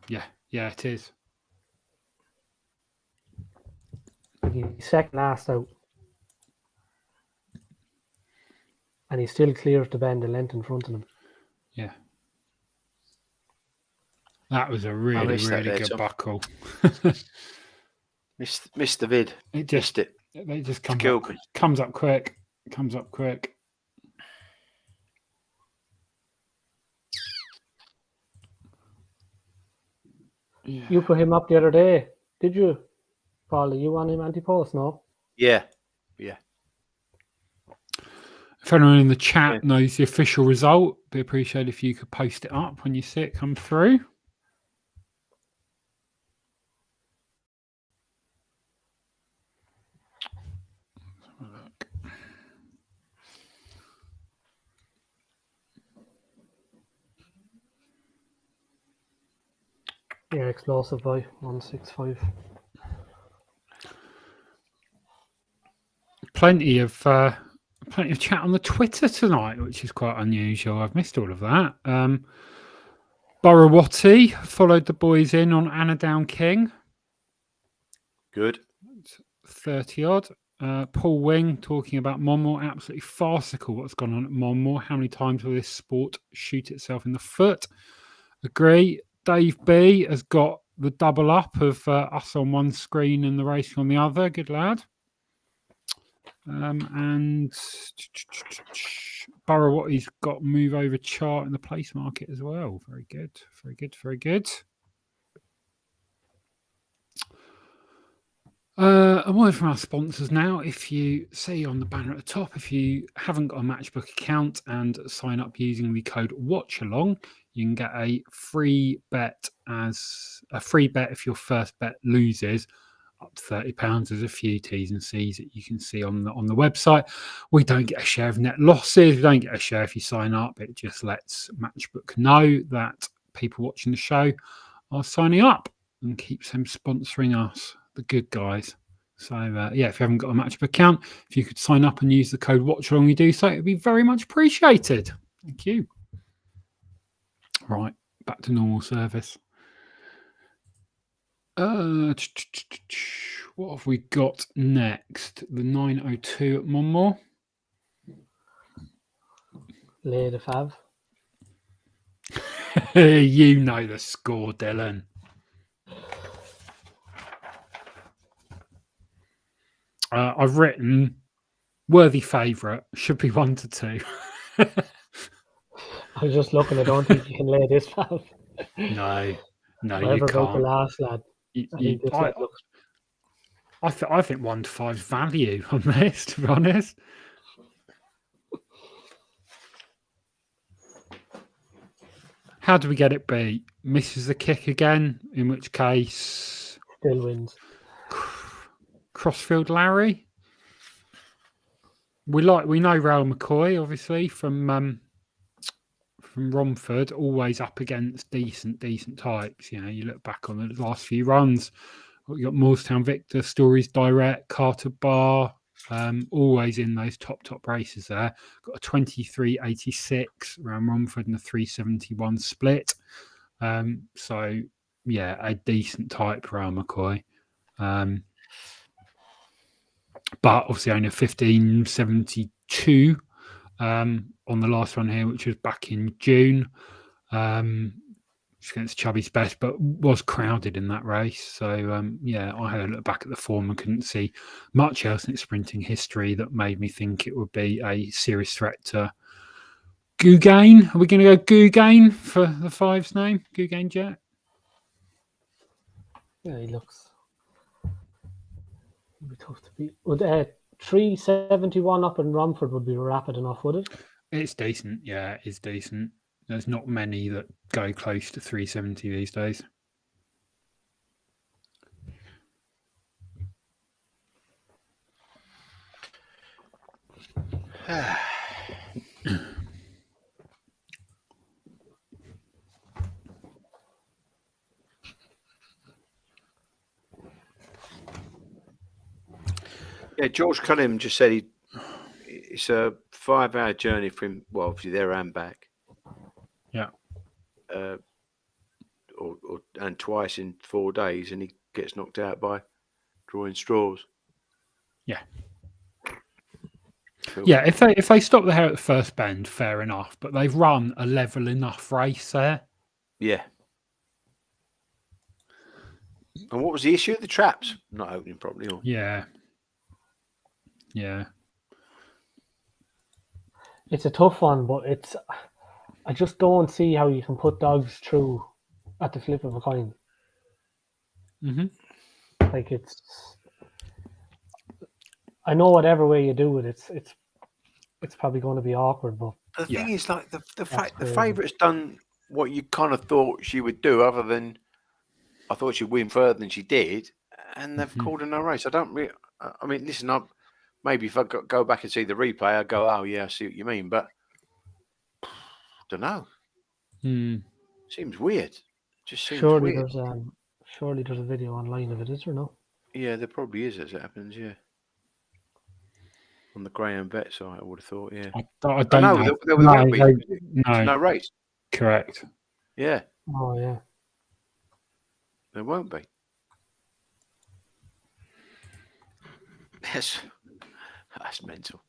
Yeah, it is. He's second last out. And he still clears the bend a length in front of him. Yeah. That was a really good Tom. buckle. missed the vid. It just comes up quick. Comes up quick. Yeah. You put him up the other day, did you, Paul? You on him anti-post, no? Yeah. If anyone in the chat knows the official result, it'd be appreciated if you could post it up when you see it come through. Yeah, explosive by 165. Plenty of chat on the Twitter tonight, which is quite unusual. I've missed all of that. Burrawatty followed the boys in on Annadown King. Good. 30 odd. Paul Wing talking about Monmore. Absolutely farcical what's gone on at Monmore. How many times will this sport shoot itself in the foot? Agree. Dave B has got the double up of us on one screen and the racing on the other. Good lad. And Burrawatty's got move over chart in the place market as well. Very good. Very good. Very good. A word from our sponsors now. If you see on the banner at the top, if you haven't got a Matchbook account and sign up using the code Watchalong, you can get a free bet if your first bet loses. Up to £30. There's a few T's and C's that you can see on the website. We don't get a share of net losses. We don't get a share if you sign up. It just lets Matchbook know that people watching the show are signing up and keeps them sponsoring us, the good guys. So if you haven't got a Matchbook account, if you could sign up and use the code Watchalong, you do so, it'd be very much appreciated. Thank you. Right, back to normal service. What have we got next? The 902 at Monmore. Lay the Fav. You know the score, Dylan. I've written worthy favourite. Should be 1-2. I was just looking. I don't think you can lay this Fav. No, Whatever you can't. The last lad. I think 1-5 value on this, to be honest. How do we get it beat? Misses the kick again, in which case still wins. Crossfield Larry. We know Raoul McCoy, obviously, from Romford, always up against decent types. You know, you look back on the last few runs. You got Moorestown Victor, Stories Direct, Carter Bar, always in those top races there. Got a 23.86 around Romford and a 3.71 split. So yeah, a decent type for Raoul McCoy. But obviously only a 15.72 on the last one here, which was back in June. Against Chubby's best, but was crowded in that race. So I had a look back at the form and couldn't see much else in its sprinting history that made me think it would be a serious threat to Gougain. Are we going to go Gougain for the fives name? Gougain Jet? Yeah, he looks. It'd be tough to beat. Would 3.71 up in Romford would be rapid enough, would it? It's decent. Yeah, it's decent. There's not many that go close to 3.70 these days. Yeah, George Cullen just said it's a 5-hour journey for him. Well, obviously there and back. Yeah. And twice in 4 days, and he gets knocked out by drawing straws. Yeah. Cool. Yeah, if they stop the hare at the first bend, fair enough. But they've run a level enough race there. Yeah. And what was the issue? The traps not opening properly, or Yeah. It's a tough one, but I just don't see how you can put dogs through at the flip of a coin. Mm-hmm. Like I know whatever way you do it, it's probably going to be awkward. But the thing is, like the favourite's done what you kind of thought she would do, other than I thought she'd win further than she did, and they've called her no race. I don't really. I mean, listen, maybe if I go back and see the replay, I'd go, oh yeah, I see what you mean, but I don't know. Seems weird. Just seems weird. Surely there's a video online of it, is there no? Yeah, there probably is as it happens, yeah. On the Greyhound bet site, I would have thought, yeah. I don't know. There won't be. No. No race. Correct. Yeah. Oh, yeah. There won't be. That's mental.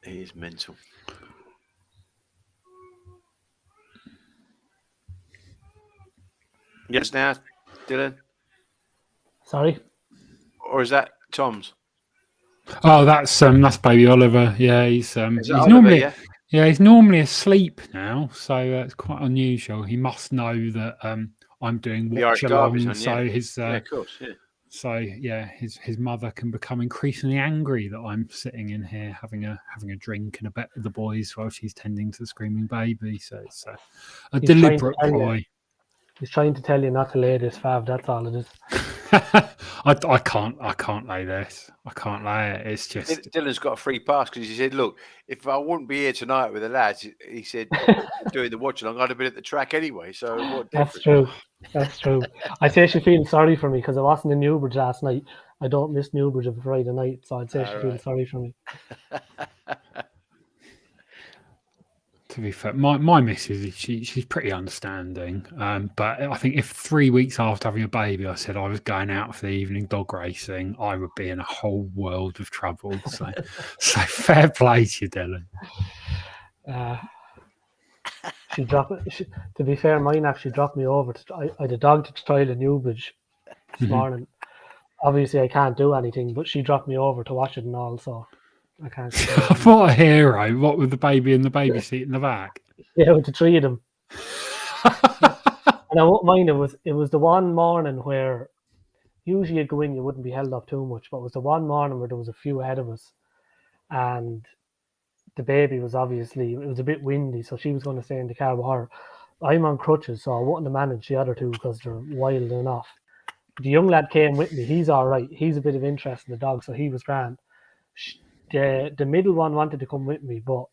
It is mental. Yes, now, Dylan? Sorry? Or is that Tom's? Oh, that's baby Oliver. Yeah, he's Oliver, normally yeah? He's normally asleep now, so it's quite unusual. He must know that I'm doing Watchalong, so his yeah, of course, yeah. So yeah, his mother can become increasingly angry that I'm sitting in here having a drink and a bet with the boys while she's tending to the screaming baby. So it's a deliberate ploy. He's trying to tell you not to lay this fav. That's all it is. I can't lay this. I can't lay it. It's just Dylan's got a free pass because he said, "Look, if I wouldn't be here tonight with the lads," he said, doing the watch along, I'd have been at the track anyway. So what? That's true. That's true. I say she feels sorry for me because I wasn't in Newbridge last night. I don't miss Newbridge of a Friday night, so I'd say she feels sorry for me. To be fair, my missus, she's pretty understanding. But I think if 3 weeks after having a baby, I said I was going out for the evening dog racing, I would be in a whole world of trouble. So fair play to you, Dylan. To be fair, mine actually dropped me over. I had a dog to trial in Newbridge this morning. Obviously, I can't do anything, but she dropped me over to watch it and all, so I can't. What a hero! What with the baby in the baby seat in the back? Yeah, with the three of them. And I won't mind, it was the one morning where usually you'd go in, you wouldn't be held up too much, but it was the one morning where there was a few ahead of us, and the baby was obviously, it was a bit windy, so she was going to stay in the car with her. I'm on crutches, so I wouldn't have managed the other two because they're wild enough. The young lad came with me. He's all right. He's a bit of interest in the dog, so he was grand. The middle one wanted to come with me, but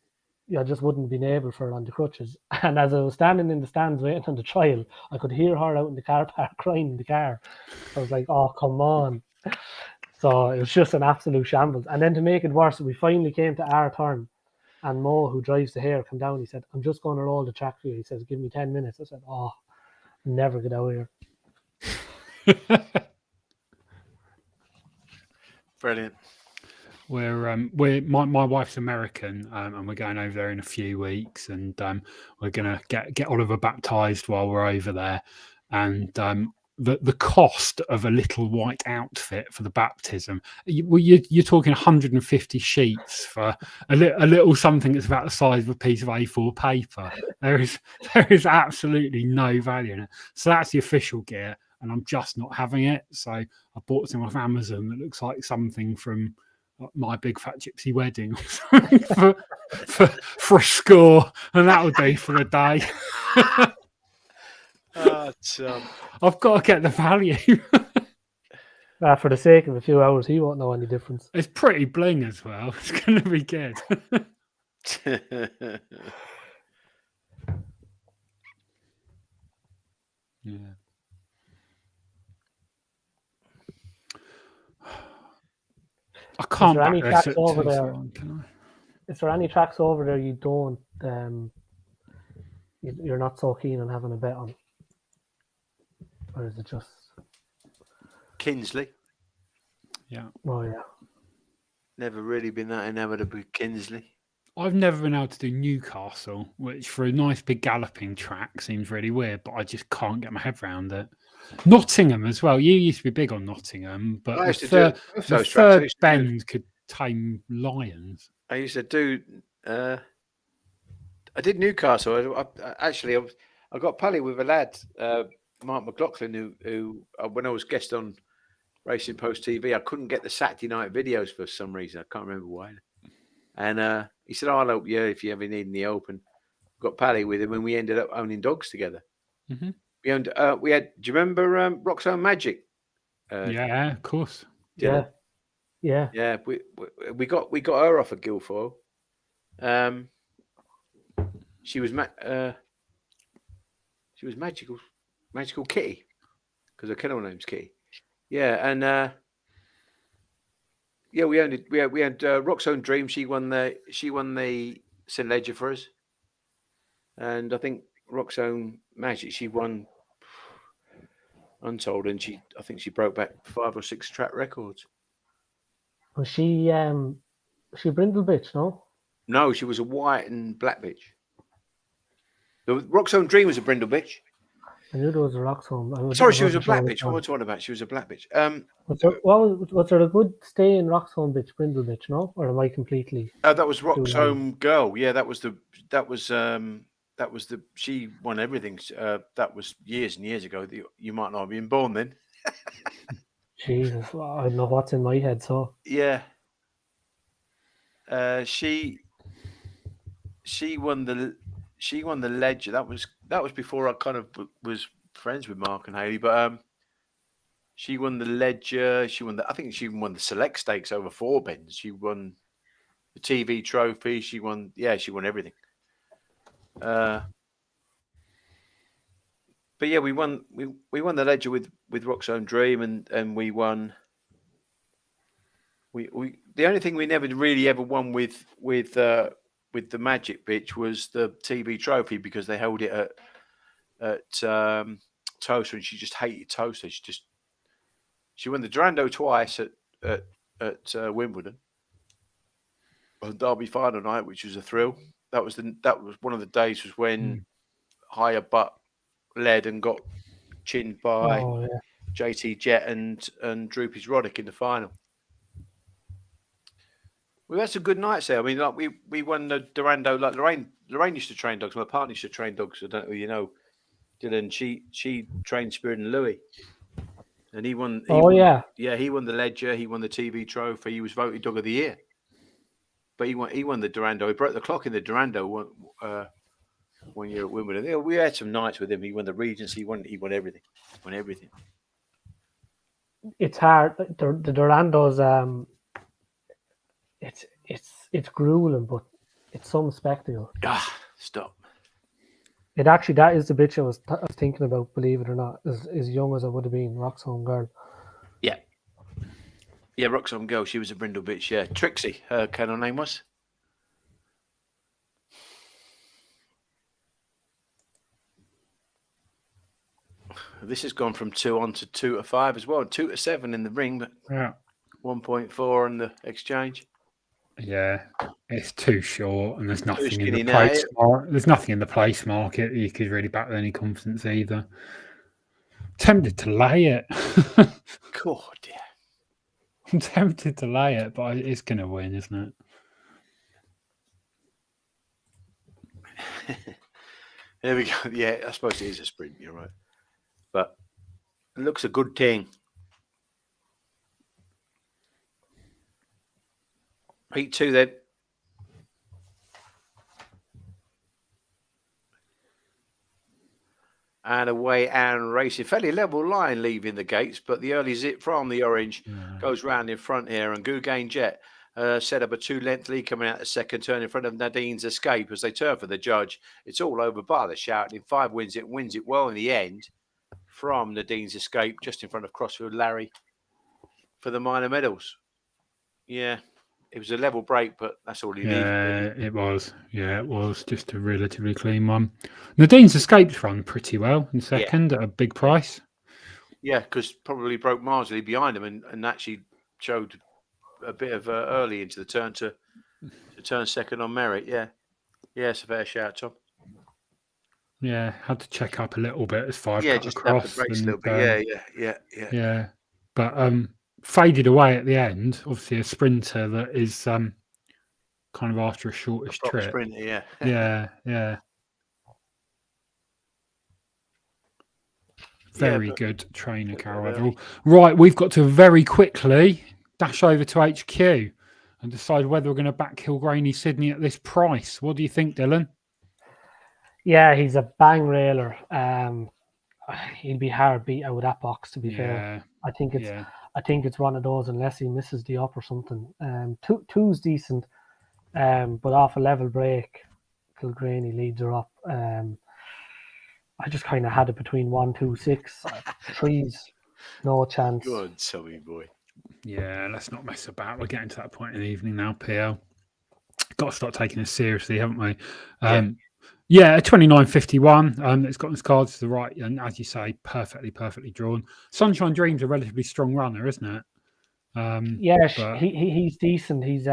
I just wouldn't have been able for it on the crutches. And as I was standing in the stands waiting on the trial, I could hear her out in the car park crying in the car. I was like, oh, come on. So it was just an absolute shambles. And then to make it worse, we finally came to our turn. And Mo, who drives the hare, came down. He said, I'm just going to roll the track for you. He says, give me 10 minutes. I said, oh, never get out here. Brilliant. My wife's American, and we're going over there in a few weeks, and we're gonna get Oliver baptized while we're over there, and the cost of a little white outfit for the baptism, you're talking 150 sheets for a little something that's about the size of a piece of A4 paper. There is absolutely no value in it. So that's the official gear, and I'm just not having it. So I bought some off Amazon that looks like something from My Big Fat Gypsy Wedding for a score, and that would be for a day. I've got to get the value. For the sake of a few hours, he won't know any difference. It's pretty bling as well. It's going to be good. I can't. Is there any tracks over so there? long, can I? Is there any tracks over there you don't? You're not so keen on having a bet on, or is it just Kinsley? Yeah. Oh yeah. Never really been that enamoured with Kinsley. I've never been able to do Newcastle, which for a nice big galloping track seems really weird, but I just can't get my head around it. Nottingham as well. You used to be big on Nottingham, but I used to the do those tracks. third bend could tame lions. I used to do. I did Newcastle. I got pally with a lad, Mark McLaughlin, who when I was guest on Racing Post TV, I couldn't get the Saturday night videos for some reason. I can't remember why. And he said, "I'll help you if you ever need in the open." Got pally with him, and we ended up owning dogs together. Mm-hmm. We owned. We had. Do you remember Roxanne Magic? Yeah, of course. Yeah. We got her off of Guilfoyle. She was magical Kitty, because her kennel name's Kitty. Yeah, and we owned it. We had Roxanne Dream. She won the St. Ledger for us, and I think Roxanne Magic, she won Untold, and I think she broke back 5 or 6 track records. Was she brindle bitch? No, she was a white and black bitch. The Roxanne Dream was a brindle bitch. I knew there was a Roxhome. Sorry, she was a black bitch. What am I talking about? She was a black bitch. Was there a good stay in Roxhome bitch, brindle bitch? No, or am I completely? That was Roxhome Girl. Yeah, that was she won everything. That was years and years ago. You might not have been born then. Jesus, I don't know what's in my head. So yeah, she won the Ledger. That was before I kind of was friends with Mark and Haley. But she won the Ledger. I think she even won the Select Stakes over 4 bends. She won the TV trophy. She won everything. But yeah, we won the Ledger with Roxanne Dream, and we won. We the only thing we never really ever won with the Magic bitch was the TV trophy, because they held it at Toaster, and she just hated Toaster. She won the Durando twice at Wimbledon on Derby final night, which was a thrill. That was one of the days was when Higher Butt led and got chinned by JT Jet and Droopy's Roddick in the final. We had some good nights there. I mean, like we won the Durando. Like Lorraine used to train dogs. My partner used to train dogs. I don't know, you know, Dylan. She trained Spirit and Louis, and he won. He won the Ledger. He won the TV trophy. He was voted Dog of the Year. But he won the Durando. He broke the clock in the Durando one year at Wimbledon. Yeah, we had some nights with him. He won the Regency. He won everything. He won everything. It's hard. The Durandos. It's grueling, but it's some spectacle. Stop. It actually, that is the bitch I was thinking about, believe it or not, as young as I would have been, Roxhome Girl. Yeah. Yeah, Roxhome Girl, she was a brindle bitch, yeah. Trixie, her kennel name was. This has gone from 2 on to 2 to 5 as well. 2 to 7 in the ring, but 1.4 in the exchange. Yeah, it's too short, and there's nothing in the place. There's nothing in the place market that you could really back with any confidence either. Tempted to lay it. God, yeah. I'm tempted to lay it, but it's going to win, isn't it? There we go. Yeah, I suppose it is a sprint. You're right, but it looks a good thing. Heat 2 then. And away and racing. Fairly level line leaving the gates, but the early zip from the orange goes round in front here. And Gougain Jet set up a 2-length lead coming out the second turn in front of Nadine's Escape as they turn for the judge. It's all over by the shout. In 5 wins it well in the end from Nadine's Escape, just in front of Crossfield Larry for the minor medals. Yeah, it was a level break, but that's all he needed. Yeah, it was. Yeah, it was just a relatively clean one. Nadine's Escapes run pretty well in second at a big price. Yeah, because probably broke marginally behind him and actually showed a bit of early into the turn to turn second on merit. Yeah, it's a fair shout, Tom. Yeah, had to check up a little bit as 5 cut just across. Tap the brakes a little bit. Yeah, but faded away at the end. Obviously, a sprinter that is kind of after a shortish trip. Sprinter, yeah. Very good trainer, Carol Everall. Right, we've got to very quickly dash over to HQ and decide whether we're going to back Kilgraney Sydney at this price. What do you think, Dylan? Yeah, he's a bang railer. He'll be hard beat out of that box. To be fair, I think it's one of those unless he misses the up or something. Two's decent, but off a level break, Kilgraney leads her up. I just kind of had it between 1, 2, 6. 3's no chance. Good, sorry boy. Yeah, let's not mess about. We're getting to that point in the evening now, PL. Got to start taking this seriously, haven't we? Yeah, a 29.51. It's got its cards to the right, and as you say, perfectly drawn. Sunshine Dream's a relatively strong runner, isn't it? He's decent. He's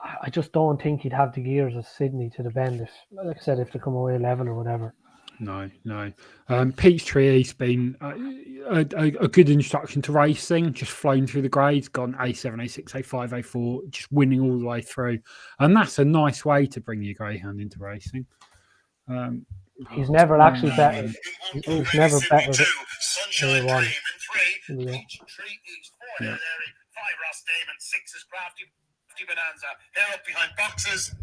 I just don't think he'd have the gears of Sydney to the bend if, like I said, if they come away level or whatever. No. Peachtree East been a good introduction to racing, just flown through the grades, gone A7, A6, A5, A4, just winning all the way through. And that's a nice way to bring your greyhound into racing. He's never actually bettered. He's never bettered it. Sunshine Dream in 3. Peachtree East 4. Yeah. 5 Ross Damon, 6 is Crafty Bonanza. They're up behind boxes.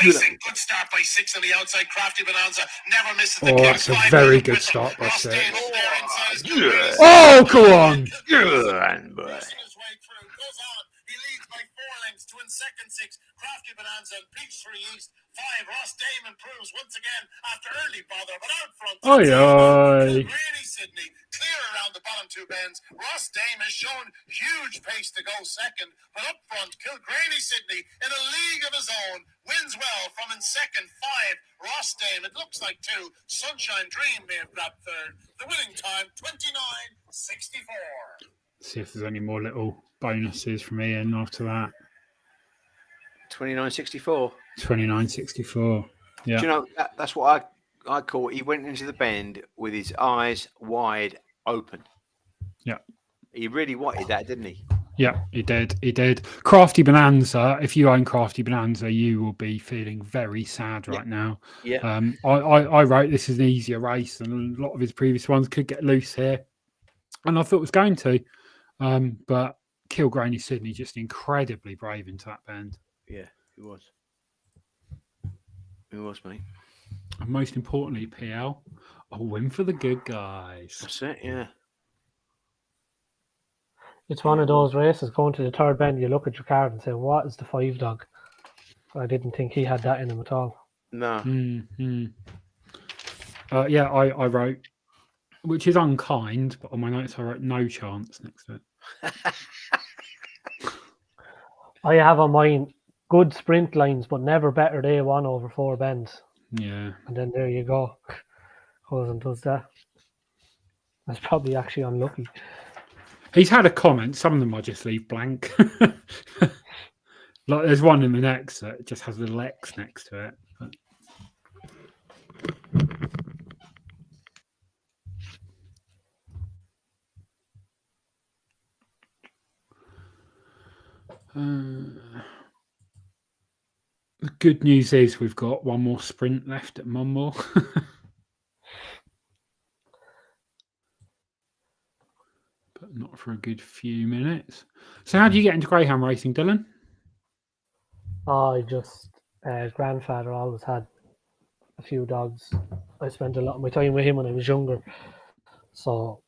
Racing, good start by 6 on the outside. Crafty Bonanza never misses the kick. That's a very good start by 6. Oh, go on. Good boy. He leads by 4 lengths to in second 6. Crafty Bonanza and Peachtree East 5. Ross Damon proves once again after early bother, but out front. Oi. Really, Sydney clear around the bottom 2 bends. Ross Damon has shown huge pace to go second, but up front, Kilgraney Sydney in a league of his own wins well from in second 5. Ross Damon, it looks like 2. Sunshine Dream may have grabbed third. The winning time 29.64. See if there's any more little bonuses from Ian after that. 29.64. 29.64. Yeah. Do you know that's what I call? He went into the bend with his eyes wide open. Yeah. He really wanted that, didn't he? Yeah, he did. Crafty Bonanza. If you own Crafty Bonanza, you will be feeling very sad right now. Yeah. I wrote this is an easier race than a lot of his previous ones. Could get loose here, and I thought it was going to. But Kilgraney Sydney just incredibly brave into that bend. Yeah, he was. He was, mate. And most importantly, PL, a win for the good guys. That's it, yeah. It's one of those races going to the third bend, you look at your card and say, what is the 5 dog? I didn't think he had that in him at all. No. Yeah, I wrote, which is unkind, but on my notes I wrote no chance next to it. I have on mine good sprint lines, but never better A1 over 4 bends. Yeah. And then there you go. Goes and does that. That's probably actually unlucky. He's had a comment. Some of them I just leave blank. Like there's one in the next that just has a little X next to it. The good news is we've got one more sprint left at Monmore. But not for a good few minutes. So how do you get into greyhound racing, Dylan? I just, grandfather always had a few dogs. I spent a lot of my time with him when I was younger. So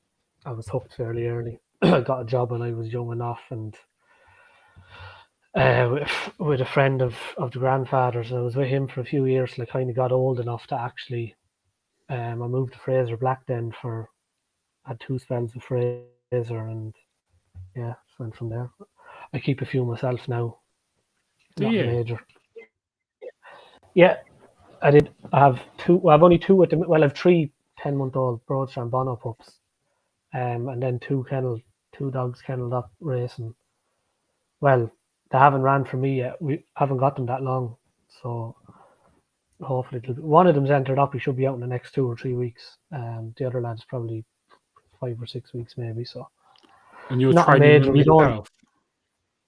I was hooked fairly early. I got a job when I was young enough, and with a friend of the grandfather's. I was with him for a few years till I kind of got old enough to actually. I moved to Fraser Black then had 2 spells with Fraser, and yeah, went from there. I keep a few myself now. Do Not you? major. Yeah, I did. I have 2. Well, I've only 2 at the. Well, I have 3 10-month-old Broadstone Bono pups, and then 2 dogs kenneled up racing. Well, they haven't ran for me yet. We haven't got them that long, so hopefully one of them's entered up. He should be out in the next 2 or 3 weeks. The other lad's probably 5 or 6 weeks maybe. So. And you're Not a training major. them We don't. yourself?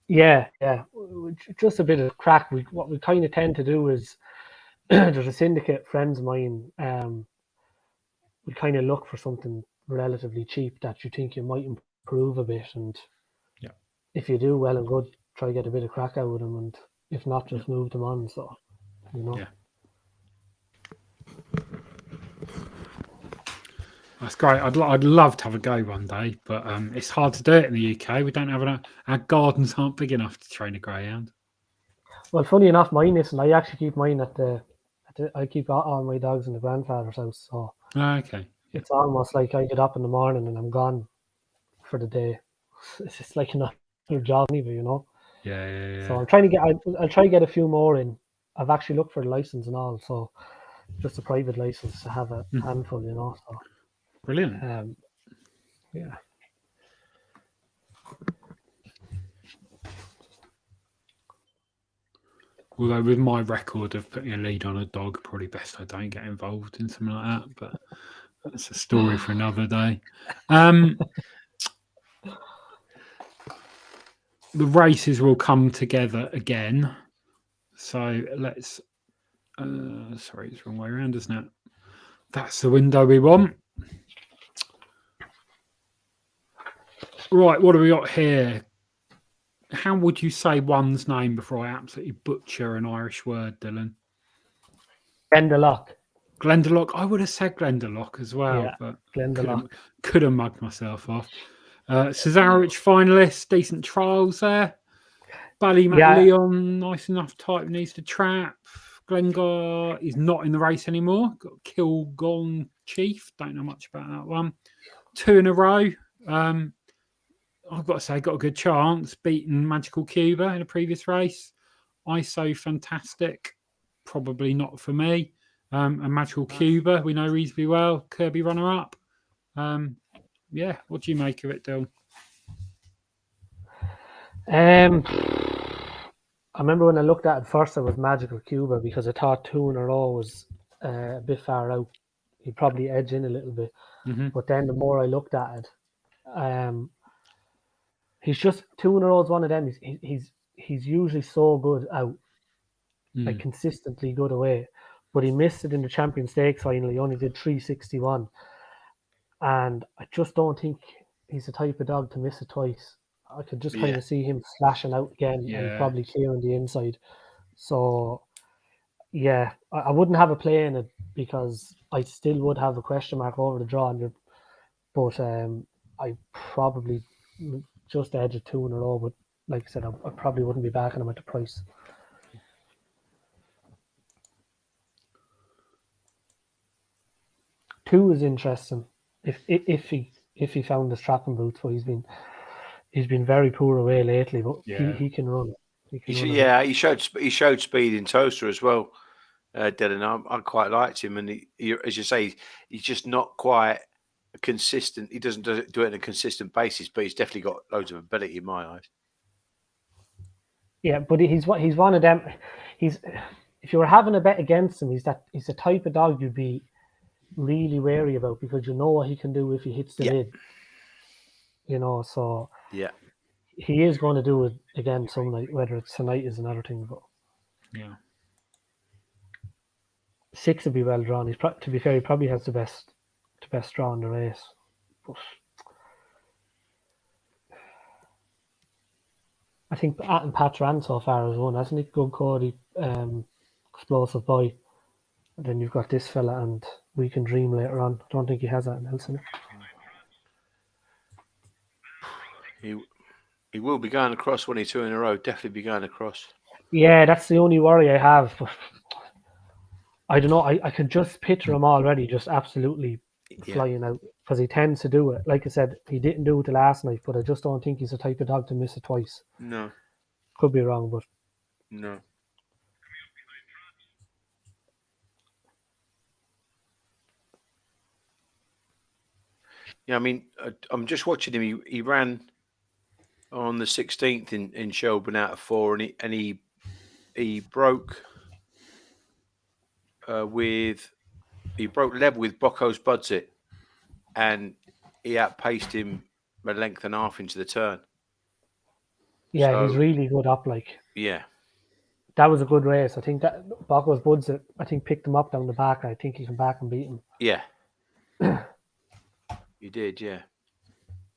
Yeah. Just a bit of crack. What we kind of tend to do is there's a syndicate friends of mine. We kind of look for something relatively cheap that you think you might improve a bit, and if you do, well and good, try get a bit of crack out of them, and if not, just move them on. So, Yeah. That's great. I'd love to have a go one day, but it's hard to do it in the UK. We don't have our gardens aren't big enough to train a greyhound. Well, funny enough, mine isn't. I actually keep mine I keep all my dogs in the grandfather's house. So Okay. It's almost like I get up in the morning and I'm gone for the day. It's just like another job, either. Yeah. So I'm trying to get. I'll try to get a few more in. I've actually looked for the license and all, so just a private license to have a handful, So Brilliant. Yeah. Although with my record of putting a lead on a dog, probably best I don't get involved in something like that. But that's a story for another day. The races will come together again. So let's. Sorry, it's the wrong way around, isn't it? That's the window we want. Right, what do we got here? How would you say one's name before I absolutely butcher an Irish word, Dylan? Glendalough. Glendalough. I would have said Glendalough as well, Yeah, but Glendalough. could have mugged myself off. Cesarewitch finalists, decent trials there. Ballymacleon, nice enough type, needs to trap. Glengar is not in the race anymore. Got Kilgong Chief. Don't know much about that one. 2 in a row. I've got to say, got a good chance. Beaten Magical Cuba in a previous race. ISO Fantastic. Probably not for me. And Magical Cuba, we know reasonably well. Kirby runner-up. What do you make of it, Dill? I remember when I looked at it first, it was Magical Cuba because I thought 2 in a row was a bit far out. He'd probably edge in a little bit. Mm-hmm. But then the more I looked at it, he's just 2 in a row is one of them. He's usually so good out, like consistently good away. But he missed it in the Champion Stakes final. He only did 361. And I just don't think he's the type of dog to miss it twice. I could just kind of see him flashing out again and probably clearing the inside. So, yeah, I wouldn't have a play in it because I still would have a question mark over the draw. But I probably just edge of 2 in a row. But like I said, I probably wouldn't be backing him at the price. Two is interesting. If he found his trapping boots, but he's been very poor away lately. But he can run. He showed speed in Toaster as well. Dylan, I quite liked him, and he, as you say, he's just not quite consistent. He doesn't do it on a consistent basis, but he's definitely got loads of ability in my eyes. Yeah, but he's one of them. If you were having a bet against him, he's the type of dog you'd be really wary about because you know what he can do if he hits the lid. So he is going to do it again some night. Whether it's tonight is another thing, but 6 would be well drawn. To be fair, he probably has the best draw in the race. But I think Pat ran so far as one, hasn't he? Good Cody, explosive boy. And then you've got this fella and We Can Dream later on. I don't think he has that else in it. He will be going across when he's 2 in a row. Definitely be going across. Yeah, that's the only worry I have. But I don't know. I can just picture him already, just absolutely flying out, because he tends to do it. Like I said, he didn't do it the last night, but I just don't think he's the type of dog to miss it twice. No. Could be wrong, but no. Yeah, I mean, I'm just watching him. He ran on the 16th in Shelburne out of 4, and he broke level with Bocco's Budget, and he outpaced him a length and a half into the turn. yeah, So, he's really good up. Like, yeah, that was a good race. I think that Bocco's Budget, I think, picked him up down the back. I think he came back and beat him. yeah, he did. Yeah,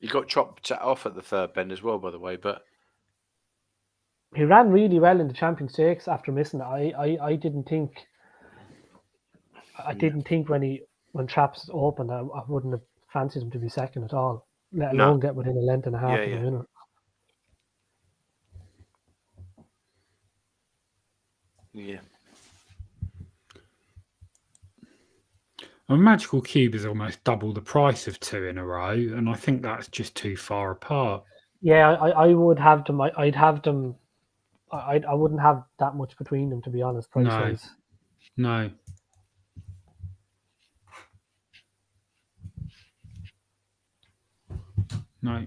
he got chopped off at the third bend as well, by the way, but. He ran really well in the Champion Stakes after missing it. I didn't think. I didn't think when Traps opened, I wouldn't have fancied him to be second at all, let alone get within a length and a half of the winner. Yeah. A Magical Cube is almost double the price of 2 in a row, and I think that's just too far apart. Yeah, I would have them. I'd have them. I wouldn't have that much between them, to be honest, price-wise. No. No.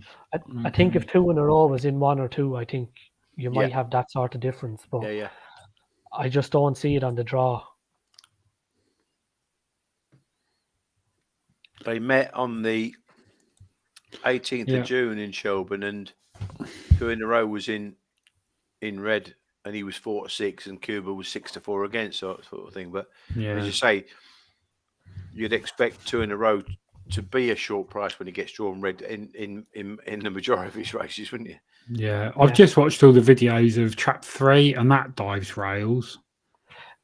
I think if 2 in a row was in 1 or 2, I think you might have that sort of difference. But I just don't see it on the draw. They met on the 18th of June in Shelburne, and 2 in a row was in red, and he was 4-6, and Cuba was 6-4 against, sort of thing. But as you say, you'd expect 2 in a row to be a short price when he gets drawn red in the majority of his races, wouldn't you? Yeah, I've just watched all the videos of Trap 3, and that dives rails.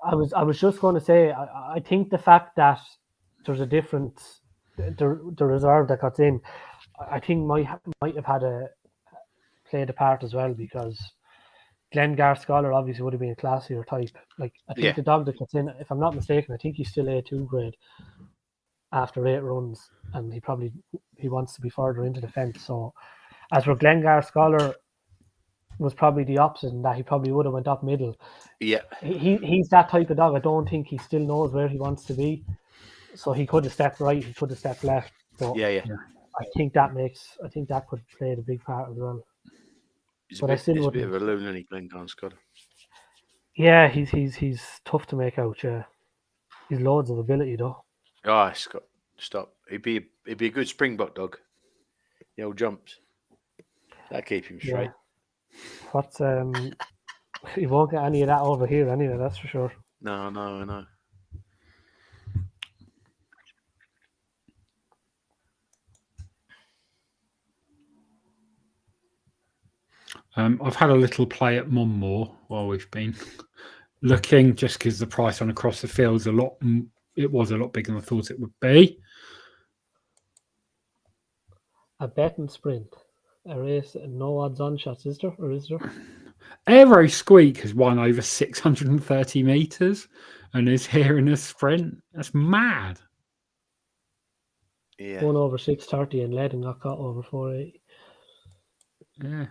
I was just going to say, I think the fact that there's a difference, the reserve that got in, I think might have played a part as well, because Glengar Scholar obviously would have been a classier type. Like, I think the dog that gets in, if I'm not mistaken, I think he's still A2 grade after 8 runs, and he wants to be further into the fence. So, as for Glengar Scholar, was probably the opposite in that he probably would have went up middle. Yeah, he's that type of dog. I don't think he still knows where he wants to be, so he could have stepped right, he could have stepped left. But I think that could play a big part as well. He's a bit of a loon, Glengar Scholar. Yeah, he's tough to make out. Yeah, he's loads of ability though. Oh, Scott, stop! He'd be a good Springbok dog. The old jumps. That'd keep him straight. Yeah. He won't get any of that over here anyway, that's for sure. No, I know. I've had a little play at Monmore while we've been looking, just because the price on Across the Field's it was a lot bigger than I thought it would be. A bet and sprint. A race, no odds on shots, is there? Or is there? Aero Squeak has won over 630 metres and is here in a sprint. That's mad. Yeah. Won over 630 and led and got caught over 480. Yeah.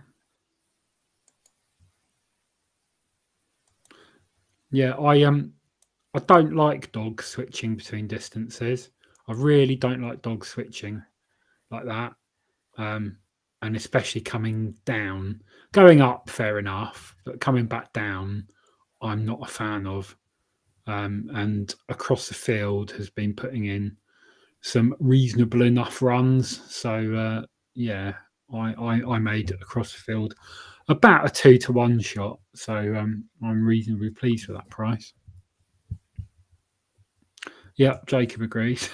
Yeah, I don't like dogs switching between distances. I really don't like dogs switching like that. And especially coming down. Going up, fair enough, but coming back down, I'm not a fan of. And Across the Field has been putting in some reasonable enough runs. So, I made Across the Field about a 2-1 shot. So I'm reasonably pleased with that price. Yeah, Jacob agrees.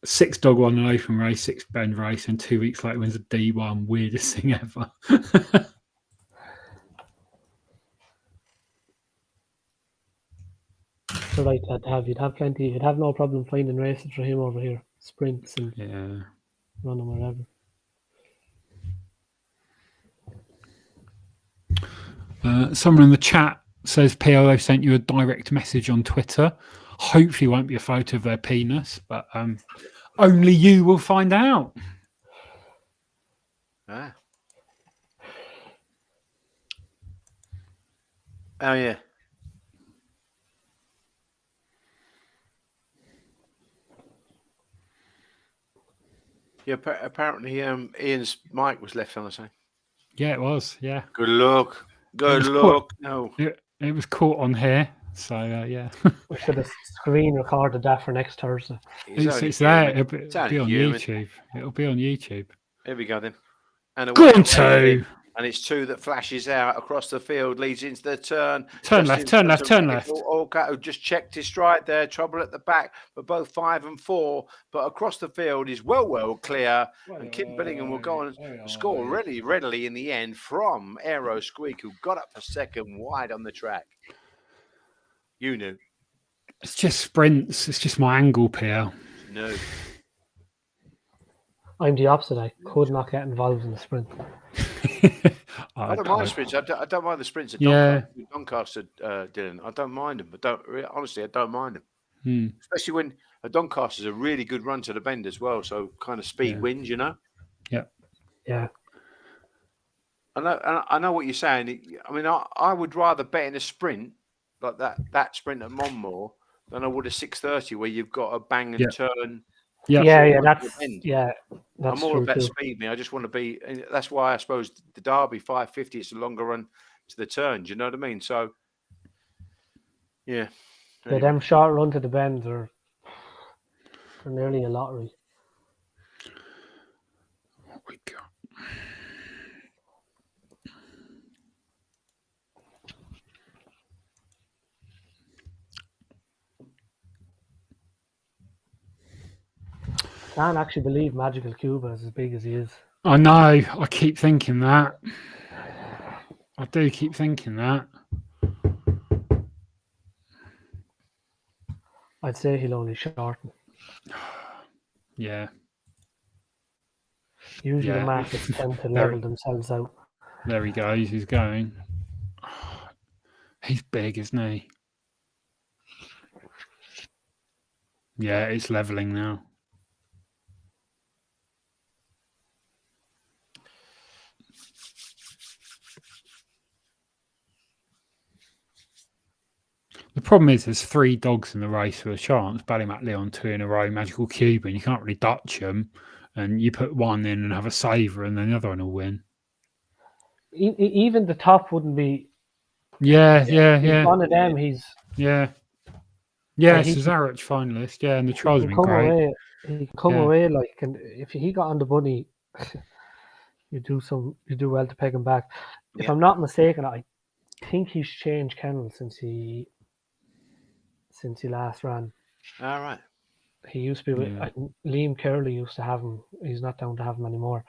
6 dog won an open race, 6 bend race, and 2 weeks later wins a D1. Weirdest thing ever. So right, you'd have plenty. You'd have no problem finding races for him over here, sprints and running wherever. Someone in the chat says PLO sent you a direct message on Twitter. Hopefully, won't be a photo of their penis, but only you will find out. Ah. Oh yeah. Yeah. Apparently, Ian's mic was left on the same. Yeah, it was. Yeah. Good luck. Good luck. No. It was caught on here. So yeah. We should have screen recorded that for next Thursday. It's there. It'll be on YouTube. It'll be on YouTube. Here we go then. And go on, 2. And it's 2 that flashes out across the field, leads into the turn. Turn left. Olgato just checked his stride there. Trouble at the back for both 5 and 4. But across the field is well clear. And Kim Billingham will go and score really readily in the end from Aero Squeak, who got up for second wide on the track. You knew. It's just sprints. It's just my angle, Pierre. No. I'm the opposite. I could not get involved in the sprint. I don't mind sprints. I don't mind the sprints at Doncaster, Dylan. I don't mind them. Honestly, I don't mind them. Especially when a Doncaster's a really good run to the bend as well. So kind of speed wins, you know. Yeah. Yeah. I know what you're saying. I mean, I would rather bet in a sprint like that sprint at Monmore than I would a 6:30 where you've got a bang and turn. That's I'm all about too. speed, me. I just want to be. That's why I suppose the Derby 550. It's a longer run to the turn. Do you know what I mean? So, yeah. Anyway. Them short run to the bends are nearly a lottery. What we got? I can't actually believe Magical Cuba is as big as he is. I know. I keep thinking that. I do keep thinking that. I'd say he'll only shorten. Yeah. Usually the markets tend to level themselves out. There he goes. He's going. He's big, isn't he? Yeah, it's leveling now. The problem is there's 3 dogs in the race with a chance. Ballymac Leon 2 in a row, Magical Cuba, and you can't really Dutch them. And you put one in and have a saver, and then the other one will win. Even the top wouldn't be. Yeah. One of them, he's. Yeah. Yeah, it's a Zarich finalist. Yeah, and the trials have been great. He can come away like, and if he got on the bunny, you do well to peg him back. If I'm not mistaken, I think he's changed kennels since he last ran. All right. He used to be with Liam Curley used to have him. He's not down to have him anymore.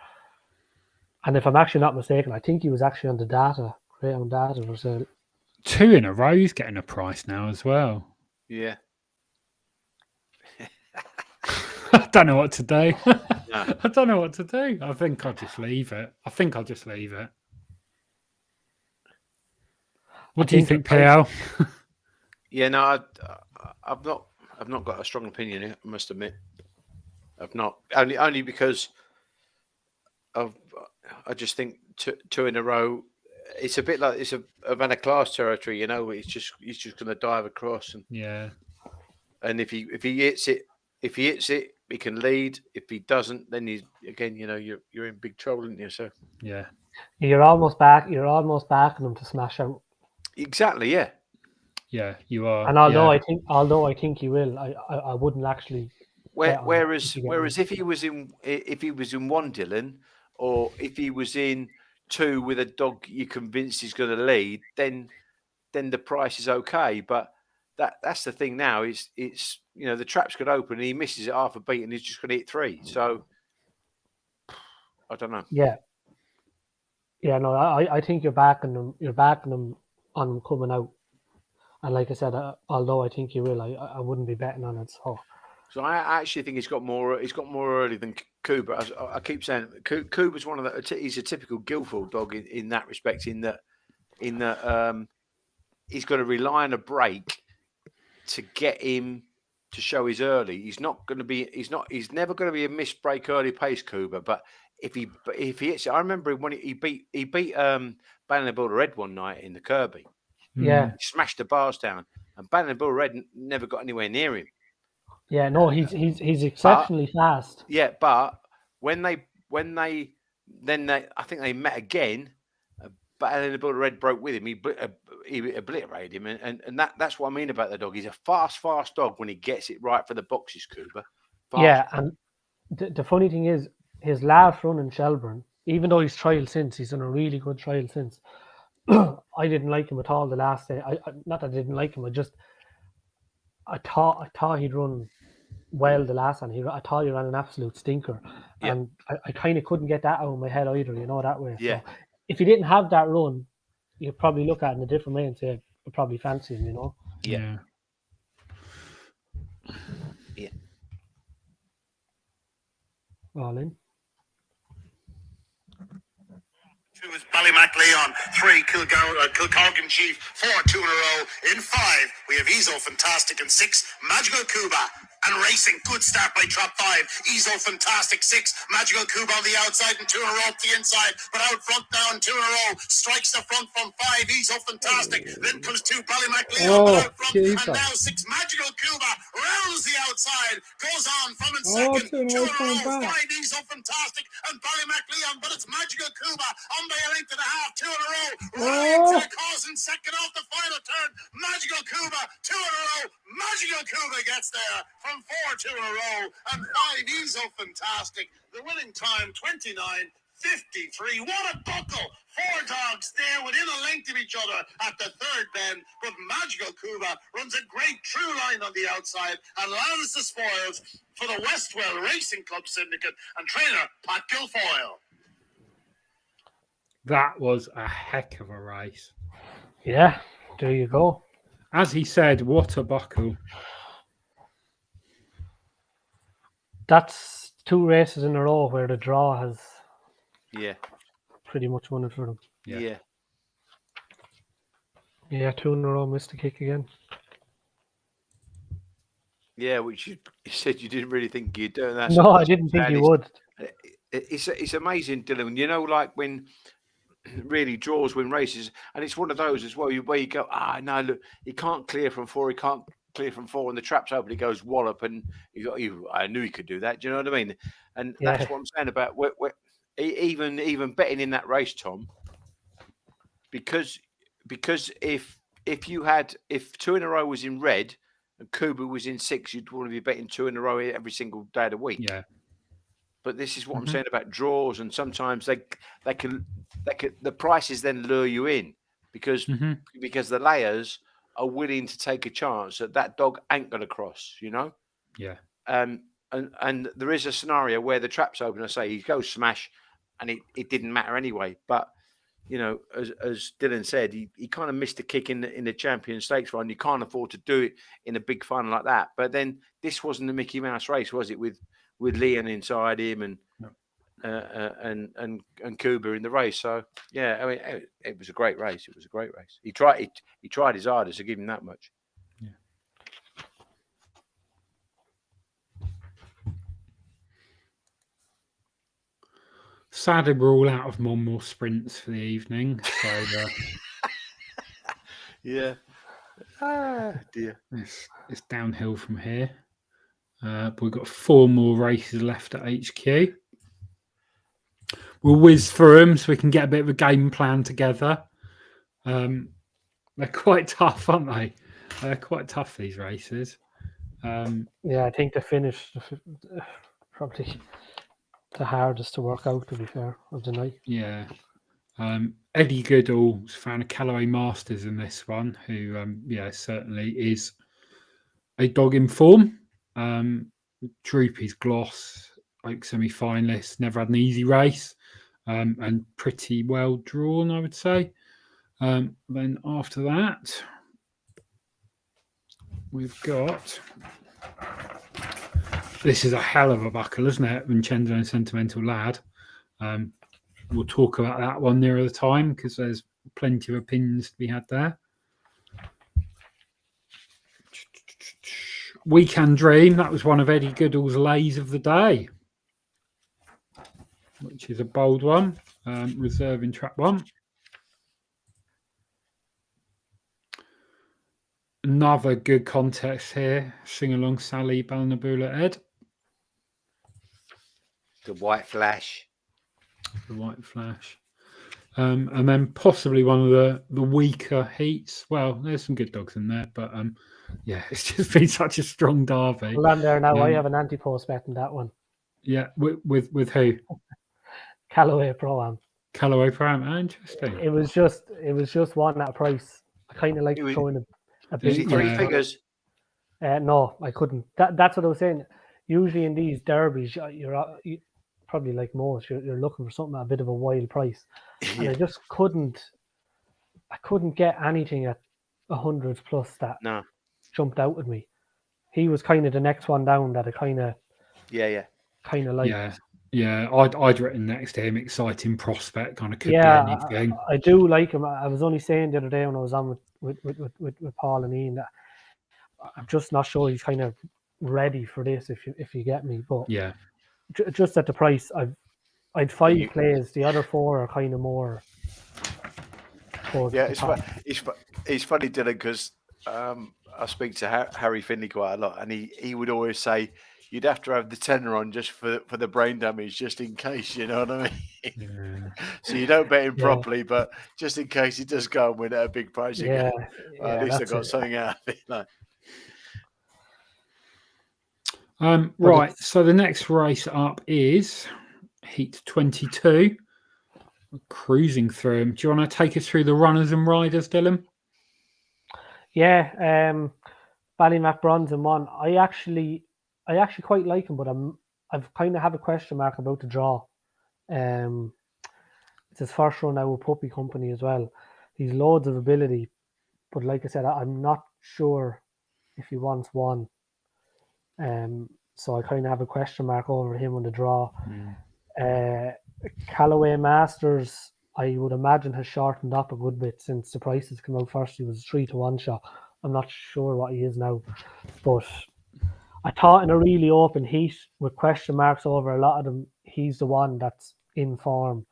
And if I'm actually not mistaken, I think he was actually on the data, Greyhound data for sale. 2 in a row, he's getting a price now as well. Yeah. I don't know what to do. No. I don't know what to do. I think I'll just leave it. What do you think, PL? Yeah, no, I've not got a strong opinion here, I must admit. I've not only because I just think 2 in a row. It's a bit like it's a Havana Class territory, you know. He's just going to dive across and And if he hits it, he can lead. If he doesn't, then he's again, you know, you're in big trouble, aren't you? So yeah, you're almost backing him to smash out. Exactly. Yeah. Yeah, you are. And although I think he will, I wouldn't actually. Whereas if he was in one, Dylan, or if he was in 2 with a dog you're convinced he's going to lead, then the price is okay. But that's the thing now. It's you know, the trap's going to open and he misses it half a beat and he's just going to hit 3. So I don't know. Yeah. No, I think you're backing them. You're backing them on him coming out. And like I said, although I think he will, I wouldn't be betting on it. So I actually think he's got more early than Cooper. I keep saying Cooper's one of the. He's a typical Guildford dog in that respect. In that he's got to rely on a break to get him to show his early. He's never going to be a misbreak early pace Kuba. But if he hits it, I remember when he beat Bannon Bull Red one night in the Kirby. Yeah, he smashed the bars down, and Bannon Bull Red never got anywhere near him. Yeah, no, he's exceptionally fast. Yeah, but when they I think they met again. But the Bull Red broke with him. He obliterated him, and that's what I mean about the dog. He's a fast dog when he gets it right for the boxes, Kuba. Yeah, and the funny thing is, his last run in Shelburne, even though he's trialed since, he's done a really good trial since. I didn't like him at all the last day. Not that I didn't like him. I thought he'd run well the last one. I thought he ran an absolute stinker, and I kind of couldn't get that out of my head either. That way. Yeah. So if he didn't have that run, you'd probably look at it in a different way and say I probably fancy him. Yeah. All in. 2 is Ballymacleon, 3 Kilcorgan Chief, 4 2 in a row. In 5 we have Ezo Fantastic, and 6 Magical Kuba. And racing, good start by Trap 5. Ezo Fantastic, 6 Magical Kuba on the outside and 2 in a row up the inside, but out front now and 2 in a row. Strikes the front from 5 Ezo Fantastic. Then comes 2 Ballymacleon out front, and now 6 Magical Kuba rounds the outside, goes on from in second. 2 in a row, 5 Ezo Fantastic and Ballymacleon, but it's Magical Kuba on by a length and a half. 2 in a row, right into the cause in second off the final turn. Magical Kuba, 2 in a row. Magical Kuba gets there from 4 2 in a row, and 5 Ezo Fantastic. The winning time 29:53. What a buckle! 4 dogs there within a length of each other at the third bend, but Magical Kuba runs a great true line on the outside and lands the spoils for the Westwell Racing Club Syndicate and trainer Pat Guilfoyle. That was a heck of a race. Yeah, there you go. As he said, what a buckle. That's 2 races in a row where the draw has pretty much won it for them. Yeah. 2 in a row, missed the kick again. Yeah, which you said you didn't really think you'd do that. No, I didn't think you would. It's amazing, Dylan. Like when really draws win races, and it's one of those as well where you go, no, look, he can't clear from 4, he can't clear from 4, and the trap's open, he goes wallop, and I knew he could do that. Do you know what I mean? And that's what I'm saying about even betting in that race, Tom, because if 2 in a row was in red and Kuba was in 6, you'd want to be betting 2 in a row every single day of the week. Yeah. But this is what I'm saying about draws, and sometimes the prices then lure you in because the layers are willing to take a chance that dog ain't going to cross, Yeah. And there is a scenario where the trap's open. I say he goes smash, and it didn't matter anyway. But as Dylan said, he kind of missed a kick in the Champion Stakes run. You can't afford to do it in a big final like that. But then this wasn't a Mickey Mouse race, was it? With Leon inside him and Kuba in the race. So yeah, I mean, it was a great race. It was a great race. He tried his hardest. To give him that much. Yeah. Sadly, we're all out of Monmouth sprints for the evening. So yeah. Dear. It's downhill from here. But we've got 4 more races left at HQ. We'll whiz through them so we can get a bit of a game plan together. They're quite tough, aren't they? They're quite tough, these races. I think the finish probably the hardest to work out, to be fair, of the night. Yeah. Eddie Goodall's found a Callaway Masters in this one, who certainly is a dog in form. Droopy's Gloss, Oak semi-finalist, never had an easy race, and pretty well drawn, I would say. Then after that, we've got, this is a hell of a buckle, isn't it? Vincenzo and Sentimental Lad. We'll talk about that one nearer the time because there's plenty of opinions to be had there. Weekend Dream, that was one of Eddie Goodall's lays of the day, which is a bold one, reserving track 1. Another good context here. Sing along Sally Balnabula Ed. The White Flash. The White Flash. And then possibly one of the weaker heats. Well, there's some good dogs in there, but yeah, it's just been such a strong derby. Hold on there now. I have an anti-post bet in that one. Yeah, with who? Callaway Pro-Am. Callaway Pro-Am. Interesting. It was just one at a price. I kind of like throwing a big 3 figures. No, I couldn't. That's what I was saying. Usually in these derbies, you're probably like most, you're looking for something at a bit of a wild price, and I just couldn't. I couldn't get anything at 100 plus that jumped out at me. He was kind of the next one down that I kind of liked. Yeah. I'd written next to him, exciting prospect, kind of could be anything. I do like him. I was only saying the other day when I was on with Paul and Ian that I'm just not sure he's kind of ready for this. If you get me, but yeah, just at the price, I'd 5 plays. The other 4 are kind of more. Yeah, it's funny, Dylan, because I speak to Harry Finley quite a lot, and he would always say you'd have to have the tenner on just for the brain damage, just in case, you know what I mean? Yeah. So you don't bet him properly, but just in case he does go and win at a big price again, at least I got something out of it. Like. Right, so the next race up is Heat 22. We're cruising through them. Do you want to take us through the runners and riders, Dylan? Yeah, Ballymac Bronze in 1. I actually quite like him, but I've kind of have a question mark about the draw. It's his first run now with Puppy Company as well. He's loads of ability, but like I said, I'm not sure if he wants 1. So I kind of have a question mark over him on the draw. Callaway Masters, I would imagine, has shortened up a good bit since the prices came out first. He was a 3-1 shot. I'm not sure what he is now, but I thought in a really open heat with question marks over a lot of them, he's the one that's in form.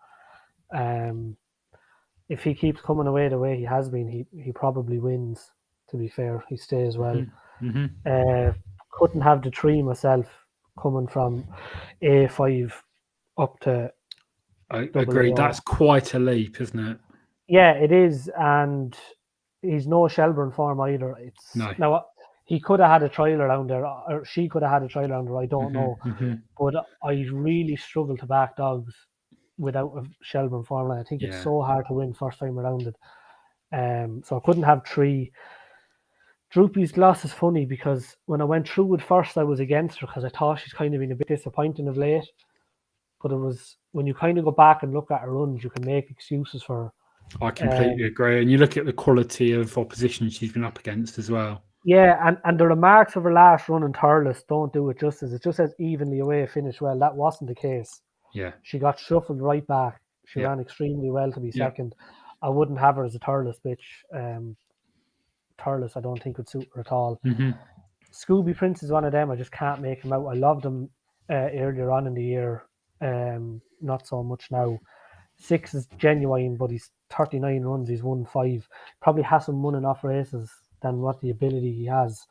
If he keeps coming away the way he has been, he probably wins. To be fair, he stays well. Couldn't have the 3 myself, coming from A5 up to. I agree. That's quite a leap, isn't it? Yeah, it is, and he's no Shelburne form either. Now he could have had a trial around there, or she could have had a trial around there. I don't know, but I really struggle to back dogs without a Shelburne form line. I think it's so hard to win first time around it. So I couldn't have 3. Droopy's Gloss is funny because when I went through it first, I was against her because I thought she's kind of been a bit disappointing of late. But it was when you kind of go back and look at her runs, you can make excuses for her. I completely agree. And you look at the quality of opposition she's been up against as well. Yeah, and the remarks of her last run in Thurles don't do it justice. It just says evenly away, finished well. That wasn't the case. Yeah. She got shuffled right back. She ran extremely well to be second. I wouldn't have her as a Thurles bitch. Thurles, I don't think would suit her at all. Scooby Prince is one of them. I just can't make him out. I loved him earlier on in the year. Not so much now. 6 is genuine, but he's 39 runs. He's won 5. Probably hasn't won enough races than what the ability he has,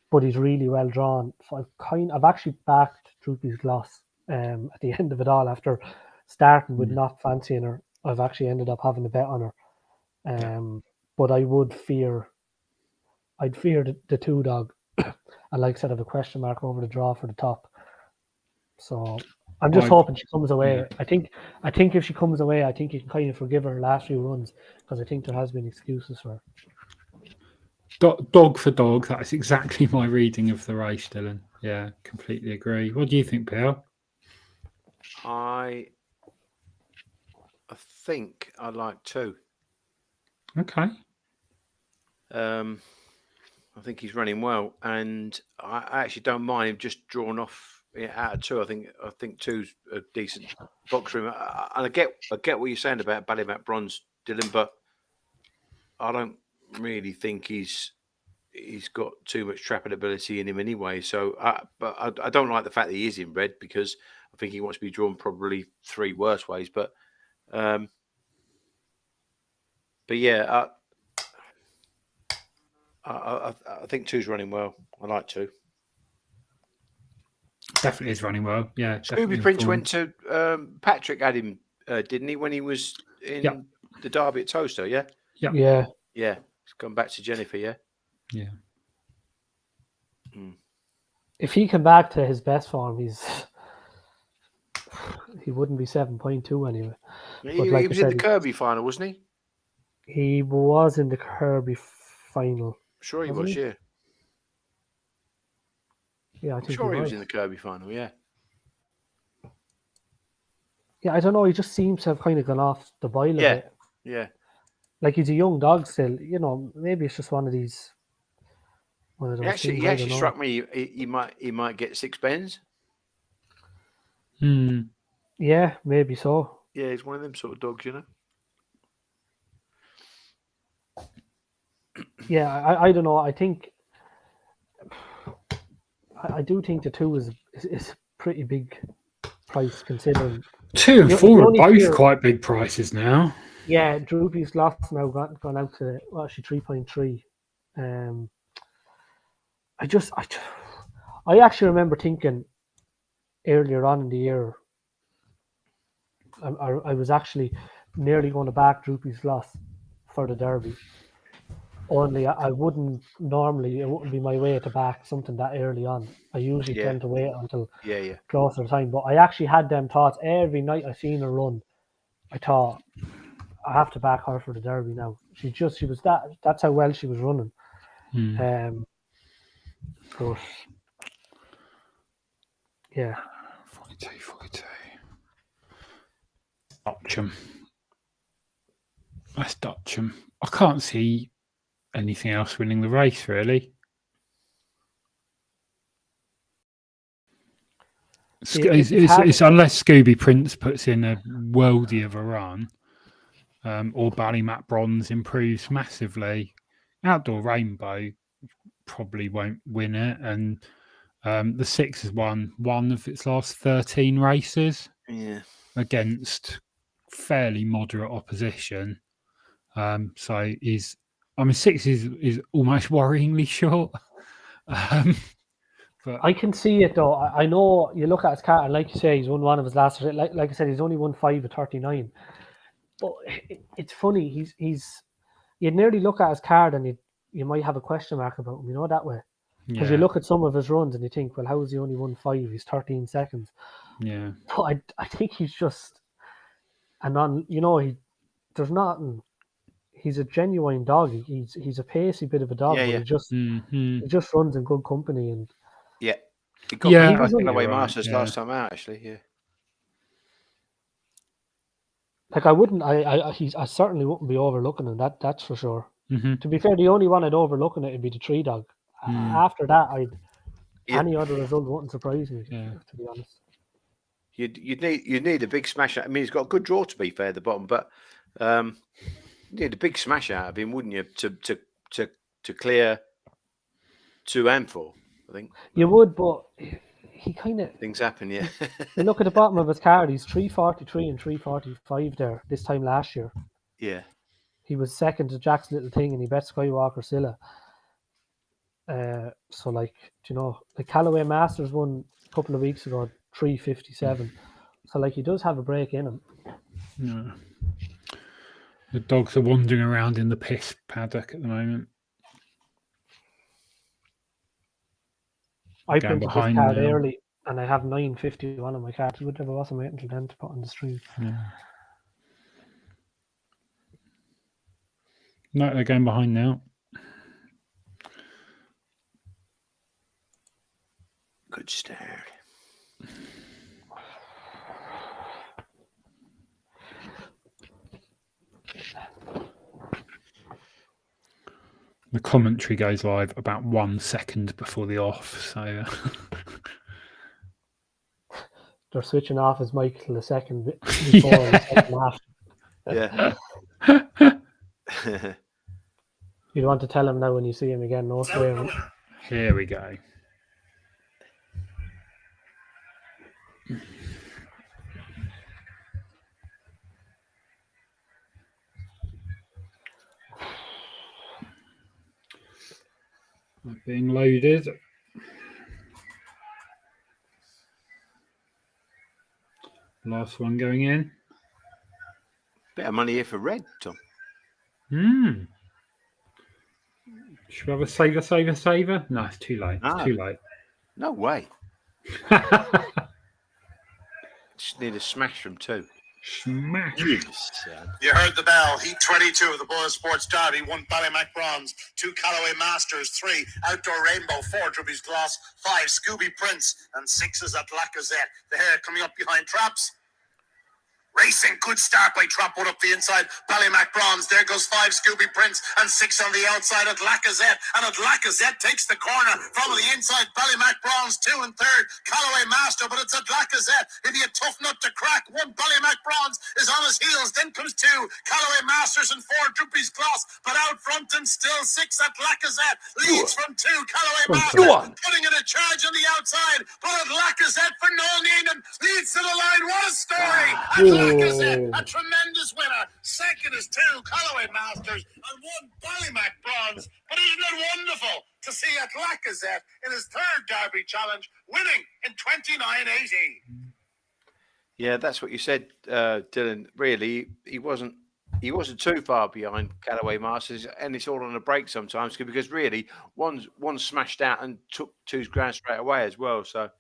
but he's really well drawn. So I've actually backed Droopy's Gloss at the end of it all. After starting with not fancying her, I've actually ended up having a bet on her. But I'd fear the 2 dog. And like I said, I have a question mark over the draw for the top. So I'm just hoping she comes away. Yeah. I think if she comes away, I think you can kind of forgive her last few runs because I think there has been excuses for her. Dog for dog, that's exactly my reading of the race, Dylan. Yeah, completely agree. What do you think, Bill? I think I like 2. Okay. I think he's running well, and I actually don't mind him just drawn off out of 2. I think 2's a decent box room, and I get what you're saying about Ballymac Bronze, Dylan, but I don't really think he's he's got too much trapping ability in him anyway. So, but I don't like the fact that he is inbred because I think he wants to be drawn probably 3 worse ways. But yeah, I think 2's running well. I like 2. Definitely is running well. Yeah. Scooby Prince went to Patrick had him, didn't he, when he was in the Derby at Toaster? Yeah. Yeah. He's gone back to Jennifer. Yeah. Yeah. If he came back to his best form, he wouldn't be 7.2 anyway. He was in the Kirby final, wasn't he? He was in the Kirby final. Sure, he was. Yeah. Yeah, I think he was in the Kirby final. Yeah. Yeah, I don't know. He just seems to have kind of gone off the boil a bit. Yeah. Like he's a young dog still. You know, maybe it's just one of those. He actually struck me. He might get 6 bends. Yeah, maybe so. Yeah, he's one of them sort of dogs, you know. Yeah, I don't know. I think I do think the 2 is a pretty big price considering 2 and 4 are both quite big prices now. Yeah, Droopy's lost now gone out to actually 3.3. I actually remember thinking earlier on in the year I was actually nearly going to back Droopy's loss for the Derby. Only I wouldn't normally, it wouldn't be my way to back something that early on. I usually tend to wait until closer to time. But I actually had them thoughts every night I seen her run. I thought I have to back her for the Derby now. That's how well she was running. But yeah. 42. Dutcham. That's Dutcham. I can't see anything else winning the race, really. It's unless Scooby Prince puts in a worldie of a run, or Ballymat Bronze improves massively. Outdoor Rainbow probably won't win it, and the 6 has won 1 of its last 13 races against fairly moderate opposition. So 6 is almost worryingly short. But I can see it though. I know you look at his card, and like you say, he's won 1 of his last. Like I said, he's only won 5 of 39. But it's funny. He's you'd nearly look at his card and you might have a question mark about him. You know that way because you look at some of his runs and you think, well, how has he only won 5? He's 13 seconds. Yeah. But I think he's just there's nothing. He's a genuine dog. He's a pacey bit of a dog. But he just runs in good company and. Yeah, he got away Masters last time out. Actually, yeah. Like I certainly wouldn't be overlooking him. That's for sure. To be fair, the only one I'd overlook in it would be the 3 dog. After that, any other result wouldn't surprise me. To be honest, you'd need a big smash. I mean, he's got a good draw to be fair at the bottom, but you need a big smash out of him, wouldn't you, to clear 2 and 4. I think you would, but he kind of things happen. Yeah, you look at the bottom of his card. He's 343 and 345 there this time last year. Yeah, he was second to Jack's Little Thing, and he bet Skywalker Silla. So like the Callaway Masters won a couple of weeks ago, 357. So like he does have a break in him. No. The dogs are wandering around in the piss paddock at the moment. I printed this card early, and I have 951 on my card. Would never wasn't waiting until then to put on the stream. Yeah. No, they're going behind now. Good start. The commentary goes live about 1 second before the off, so they're switching off his mic till the second before the second half. Yeah. You'd want to tell him now when you see him again. No swearing. Here we go. Being loaded. Last one going in. Bit of money here for red, Tom. Should we have a saver? No, it's too late. It's too late. No way. Just need a smash from 2. Smash. You heard the bell. Heat 22 of the Boyle Sports Derby. 1 Ballymac Bronze, 2 Callaway Masters, 3 Outdoor Rainbow, 4 Drubby's Gloss, 5 Scooby Prince, and 6 is at Lacazette. The hair coming up behind Traps. Racing, good start by Trapwood up the inside. Ballymac Bronze, there goes 5 Scooby Prince and 6 on the outside at Lacazette. And at Lacazette takes the corner from the inside. Ballymac Bronze 2 and 3rd. Callaway Master, but it's at Lacazette. It'll be a tough nut to crack. 1 Ballymac Bronze is on his heels. Then comes 2 Callaway Masters and 4 Droopy's Gloss. But out front and still 6 at Lacazette. Leads from 2 Callaway Masters. Putting in a charge on the outside. But at Lacazette for Noel Neenan. Leads to the line. What a story. Lacazette, a tremendous winner. 2nd is 2 Callaway Masters and 1 Ballymac Bronze. But isn't it wonderful to see at Lacazette in his 3rd Derby challenge, winning in 29.80? Yeah, that's what you said, Dylan. Really, he wasn't too far behind Callaway Masters, and it's all on a break sometimes because really one smashed out and took 2's ground straight away as well. So.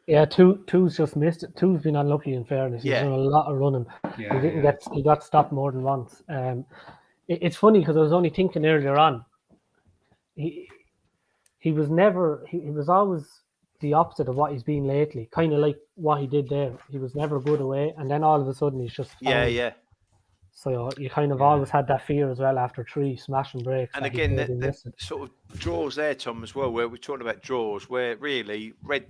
Yeah, two's just missed it. Two's been unlucky in fairness. He's done a lot of running. He got stopped more than once. It's funny because I was only thinking earlier on. He was always the opposite of what he's been lately. Kind of like what he did there. He was never good away, and then all of a sudden he's just fine. So you kind of always had that fear as well after 3 smashing breaks. And again, the sort of draws there, Tom, as well, where we're talking about draws, where really red,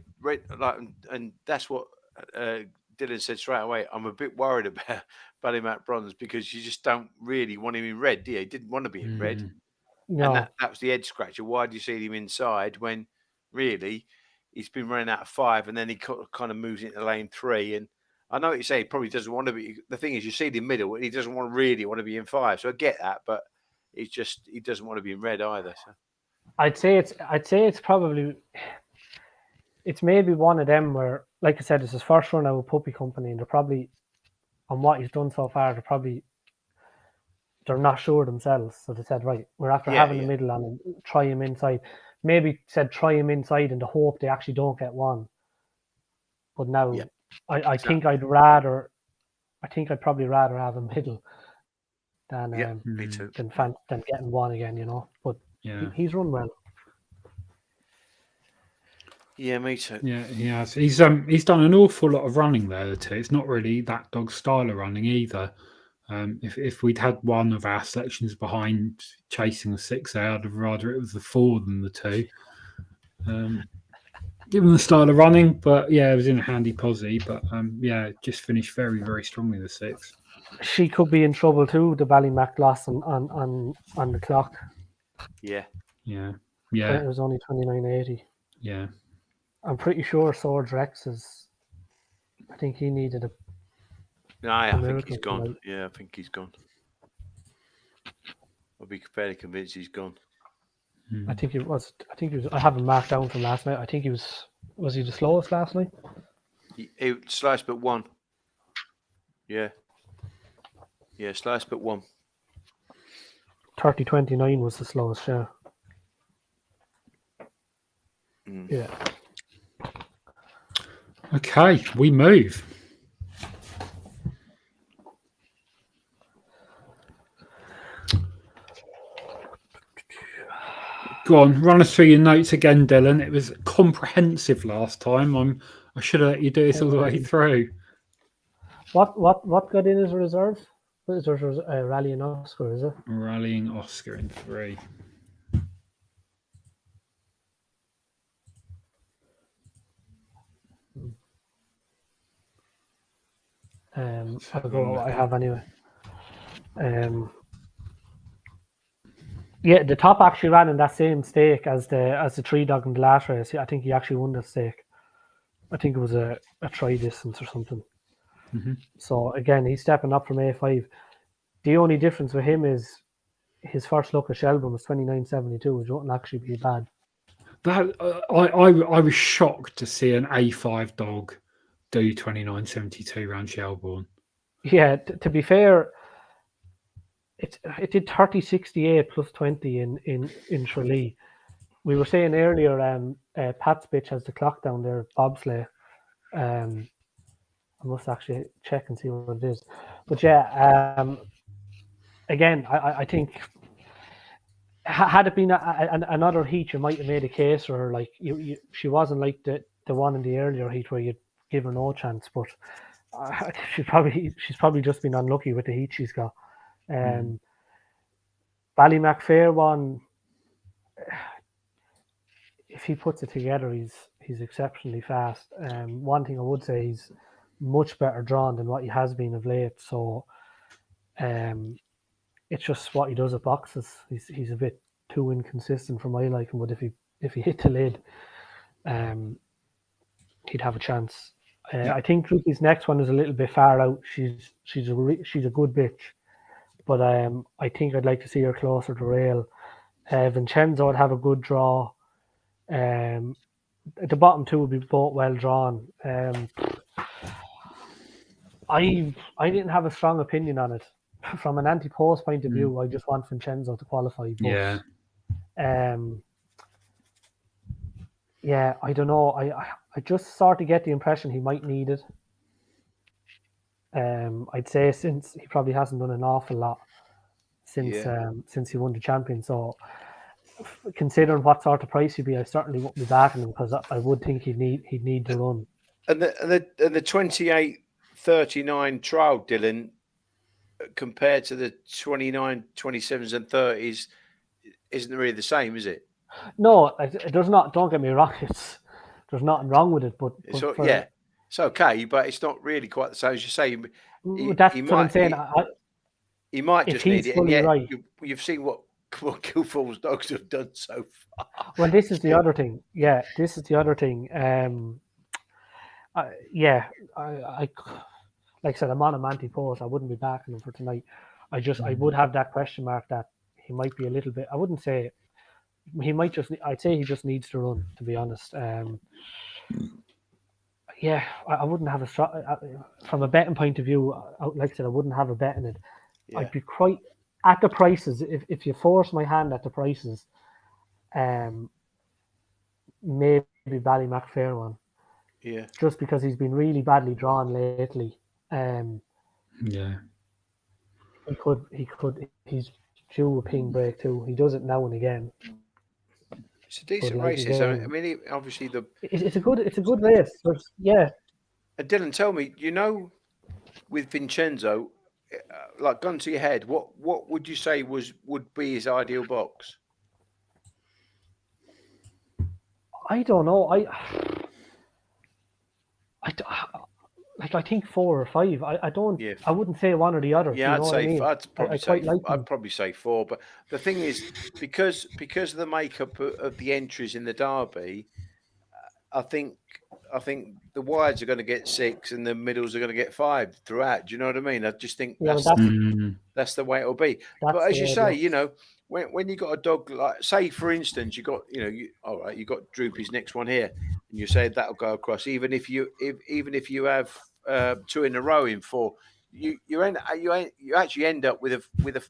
like, and that's what Dylan said straight away. I'm a bit worried about Ballymac Bronze because you just don't really want him in red, do you? He didn't want to be in red. No. And that was the head scratcher. Why do you see him inside when really he's been running out of 5 and then he kind of moves into lane 3 and I know what you say. He probably doesn't want to be. The thing is, you see the middle. He doesn't really want to be in 5. So I get that, but he doesn't want to be in red either. So I'd say it's probably maybe one of them where, like I said, it's his first run out with Puppy Company, and they're probably on what he's done so far. They're not sure themselves, so they said, right, we're after having the middle on him, try him inside. Maybe said try him inside in the hope they actually don't get one. But now. Yeah. I think I'd probably rather have a middle than getting one again, you know. But he's run well. Yeah, me too. Yeah, he has. He's done an awful lot of running there too. It's not really that dog style of running either. If we'd had one of our selections behind chasing a 6, I'd have rather it was the 4 than the 2. Given the style of running, but it was in a handy posse. But just finished very, very strongly the 6. She could be in trouble too. The Ballymac loss on the clock. Yeah. It was only 29.80. Yeah. I'm pretty sure Swords Rex is. I think he needed a. No, I think he's gone. Tonight. Yeah, I think he's gone. I'll be fairly convinced he's gone. I think he was. I have him marked down from last night. I think he was. Was he the slowest last night? He sliced but 1. Yeah. Yeah, sliced but 1. 30.29 was the slowest. Yeah. Yeah. Okay, we move. Go on, run us through your notes again, Dylan. It was comprehensive last time. I should have let you do this all the way through. What got in as a reserve? What is there a Rallying Oscar, is it? Rallying Oscar in 3. I'll go what I have anyway. Yeah, the top actually ran in that same stake as the 3 dog in the last race. I think he actually won the stake. I think it was a try distance or something. Mm-hmm. So again, he's stepping up from A5. The only difference with him is his first look at Shelburne was 29.72, which wouldn't actually be bad. That I was shocked to see an A5 dog do 29.72 around Shelbourne. Yeah, to be fair, it did 30.68 plus 20 in Tralee. We were saying earlier, Pat's bitch has the clock down there, bobsleigh. I must actually check and see what it is. But yeah, again, I think had it been another heat, you might have made a case for her. Like she wasn't like the one in the earlier heat where you'd give her no chance. But she's probably just been unlucky with the heat she's got. Ballymac Fair one, if he puts it together, he's exceptionally fast. One thing I would say, he's much better drawn than what he has been of late. So, it's just what he does at boxes. He's a bit too inconsistent for my liking. But if he hit the lid, he'd have a chance. I think Droopy's next one is a little bit far out. She's a good bitch, but I think I'd like to see her closer to rail. Vincenzo would have a good draw. The bottom two would be both well drawn. I didn't have a strong opinion on it. From an anti-post point of view, I just want Vincenzo to qualify. But, yeah, I don't know. I just sort of get the impression he might need it. I'd say since he probably hasn't done an awful lot since he won the champion. So considering what sort of price he'd be, I certainly wouldn't be backing him because I would think he'd need to run. And the 28-39 trial, Dylan, compared to the 29, 27s and 30s, isn't really the same, is it? No, there's not. Don't get me wrong. There's nothing wrong with it, but it's okay, but it's not really quite the same as you say. That's what I'm saying. He might just need it. And yet, right. You've seen what Guildford's dogs have done so far. Well, this is the other thing. Yeah, this is the other thing. I like I said, I'm on a Manti post. I wouldn't be backing him for tonight. I would have that question mark that he might be a little bit. I wouldn't say he might just. I'd say he just needs to run. To be honest. Yeah, I wouldn't have a strong. From a betting point of view, like I said, I wouldn't have a bet in it. Yeah. I'd be quite at the prices. If you force my hand at the prices, maybe Ballymac Fair one. Yeah. Just because he's been really badly drawn lately. Yeah. He's due a ping break too. He does it now and again. It's a decent race. Again, I mean, obviously it's a good race. But yeah. And Dylan, tell me, with Vincenzo, like gun to your head, what would you say would be his ideal box? I don't know. I think 4 or 5. I don't. Yeah. I wouldn't say one or the other. Yeah, I'd probably say 4. But the thing is, because of the makeup of the entries in the Derby, I think the wides are going to get 6 and the middles are going to get 5 throughout. Do you know what I mean? I just think that's the way it'll be. But as you say, when you got a dog like, say for instance, you got Droopy's next one here, and you say that'll go across. Even if you have 2 in a row in 4, you actually end up with a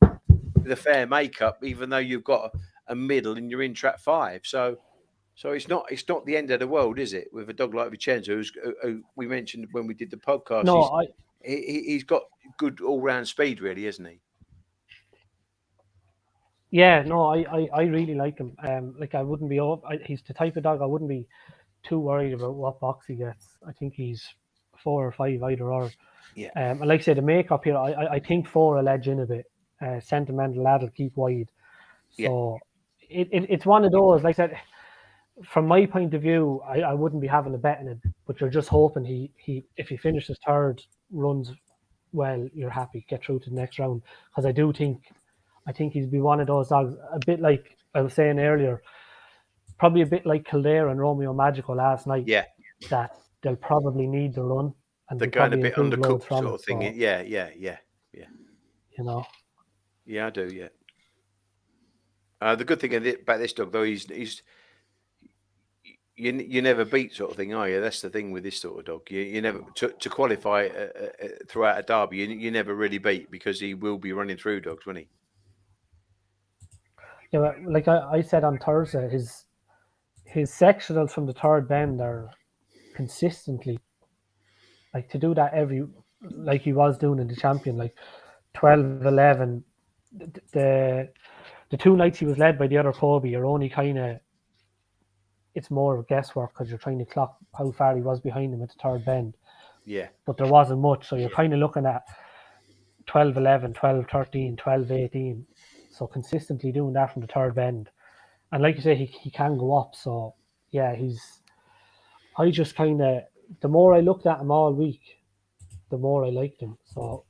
fair makeup, even though you've got a middle and you're in trap 5. So it's not the end of the world, is it? With a dog like Vincenzo, who we mentioned when we did the podcast. No, he's got good all-round speed, really, isn't he? Yeah, no, I really like him. I wouldn't be. He's the type of dog I wouldn't be too worried about what box he gets. I think he's 4 or 5 either or. Yeah. And like I said, the makeup here, I think 4 will edge in a bit. Sentimental lad will keep wide. So it's one of those. Like I said, from my point of view, I wouldn't be having a bet in it, but you're just hoping he if he finishes third, runs well, you're happy, get through to the next round. Because I do think I think he'd be one of those dogs, a bit like I was saying earlier, probably a bit like Kildare and Romeo Magical last night. Yeah. That they'll probably need the run, and They're they'll going a probably bit improve loads undercooked from sort it. of thing. So, Yeah. you know. Yeah, I do. Yeah. The good thing about this dog, though, he's you never beat sort of thing, are you? That's the thing with this sort of dog. You never to qualify throughout a derby. You never really beat because he will be running through dogs, won't he? Yeah, like I said on Thursday, his sectionals from the third bend are consistently like to do that every like he was doing in the champion, like 12, 11. The two nights he was led by the other Kobe are only kind of, it's more guesswork because you're trying to clock how far he was behind him at the third bend. Yeah. But there wasn't much, so you're kind of looking at 12, 11, 12, 13, 12, 18. So consistently doing that from the third bend. And like you say, he can go up. So yeah, I just kind of, the more I looked at him all week, the more I liked him. So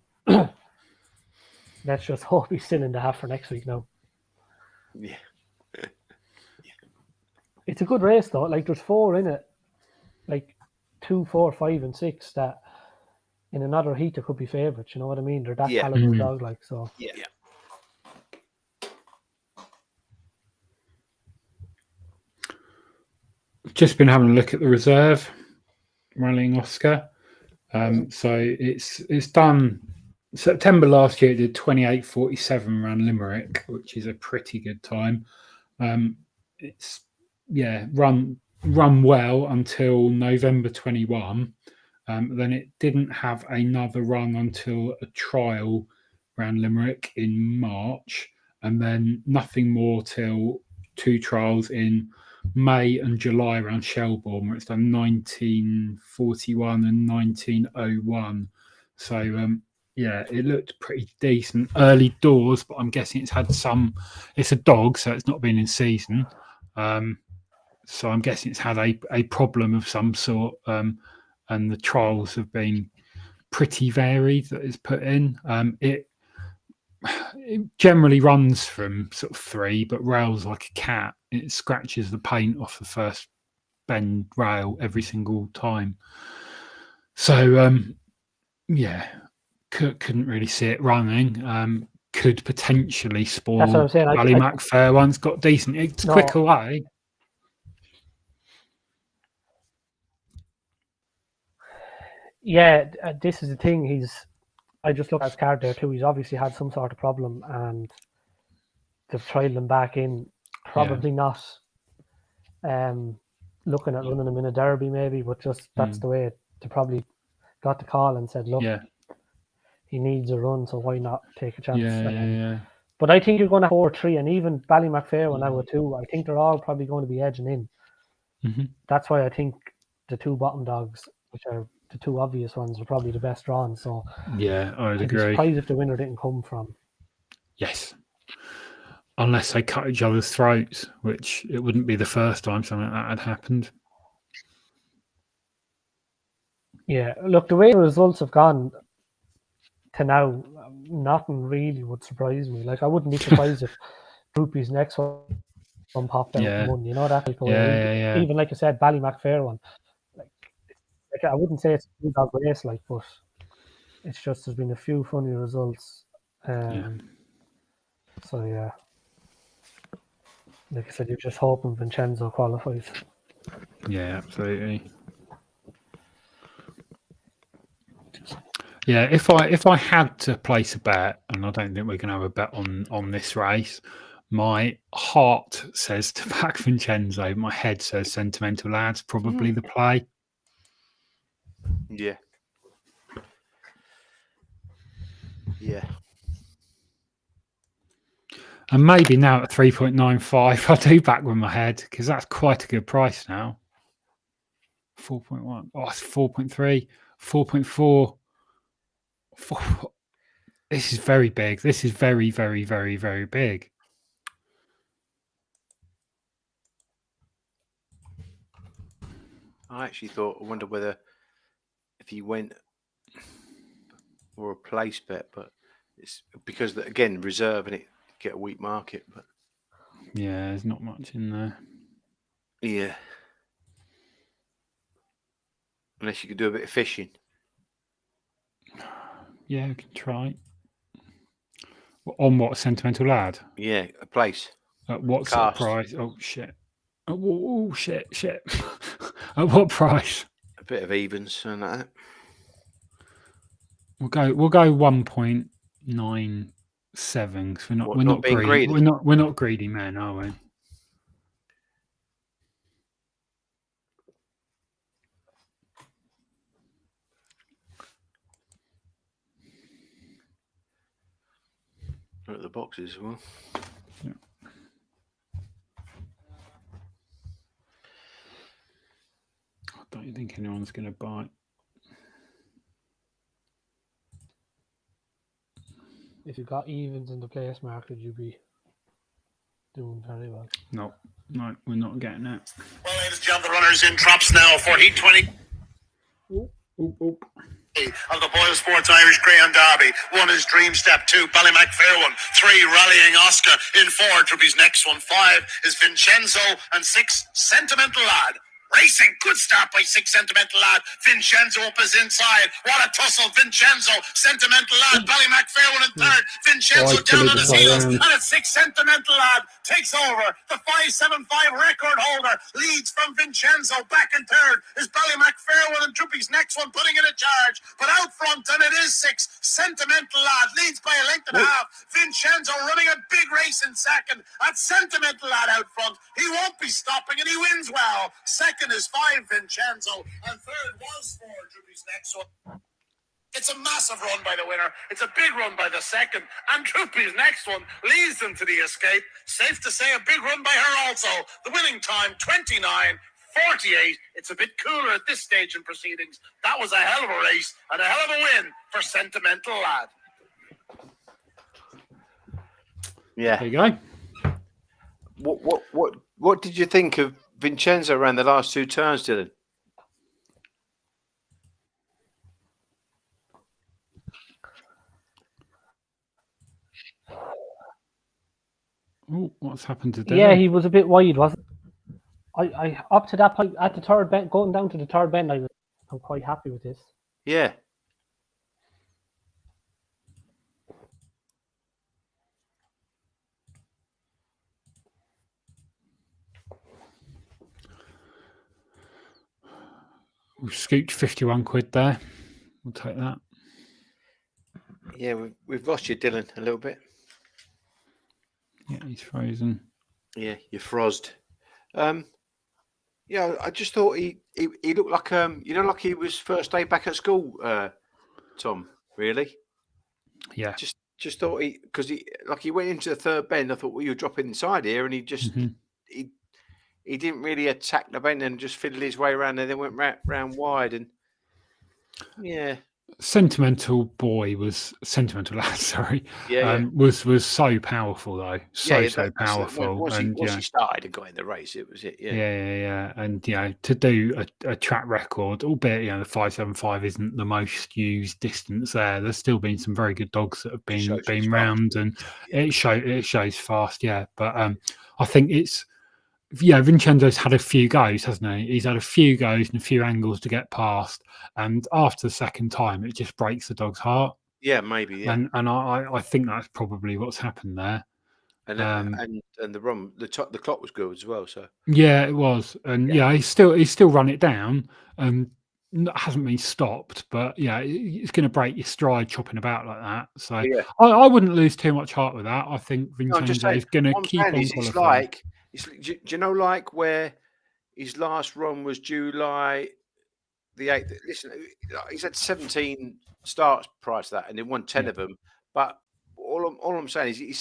let's just hope he's still in the half for next week now. Yeah. It's a good race though. Like there's 4 in it, like 2, 4, 5, and 6 that in another heat there could be favourites. You know what I mean? They're that caliber dog, like so. Yeah. Just been having a look at the reserve, rallying Oscar. So it's done. September last year it did 28:47 around Limerick, which is a pretty good time. It's run well until November 21. Then it didn't have another run until a trial around Limerick in March, and then nothing more till 2 trials in May and July around Shelbourne, where it's done 1941 and 1901. So it looked pretty decent early doors, but I'm guessing it's had some. It's a dog, so it's not been in season. So I'm guessing it's had a problem of some sort, and the trials have been pretty varied that is put in. It generally runs from sort of 3, but rails like a cat. It scratches the paint off the first bend rail every single time. So couldn't really see it running. Could potentially spoil. That's what I'm saying. Ballymac Fair one's got decent. It's quick away. Yeah, this is the thing. I just looked at his card there too. He's obviously had some sort of problem, and they've trialed him back in. Probably not looking at running him in a derby, maybe, but just that's the way they probably got the call and said, look, he needs a run, so why not take a chance? But I think you're going to 4-3, and even Ballymac Fair when I were 2, I think they're all probably going to be edging in. Mm-hmm. That's why I think the 2 bottom dogs, which are the 2 obvious ones, are probably the best drawn. So I'd agree. I'd be surprised if the winner didn't come from. Yes. Unless they cut each other's throats, which it wouldn't be the first time something like that had happened. Yeah, look, the way the results have gone to now, nothing really would surprise me. Like, I wouldn't be surprised if Groupie's next one popped out and won. You know, that type of way. Even like I said, Ballymac Fair one. Like I wouldn't say it's a 2-dog race, but it's just there's been a few funny results. So yeah. Like I said, you're just hoping Vincenzo qualifies. Yeah, absolutely. Yeah, if I had to place a bet, and I don't think we're going to have a bet on this race, my heart says to back Vincenzo. My head says Sentimental Lad's probably the play. Yeah. Yeah. And maybe now at 3.95, I do back with my head because that's quite a good price now. 4.1. Oh, it's 4.3, 4.4. This is very big. This is very, very, very, very big. I actually I wonder whether if he went for a place bet, but it's because again reserve and get a weak market, but yeah, there's not much in there. Yeah. Unless you could do a bit of fishing. Yeah, we can try. On what, Sentimental Lad? Yeah, a place. At what sort of price? Oh shit! Oh shit! At what price? A bit of evens and that. We'll go 1.97 because we're not being greedy. greedy. We're not greedy men, are we? Look at the boxes as well. Yeah. I don't think anyone's going to buy. If you got evens in the place market, you'd be doing very well. No, we're not getting it. Well, ladies and gentlemen, the runners in traps now for Heat 20. Oop. Of the Boyle Sports Irish Greyhound Derby. 1 is Dream Step, 2 Ballymac Fairone, 3 Rallying Oscar, in 4 Droopy's next one, 5 is Vincenzo, and 6 Sentimental Lad. Racing, good start by 6 Sentimental Lad. Vincenzo up his inside. What a tussle, Vincenzo. Sentimental Lad, Ballymac Fairone in 3rd. Vincenzo down on his heels. And at 6 Sentimental Lad takes over. The 5.75 record holder leads from Vincenzo. Back in 3rd is Ballymac Fairone, and Droopy's next one putting in a charge. But out front, and it is 6 Sentimental Lad leads by a length and a half. Vincenzo running a big race in 2nd. At Sentimental Lad out front. He won't be stopping, and he wins well. 2nd is 5 Vincenzo, and 3rd was 4 Droopy's next one. It's a massive run by the winner. It's a big run by the 2nd, and Droopy's next one leads them to the escape. Safe to say a big run by her also. The winning time 29:48. It's a bit cooler at this stage in proceedings. That was a hell of a race and a hell of a win for Sentimental Lad. Yeah. There you go. What did you think of Vincenzo around the last 2 turns, Dylan? Oh, what's happened to Dylan? Yeah, he was a bit wide, wasn't he? I up to that point at the 3rd bend, going down to the 3rd bend, I'm quite happy with this. Yeah. We've scooped 51 quid there. We'll take that. Yeah, we've lost you, Dylan, a little bit. Yeah, he's frozen. Yeah, you're frozed. Yeah, I just thought he looked like like he was first day back at school, Tom. Really? Yeah. Just thought because he went into the 3rd bend. I thought, well, you're dropping inside here, and he just he didn't really attack the bend and just fiddled his way around, and then went round wide. And yeah, Sentimental Lad. Sorry, was so powerful though, so powerful. Once he started and got in the race, it was it. Yeah. And to do a track record, albeit the 5.75 isn't the most used distance there. There's still been some very good dogs that have been round, and it shows fast. Yeah, but I think it's. Yeah, Vincenzo's had a few goes, hasn't he? He's had a few goes and a few angles to get past, and after the 2nd time, it just breaks the dog's heart. Yeah, maybe. Yeah, and I think that's probably what's happened there. And the run, the clock was good as well. So yeah, it was, and he's still run it down, and hasn't been stopped. But yeah, it's going to break your stride chopping about like that. So I wouldn't lose too much heart with that. I think Vincenzo is going to keep on qualifying. Do you know, like where his last run was July the 8th? Listen, he's had 17 starts prior to that, and he won 10 of them. But all I'm saying is, he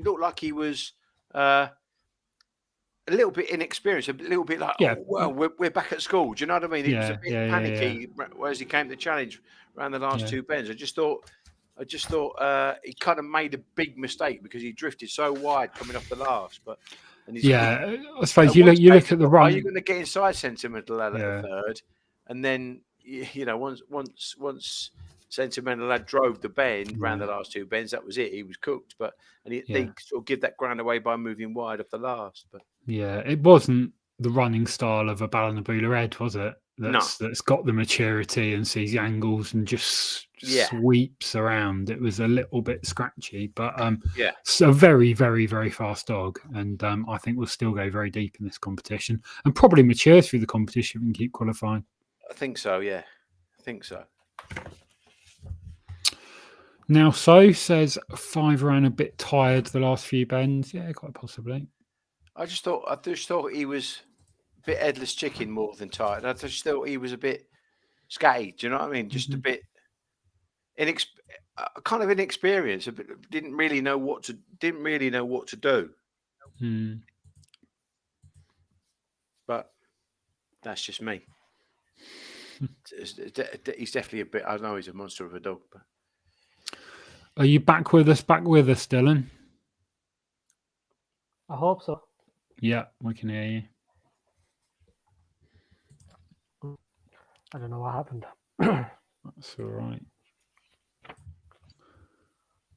looked like he was a little bit inexperienced, a little bit like, we're back at school. Do you know what I mean? He was a bit panicky as he came to challenge around the last 2 bends. I just thought he kind of made a big mistake because he drifted so wide coming off the last. But I suppose you look at the run. Are you going to get inside Sentimental at the 3rd, and then once Sentimental Lad drove the bend, ran the last 2 bends. That was it. He was cooked. They sort of give that ground away by moving wide off the last. But yeah, it wasn't the running style of a Ballinabula Ed, was it? That's got the maturity and sees the angles and just sweeps around. It was a little bit scratchy, but it's a very, very, very fast dog, and I think we'll still go very deep in this competition and probably mature through the competition and keep qualifying. I think so. Yeah, I think so. Now, so says 5 ran a bit tired the last few bends. Yeah, quite possibly. I just thought he was a bit headless chicken more than tired. I just thought he was a bit scatty. Do you know what I mean? Just a bit kind of inexperienced. A bit, didn't really know what to do. But that's just me. He's definitely a bit. I know he's a monster of a dog. But are you back with us, Dylan? I hope so. Yeah, we can hear you. I don't know what happened. That's all right.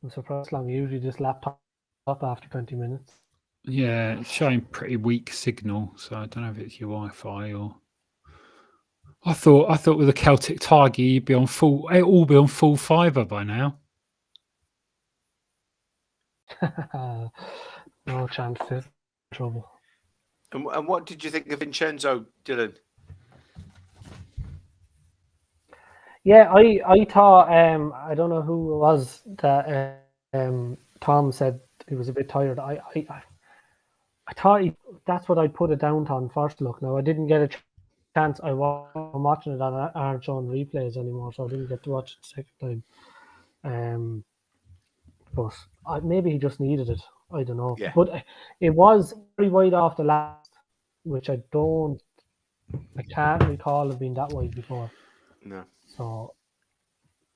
I'm surprised long. Usually this laptop up after 20 minutes. Yeah, it's showing pretty weak signal, so I don't know if it's your Wi-Fi or. I thought with a Celtic Tiger you'd be on full. It'll all be on full fibre by now. No chance to trouble. And what did you think of Vincenzo, Dylan? Yeah, I thought I don't know who it was that Tom said he was a bit tired. I thought that's what I put it down to on first look. Now I didn't get a chance. I'm watching it on aren't showing replays anymore, so I didn't get to watch it the second time. But maybe he just needed it. I don't know. Yeah. But it was very wide off the last, which I can't recall it being that wide before. No. So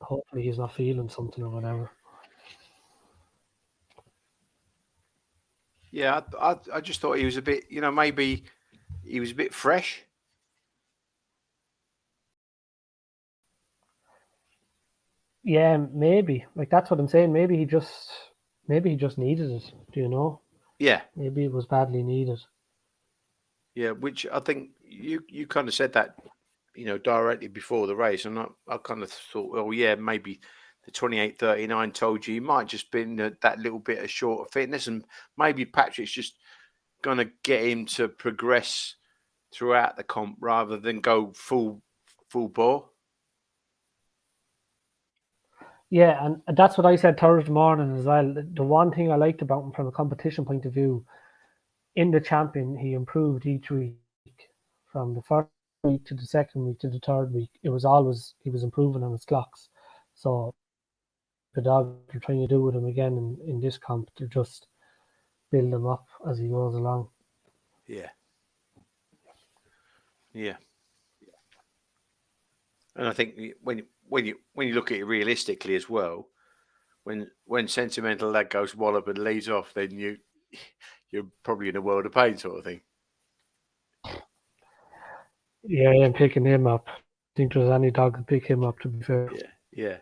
hopefully he's not feeling something or whatever. Yeah, I just thought he was a bit, maybe he was a bit fresh. Yeah, maybe. Like that's what I'm saying. Maybe he just needed it. Do you know? Yeah. Maybe it was badly needed. Yeah, which I think you kind of said that, directly before the race, and I kind of thought, well, yeah, maybe the 28:39 told you might just been that little bit of short of fitness, and maybe Patrick's just going to get him to progress throughout the comp rather than go full bore. Yeah, and that's what I said Thursday morning as well. The one thing I liked about him from a competition point of view, in the champion, he improved each week. From the first week to the second week to the third week, he was improving on his clocks. So the dog are trying to do with him again in this comp to just build him up as he goes along. Yeah. Yeah. And I think when you look at it realistically as well, when Sentimental Lad goes wallop and leads off, then you're probably in a world of pain, sort of thing. Yeah, I'm picking him up. I think there's any dog could pick him up, to be fair. Yeah.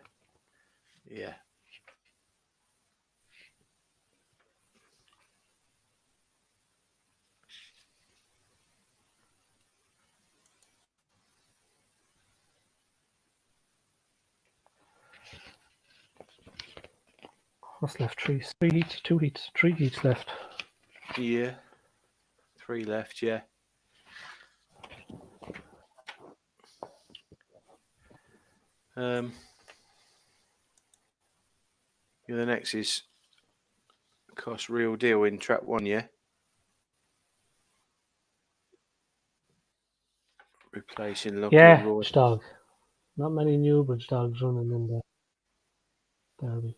What's left? Three heats, 2 heats, 3 heats left. Yeah. 3 left, yeah. The next is Cost Real Deal in Trap 1, yeah? Replacing Lockie and Roy. Dog. Not many Newbridge dogs running in the derby.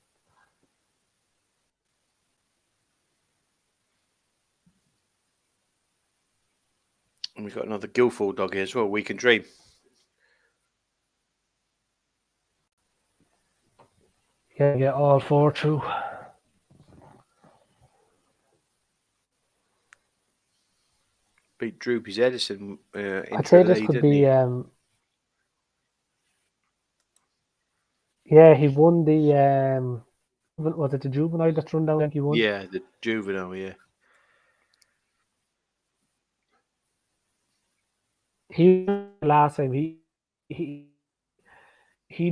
And we've got another Guildford dog here as well, We Can Dream. Yeah, all 4 through. Beat Droopy's Edison. I'd say this could be Yeah, he won the was it the juvenile that's run down? He won. Yeah, the juvenile. Yeah. He last time he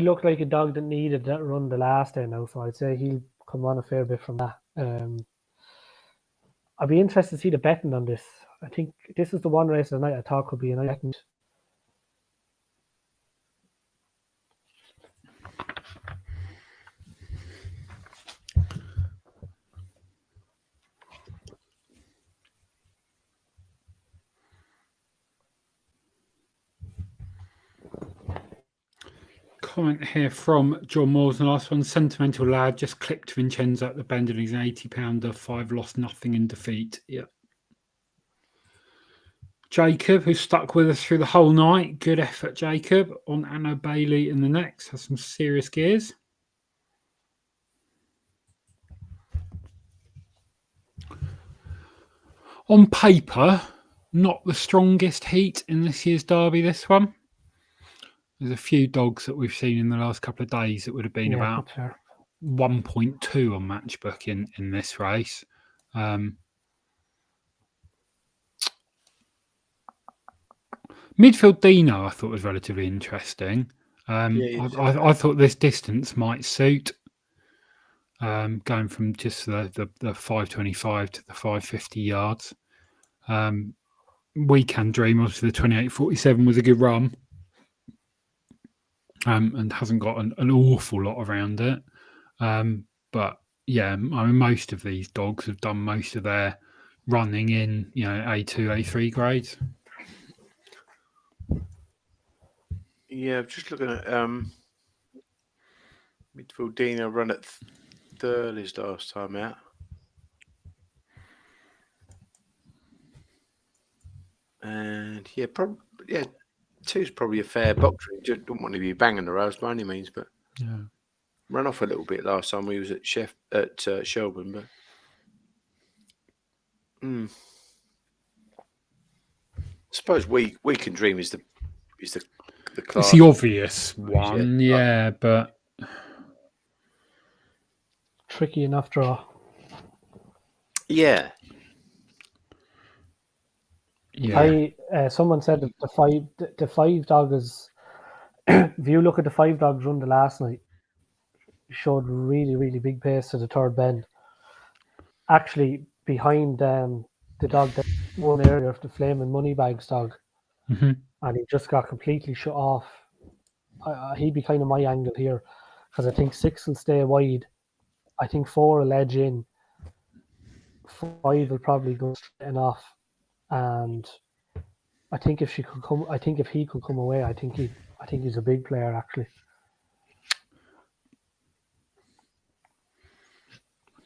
looked like a dog that needed that run the last time now, so I'd say he'll come on a fair bit from that. I'd be interested to see the betting on this. I think this is the one race of the night I thought could be a night. Comment here from John Moores. The last one, sentimental lad just clipped Vincenzo at the bend and he's an 80-pounder, 5 lost, nothing in defeat. Yep. Jacob, who stuck with us through the whole night. Good effort, Jacob. On Anna Bailey in the next. Has some serious gears. On paper, not the strongest heat in this year's derby, this one. There's a few dogs that we've seen in the last couple of days that would have been about 1.2 on Matchbook in this race. Midfield Dino, I thought was relatively interesting. I thought this distance might suit. Going from just the 525 to the 550 yards. Weekend Dream, obviously the 28.47 was a good run. And hasn't got an awful lot around it. But yeah, I mean, most of these dogs have done most of their running in, A2, A3 grades. Yeah, I'm just looking at Midfield Dino run at Thurley's last time out. And yeah, two's probably a fair box. Just don't want to be banging the rows by any means, but run off a little bit last time we was at Shelburne, but I suppose We Can Dream is the class. It's the obvious one, but tricky enough draw. Yeah. Someone said that the five dog is. If you look at the 5 dogs run the last night, showed really, really big pace to the third bend. Actually, behind the dog that won earlier, the Flaming Moneybags dog, and he just got completely shut off. He'd be kind of my angle here, because I think 6 will stay wide. I think 4 will edge in. 5 will probably go straight off, and I think if he could come away, I think he's a big player actually.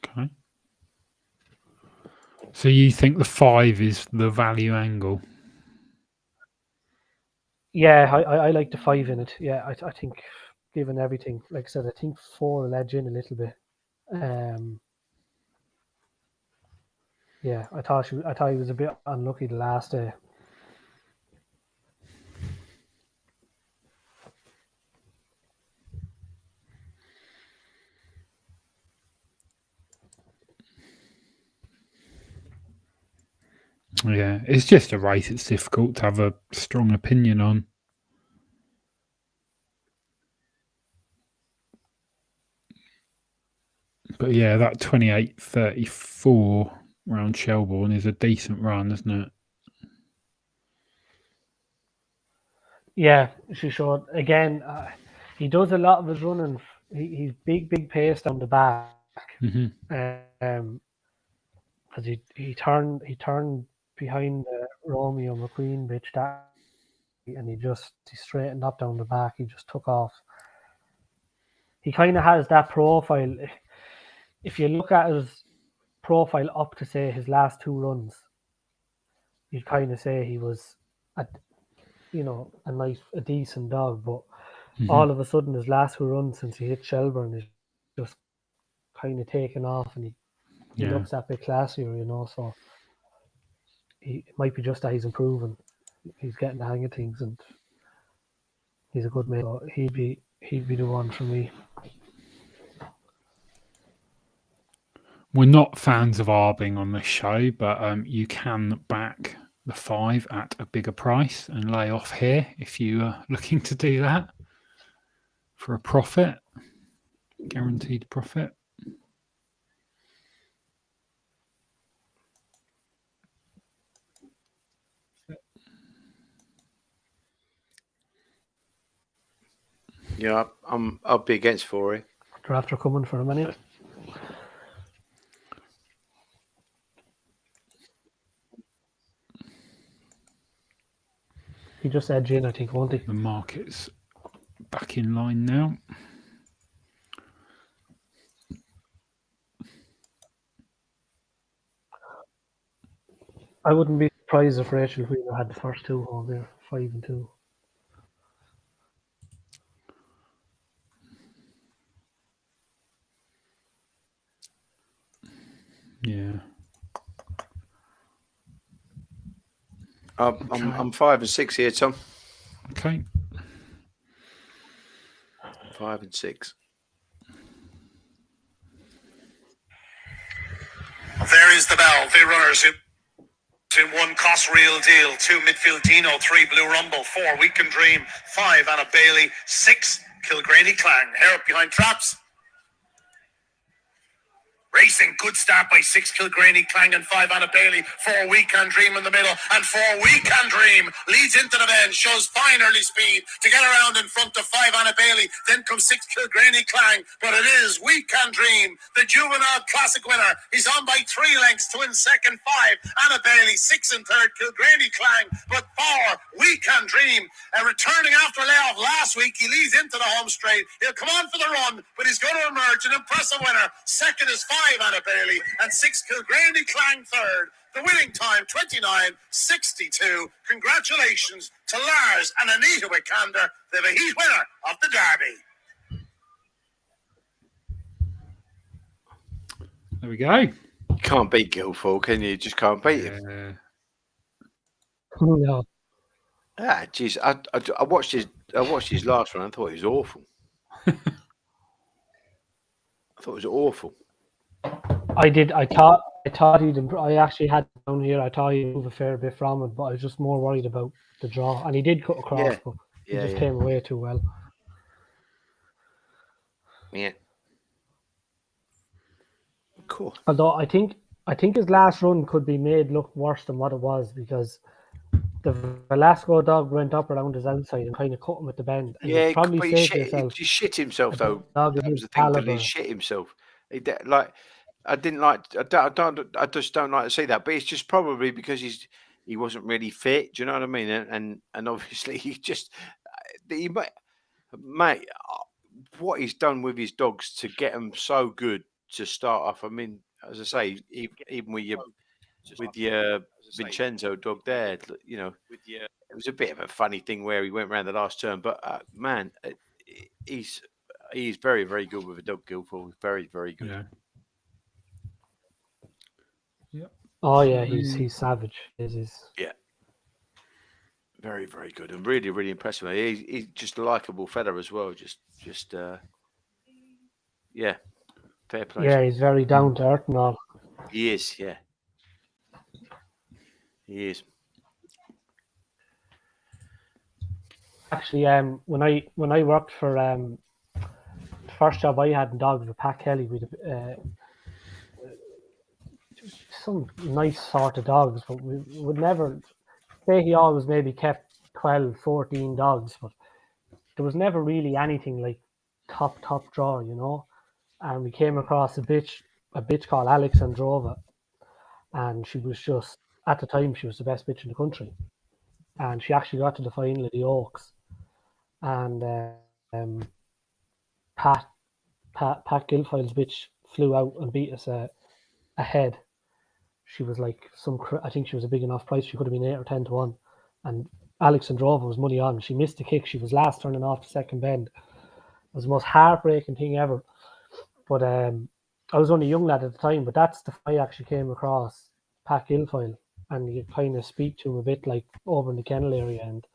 Okay. So you think the 5 is the value angle? Yeah, I like the 5 in it. Yeah, I think given everything, like I said, I think 4 will edge in a little bit. Yeah, I thought he was a bit unlucky the last day. Yeah, it's just a race it's difficult to have a strong opinion on. But yeah, that 28.34 around Shelbourne is a decent run, isn't it? Yeah, she showed again. He does a lot of his running. He's big pace down the back. Because he turned behind Romeo McQueen bitch that, and he straightened up down the back. He just took off. He kind of has that profile. If you look at his profile up to say his last 2 runs, you'd kind of say he was a decent dog, but all of a sudden his last 2 runs since he hit Shelburne is just kind of taken off, and he looks that bit classier, so it might be just that he's improving. He's getting the hang of things, and he's a good mate. So he'd be the one for me. We're not fans of arbing on this show, but you can back the 5 at a bigger price and lay off here if you are looking to do that for a profit, guaranteed profit. Yeah, I'll be against 4. They're after coming for a minute. He just edged in, I think, won't he? The market's back in line now. I wouldn't be surprised if Rachel Wheeler had the first 2 home there, 5 and 2. Yeah. I'm 5 and 6 here, Tom. Okay. 5 and 6. There is the bell. The runners in 1 Cost Real Deal, 2 Midfield Dino, 3 Blue Rumble, 4 Weekend Dream, 5 Anna Bailey, 6 Kilgraney Clang. Hair up behind traps. Racing, good start by 6 Kilgraney Clang and 5 Anna Bailey, 4 Weekend Dream in the middle, and 4 Weekend Dream leads into the bend, shows fine early speed to get around in front of 5 Anna Bailey. Then comes 6 Kilgraney Clang, but it is Weekend Dream, the juvenile classic winner. He's on by 3 lengths to win second, 5 Anna Bailey, 6 and 3rd Kilgraney Clang, but 4 Weekend Dream. Returning after a layoff last week, he leads into the home straight. He'll come on for the run, but he's going to emerge an impressive winner. Second is 5 Anna Bailey and 6 Kilgraney Clang 3rd. The winning time 29.62. Congratulations to Lars and Anita Wickander, the heat winner of the Derby. There we go. You can't beat Guildford, can you? You just can't beat him. No. Ah, geez, I watched his last one. I thought he was awful. I thought it was awful. I did. I thought he'd. I actually had down here. I thought he'd move a fair bit from it, but I was just more worried about the draw. And he did cut across, but he just came away too well. Yeah. Cool. Although I think his last run could be made look worse than what it was, because the Velasco dog went up around his outside and kind of cut him at the bend. And Yeah, probably but he shit himself though. That was the thing. That he shit himself. I just don't like to see that. But it's just probably because he wasn't really fit. Do you know what I mean? And obviously mate, what he's done with his dogs to get them so good to start off. I mean, as I say, even with your Vincenzo dog there, you know, it was a bit of a funny thing where he went around the last turn. But man, he's very, very good with a dog, Guildford. Very, very good. Yeah. Yep. Oh yeah, he's savage. Yeah. Very, very good, and really, really impressive. He's just a likable fella as well. Yeah, fair play. Yeah, he's very down to earth and all. He is, yeah. He is. Actually, when I worked for the first job I had in dogs with Pat Kelly, with some nice sort of dogs, but we would never say he always maybe kept 12, 14 dogs, but there was never really anything like top draw, you know. And we came across a bitch called Alexandrova, and she was just, at the time, she was the best bitch in the country, and she actually got to the final of the Oaks, and Pat Guilfoyle's bitch flew out and beat us ahead. She was like I think she was a big enough price. She could have been 8 or 10 to 1, and Alexandrova was money on. She missed the kick. She was last turning off the second bend. It was the most heartbreaking thing ever. But I was only a young lad at the time, but that's the I actually came across Pat Guilfoyle, and you kind of speak to him a bit like over in the kennel area, and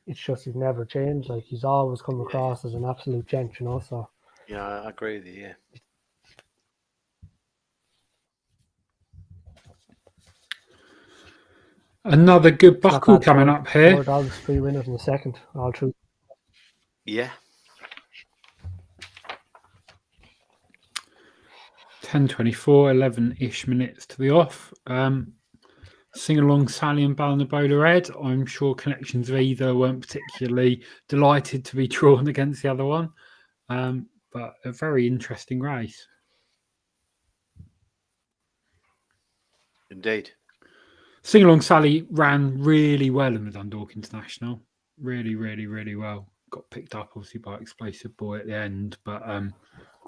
it's just he's never changed. Like, he's always come across as an absolute gent, you know. So yeah, I agree with you. Yeah. Another good buckle coming up here. 4 dogs, 3 winners in the second, all through. Yeah. 10:24, 11-ish minutes to the off. Sing Along Sally and Balnabola Red. I'm sure connections of either weren't particularly delighted to be drawn against the other one, but a very interesting race. Indeed. Sing Along Sally ran really well in the Dundalk International. Really, really, really well. Got picked up obviously by Explosive Boy at the end, but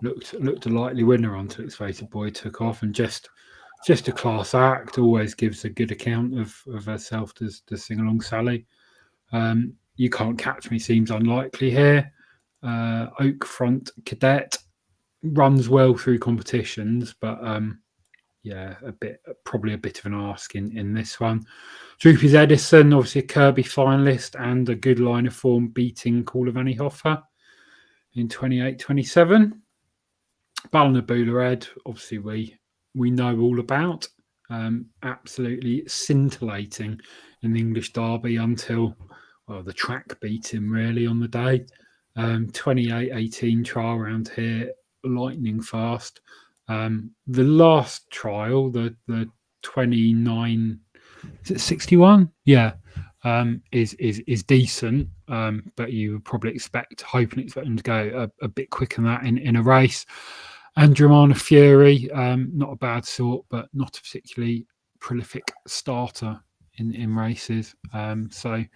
looked a likely winner until Explosive Boy took off, and just a class act. Always gives a good account of herself. Does Sing Along Sally. You Can't Catch Me seems unlikely here. Oak Front Cadet runs well through competitions, but probably a bit of an ask in this one. Droopy's Edison, obviously a Kirby finalist and a good line of form, beating Call of Annie Hoffer in 28-27. Balnabola Red, obviously we know all about. Absolutely scintillating in the English Derby until the track beat him really on the day. 28-18 trial round here, lightning fast. The last trial, the 29, is it 61? Yeah, is decent, but you would probably expect him to go a bit quicker than that in a race. And Dramana Fury, not a bad sort, but not a particularly prolific starter in races. The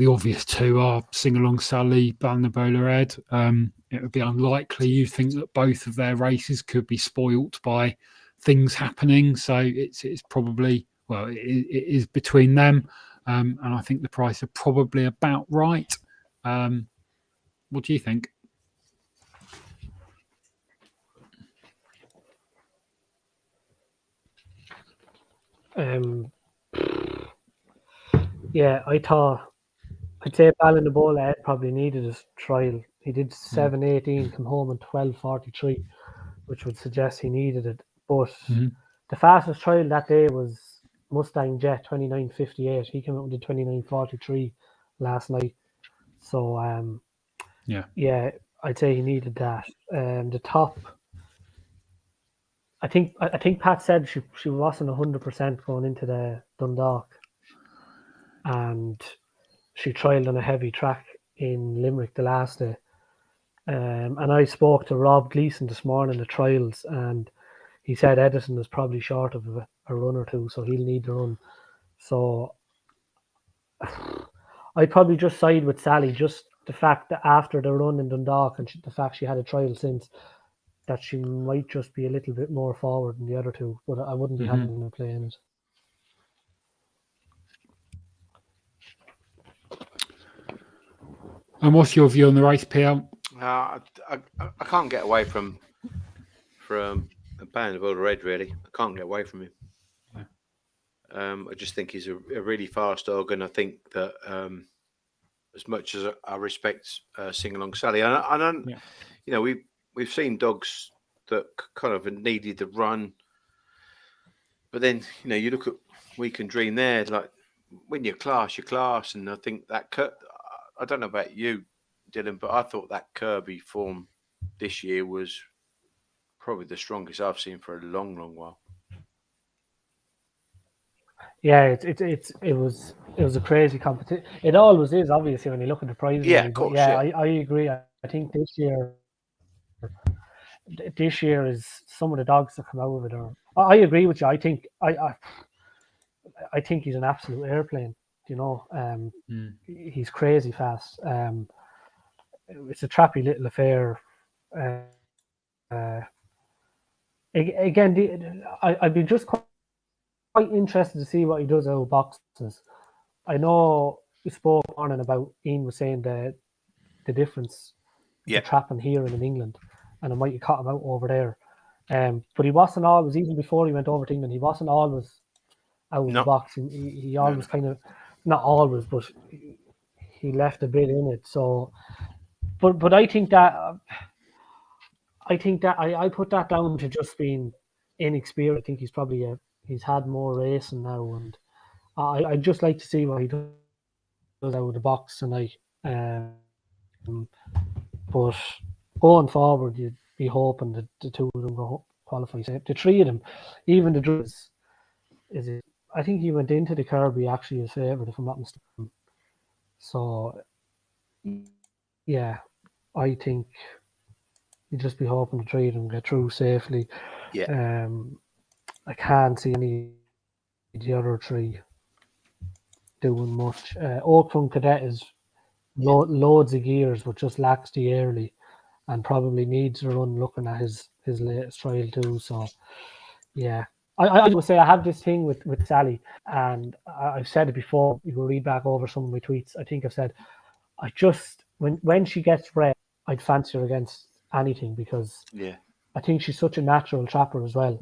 obvious two are Sing Along Sally, Balnabola Red. It would be unlikely you think that both of their races could be spoilt by things happening. So it's probably, it is between them. And I think the price are probably about right. What do you think? I'd say Balnabola probably needed his trial. He did 7:18, come home in 12:43, which would suggest he needed it. But the fastest trial that day was Mustang Jet 29:58. He came out with 29:43 last night. So I'd say he needed that. The top, I think Pat said she wasn't 100% going into the Dundalk, and she trialled on a heavy track in Limerick the last day. And I spoke to Rob Gleeson this morning, the trials, and he said Edison is probably short of a run or two, so he'll need the run. So I'd probably just side with Sally, just the fact that after the run in Dundalk and the fact she had a trial since, that she might just be a little bit more forward than the other two, but I wouldn't be having a play in it. And what's your view on the race, PL? I can't get away from Balnabola Red, really. I can't get away from him. I just think he's a really fast dog, and I think that as much as I respect Sing Along Sally, we've seen dogs that kind of needed the run, but then you look at Week and Dream there, like when you're class, and I think that I don't know about you, Dylan, but I thought that Kirby form this year was probably the strongest I've seen for a long, long while. Yeah, it was a crazy competition. It always is, obviously, when you look at the prizes. Yeah, of course. I agree. I think this year is some of the dogs that come out of it. I agree with you. I think he's an absolute airplane. He's crazy fast. It's a trappy little affair. Again, I'd be just quite interested to see what he does out of boxes. I know we spoke on and about, Ian was saying the difference the trapping here and in England, and it might have caught him out over there. But he wasn't always, even before he went over to England, he wasn't always out of the box. He always kind of, not always, but he left a bit in it. So, but I think that I put that down to just being inexperienced. I think he's probably he's had more racing now, and I'd just like to see what he does out of the box tonight. But going forward, you'd be hoping that the two of them go qualify safe. The three of them, even the Druids, is it? I think he went into the Kirby actually as favourite, if I'm not mistaken. So, yeah, I think you'd just be hoping the three of them get through safely. Yeah. I can't see any of the other three doing much. Oakland Cadet is loads of gears, but just lacks the early, and probably needs a run looking at his latest trial too. So, yeah. I would say I have this thing with Sally, and I've said it before. You can read back over some of my tweets. I think I've said, I just, when she gets red, I'd fancy her against anything, because I think she's such a natural trapper as well.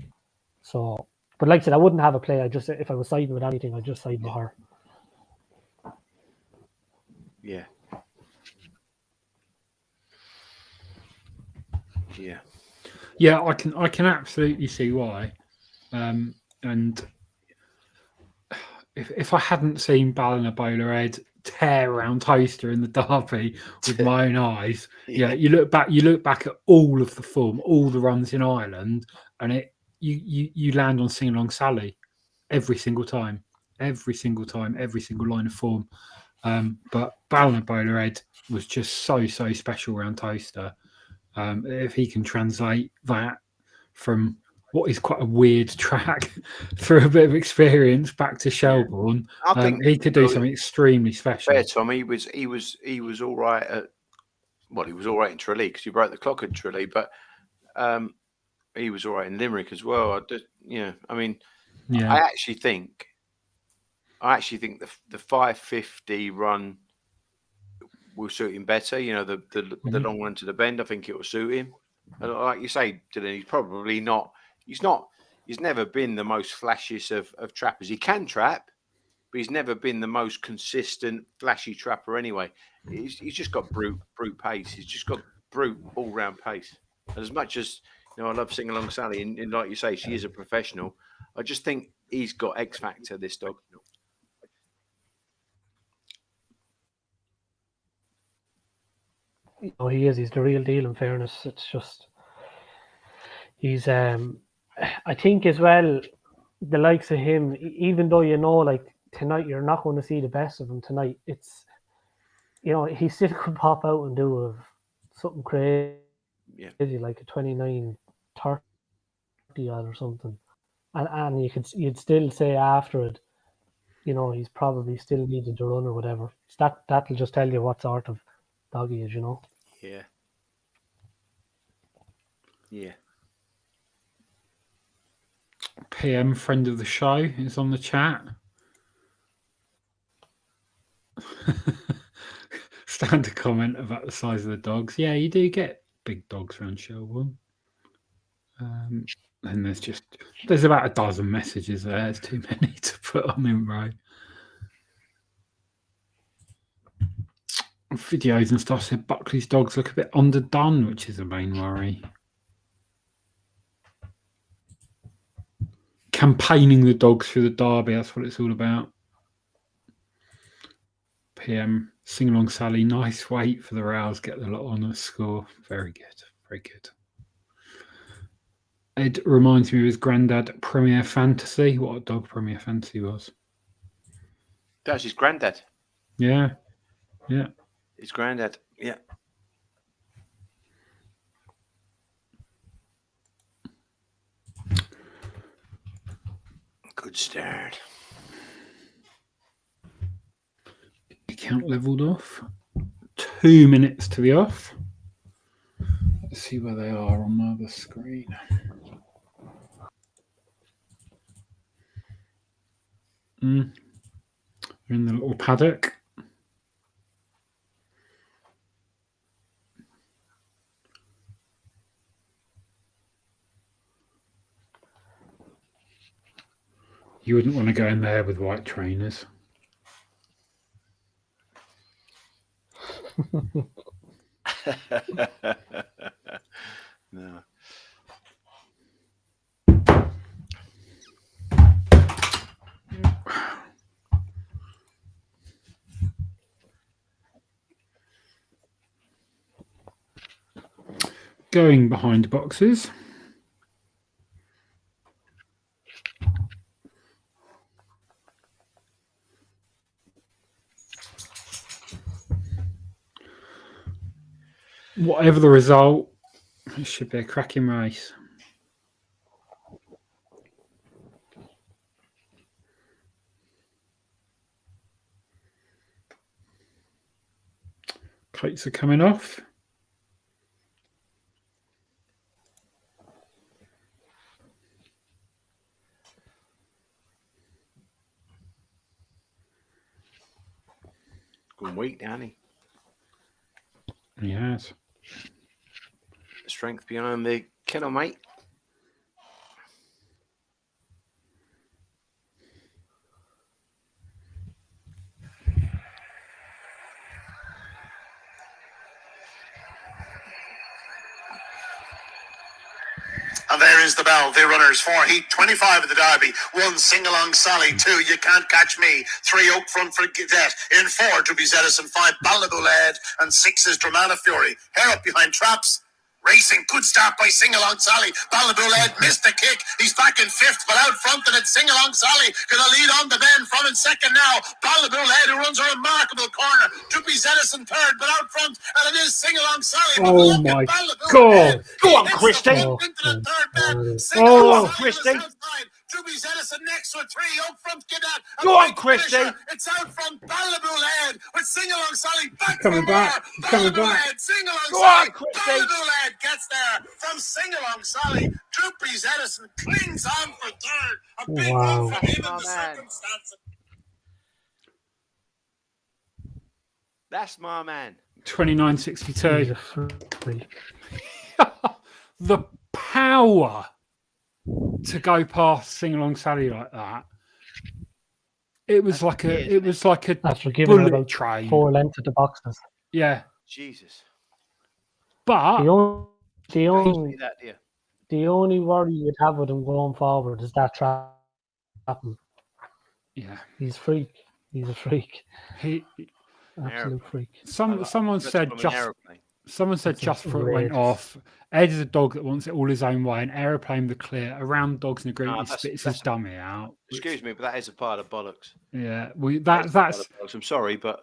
So, but like I said, I wouldn't have a play. If I was siding with anything, I'd just side with her. Yeah. Yeah. Yeah, I can absolutely see why. And if I hadn't seen Ballina Bowlerhead tear around Toaster in the derby with my own eyes, you look back at all of the form, all the runs in Ireland, and you land on Sing Along Sally every single time, every single line of form. But Ballina Bowlerhead was just so special around Toaster. If he can translate that from what is quite a weird track through a bit of experience back to Shelbourne, I think he could do something extremely special. Fair, Tom. He was all right at, well, he was all right in Tralee because he broke the clock at Tralee, but he was all right in Limerick as well. I actually think the 550 run will suit him better. You know, the long run to the bend, I think it will suit him. And like you say, Dylan, he's probably not. He's never been the most flashiest of trappers. He can trap, but he's never been the most consistent, flashy trapper anyway. He's just got brute pace. He's just got brute all-round pace. And as much as, I love Sing Along Sally, and like you say, she is a professional, I just think he's got X factor, this dog. He is. He's the real deal, in fairness. It's just, he's, I think as well, the likes of him, even though like tonight you're not going to see the best of him tonight, it's, he still could pop out and do something crazy, like a 29-30 odd or something, and you'd still say after it, he's probably still needed to run or whatever. So that'll just tell you what sort of dog he is, Yeah. Yeah. PM, friend of the show, is on the chat. Standard comment about the size of the dogs. Yeah, you do get big dogs around Shelbourne. And there's about a dozen messages there. There's too many to put on in row. Videos and stuff said Buckley's dogs look a bit underdone, which is a main worry. Campaigning the dogs through the derby, that's what it's all about. PM, Sing Along Sally, nice weight for the Rows, get the lot on a score. Very good, very good. Ed reminds me of his granddad, Premier Fantasy. What a dog Premier Fantasy was. That's his granddad. Yeah, yeah. His granddad, yeah. Good start. Count leveled off. 2 minutes to the off. Let's see where they are on my other screen. We're in the little paddock. You wouldn't want to go in there with white trainers. No. Going behind boxes. Whatever the result, it should be a cracking race. Plates are coming off. Gone weak, hasn't he? He has. Strength behind the kennel, mate. And there is the bell. The runners for Heat 25 of the Derby. 1 Sing-Along Sally. 2 You Can't Catch Me. 3 Oak Front for Cadet. In 4 to be Edison. 5 Ballaboo Lad. And 6 is Dramana Fury. Hair up behind Traps. Racing, good start by Sing-Along Sally. Ballaboo Lad missed the kick. He's back in 5th, but out front, and it's Sing-Along Sally going to lead on the bend from in 2nd now. Ballaboo Lad, who runs a remarkable corner. Duppy's Edison 3rd, but out front, and it is Sing-Along Sally. But Oh look my at Ballaboo God. Lad. Go He on, hits the Christy. front into the 3rd bend. Oh. Sing-Along Sally Christy. on the south side. Duppy's Edison next with 3. Out front, Cadet. Go on, Christy. It's out front, Ballaboo Lad with Sing-Along Sally back Coming for back. more. Coming Ballaboo back. Lad, Sing-Along Go Sally. on, Christy. Ballaboo Lad gets there from Sing-Along Sally. Duppy's Edison clings on for 3rd. A big Wow. one for him in Oh, the man. circumstances. That's my man. 29.62. He's a freak. The power to go past Sing Along Sally like that. It was like a After giving her bullet about train. 4 lengths at the boxes. Yeah, Jesus. but The only, the Don't only, see that, dear. the only worry you'd have with him going forward is that trapping. yeah, He's a freak. He's a freak. he. Absolute freak. Someone said just before it went outrageous. off. Ed is a dog that wants it all his own way. An aeroplane the clear around dogs in the group. No, He spits his dummy out. Excuse me, but that is a pile of bollocks. Yeah, That is a pile that's of bollocks. I'm sorry, but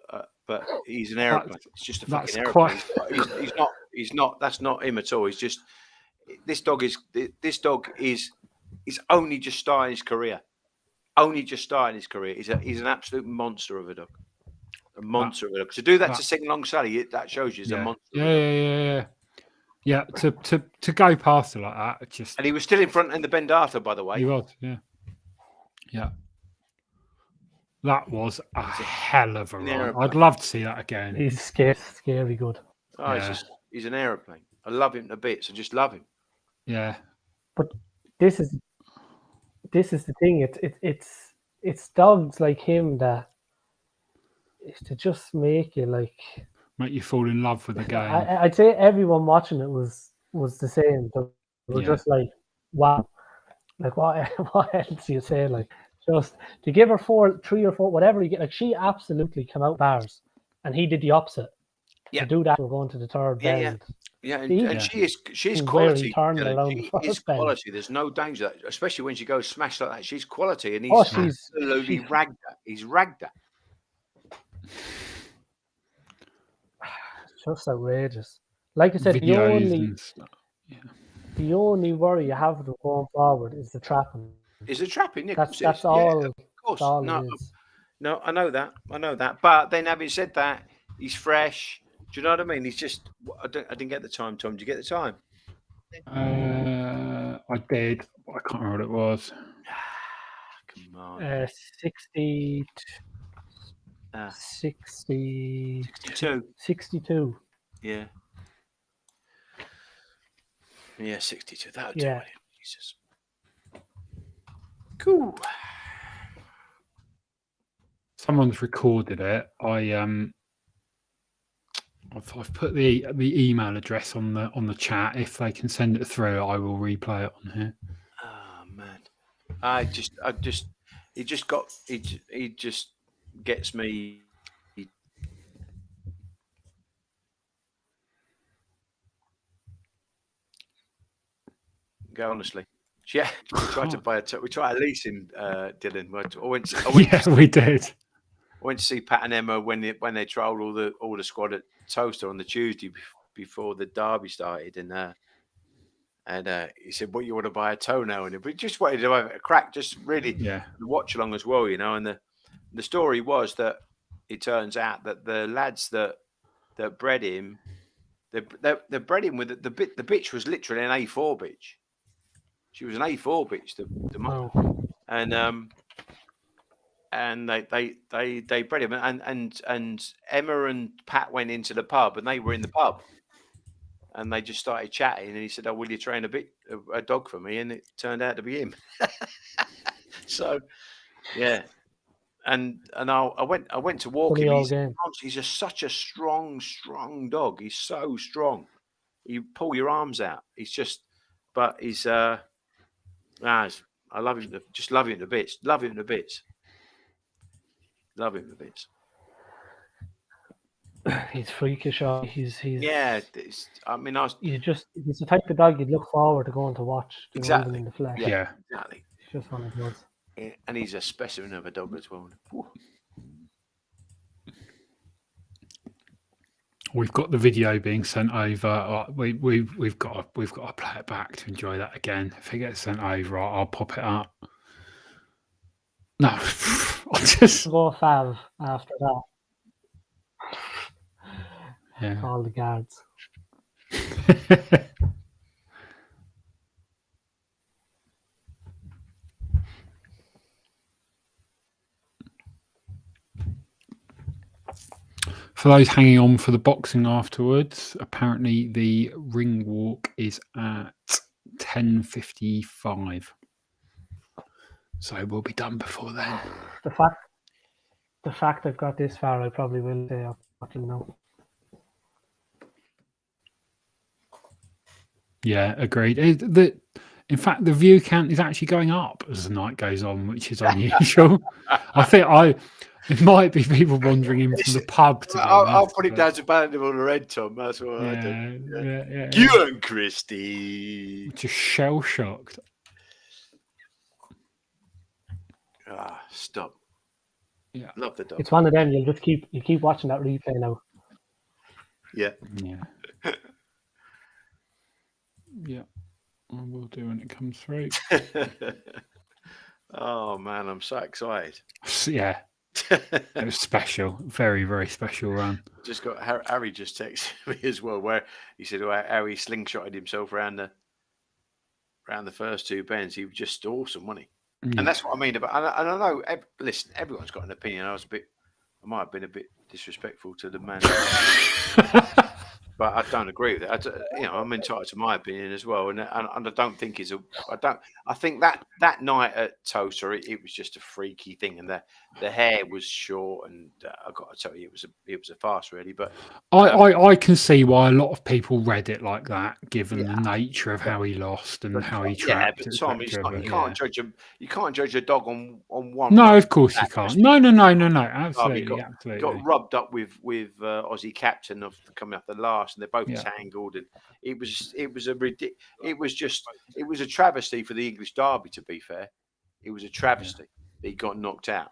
he's an aeroplane. It's just a that's fucking quite- aeroplane. He's not. That's not him at all. He's just. This dog is only just starting his career. Only just starting his career. He's an absolute monster of a dog. A monster of a dog. To do that to Sing-Along Sally, that shows you he's a monster. Yeah. To go past it like that, it just. And he was still in front in the bend after, by the way. He was, yeah. That was a hell of a run. I'd love to see that again. He's scary good. Oh, Yeah. he's an aeroplane. I love him to bits. I just love him. Yeah, But this is the thing. It's dogs like him that is to just make you like. make you fall in love with the game. I'd say everyone watching it was the same. They were just like, wow, like what else do you say? Like just to give her 3 or 4, whatever you get. Like she absolutely came out bars, and he did the opposite. Yeah. To do that, we're going to the 3rd bend. Yeah, See? and she is Where quality. he turned Dylan. around She the first is bend. quality. There's no danger, especially when she goes smash like that. She's quality, and he's Oh, she's absolutely ragged her. He's ragged her. just outrageous. Like I said, Videos and stuff. the only worry you have with them going forward is the trapping. Is it trapping? Yeah, That's all. Of course. That's all No, it is. no, I know that. But then, having said that, he's fresh. Do you know what I mean? He's just. I didn't get the time, Tom. Did you get the time? I did. But I can't remember what it was. Come on. 60, 62. 62. Yeah. Yeah, 62. That would Yeah. do it. Jesus. Cool. Someone's recorded it. I've put the email address on the chat. If they can send it through, I will replay it on here. Oh man, he just gets me. honestly. Yeah, we tried to we tried to lease him, Dylan. We did. I went to see Pat and Emma when they trialled all the squad at Toaster on the Tuesday before the derby started, and he said, "What, you want to buy a toenail?" And we just wanted to have a crack, just really the watch along as well, And the story was that it turns out that the lads that bred him, they bred him with the bitch was literally an A4 bitch. She was an A4 bitch, the mother, and they bred him, and Emma and Pat went into the pub, and they were in the pub, and they just started chatting, and he said, "Oh, will you train a dog for me?" And it turned out to be him. So, yeah, and I went to walk him. He's just such a strong dog. He's so strong. You pull your arms out. He's just, but he's I love him. Just love him to bits. Love him to bits. Love him to bits. He's freakish. He's yeah. I mean, he's the type of dog you'd look forward to going to watch. Exactly. Even in the flesh. Yeah, exactly. It's just one of those. Yeah, and he's a specimen of a dog as well. Whew. We've got the video being sent over. We've got to play it back to enjoy that again. If it gets sent over, I'll pop it up. No, I'll just go fav after that. Yeah. Call the guards. For those hanging on for the boxing afterwards, apparently the ring walk is at 10:55. So we'll be done before then. The fact I've got this far, I probably will say I'm watching now. Yeah, agreed. In fact, the view count is actually going up as the night goes on, which is unusual. I think it might be people wandering in from the pub. I'll put it down to banding on the red, Tom. That's what I do. Yeah. You and Christy. Just shell shocked. Stop. Yeah, love the dog. It's one of them. You keep watching that replay now. Yeah. Yeah. I will do when it comes through. Oh man, I'm so excited. Yeah. It was special. Very, very special run. Just got Harry just texted me as well, where he said how he slingshotted himself around the first two bends. He was just awesome, wasn't he? Yeah. And that's what I mean about. And I know. Listen, everyone's got an opinion. I might have been a bit disrespectful to the man. But I don't agree with it. I'm entitled to my opinion as well, and I don't think I think that night at Toaster, it was just a freaky thing, and the hair was short, and I got to tell you, it was a farce, really. But I can see why a lot of people read it like that, given the nature of how he lost and how he trapped. Yeah, but Tom, it's not, you can't judge a dog on one. No, of course you can't. No. Absolutely, absolutely. Got rubbed up with Aussie captain of coming up the last. And they're both tangled, and it was a travesty for the English derby. To be fair, it was a travesty that he got knocked out.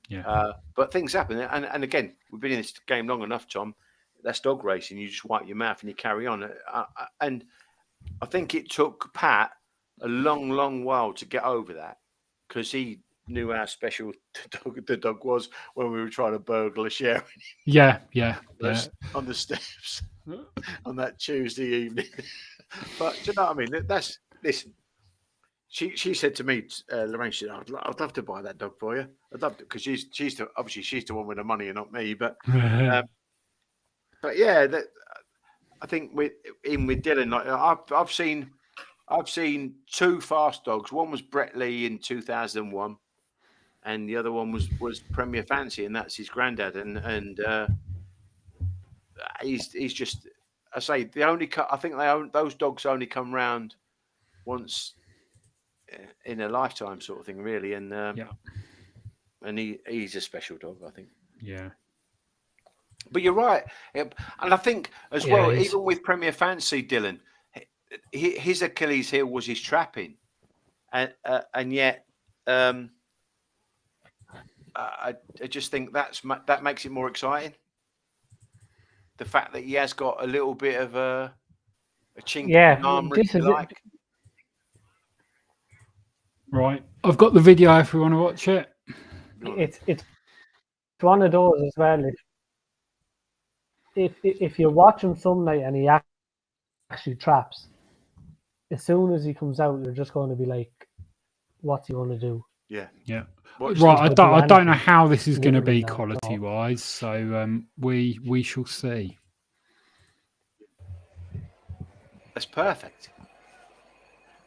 Yeah, but things happen, and again, we've been in this game long enough, Tom. That's dog racing. You just wipe your mouth and you carry on. And I think it took Pat a long while to get over that, because he knew how special the dog was when we were trying to burgle a share. Yeah. On the steps on that Tuesday evening. But do you know what I mean? Listen. She said to me, Lorraine, she said, I'd love to buy that dog for you. I'd love to, because she's the one with the money and not me. But yeah, I think with Dylan, like I've seen two fast dogs. One was Brett Lee in 2001. And the other one was Premier Fancy, and that's his granddad. And he's just, I say, I think those dogs only come round once in a lifetime, sort of thing, really. And and he's a special dog, I think. Yeah. But you're right, and I think as well, even with Premier Fancy, Dylan, his Achilles heel was his trapping, and yet I just think that makes it more exciting. The fact that he has got a little bit of a chink in the armour, if you like. Right, I've got the video if we want to watch it. It's one of those as well. If you watch him some night and he actually traps, as soon as he comes out, you're just going to be like, "What's he going to do?" Yeah. Right, I don't know how this is going to be quality wise, so we shall see. That's perfect.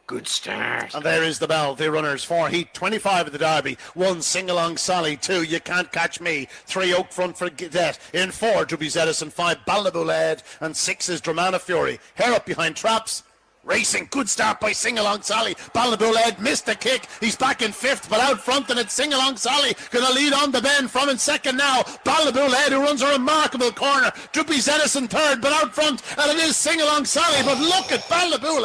Good start. And there is the bell. The runners 4 Heat 25 of the Derby. 1 Sing Along Sally. 2 You Can't Catch Me. 3 Oak Front for Cadet. In 4 Drubby's Edison. 5 Ballaboo and 6 is Dramana Fury. Hair up behind Traps. Racing, good start by Sing Along Sally. Ballaboo missed the kick. He's back in 5th, but out front, and it's Sing Along Sally going to lead on the bend from in 2nd now. Ballaboo who runs a remarkable corner. Droopy's Edison 3rd, but out front, and it is Sing Along Sally. But look at Ballaboo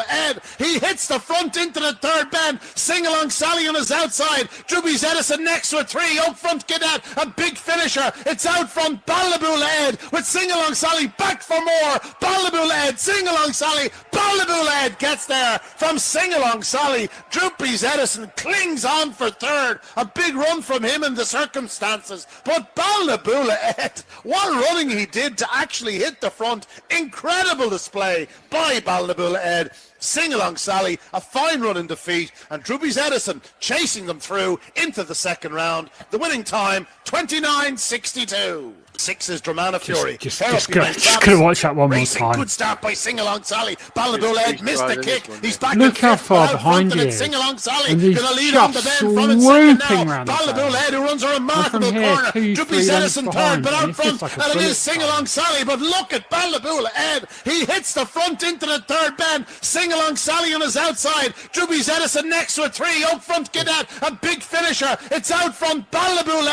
he hits the front into the 3rd bend. Sing Along Sally on his outside. Droopy's Edison next with 3. Up front, Cadet, a big finisher. It's out front, Ballaboo with Sing Along Sally back for more. Ballaboo Sing Along Sally, Ballaboo gets there from Sing Along Sally. Droopy's Edison clings on for 3rd. A big run from him in the circumstances. But Ballaboo what running he did to actually hit the front. Incredible display by Ballaboo Sing Along Sally, a fine run in defeat, and Droopy's Edison chasing them through into the 2nd round. The winning time, 29.62. 6 is Dramana Fury. Just gonna watch that one more time. Good start by Sing Along Sally. Ballaboo missed the kick. He's back. Look how far behind he is. Sing Along Sally gonna lead on the bend from in 2nd now. Ballaboo who runs a remarkable corner. Droopy's Edison 3rd, but out front, and it is Sing Along Sally. But look at Ballaboo he hits the front into the 3rd bend. Sing Along Sally on his outside. Droopy's Edison next with 3. Up front, Cadet, a big finisher. It's out front, Ballaboo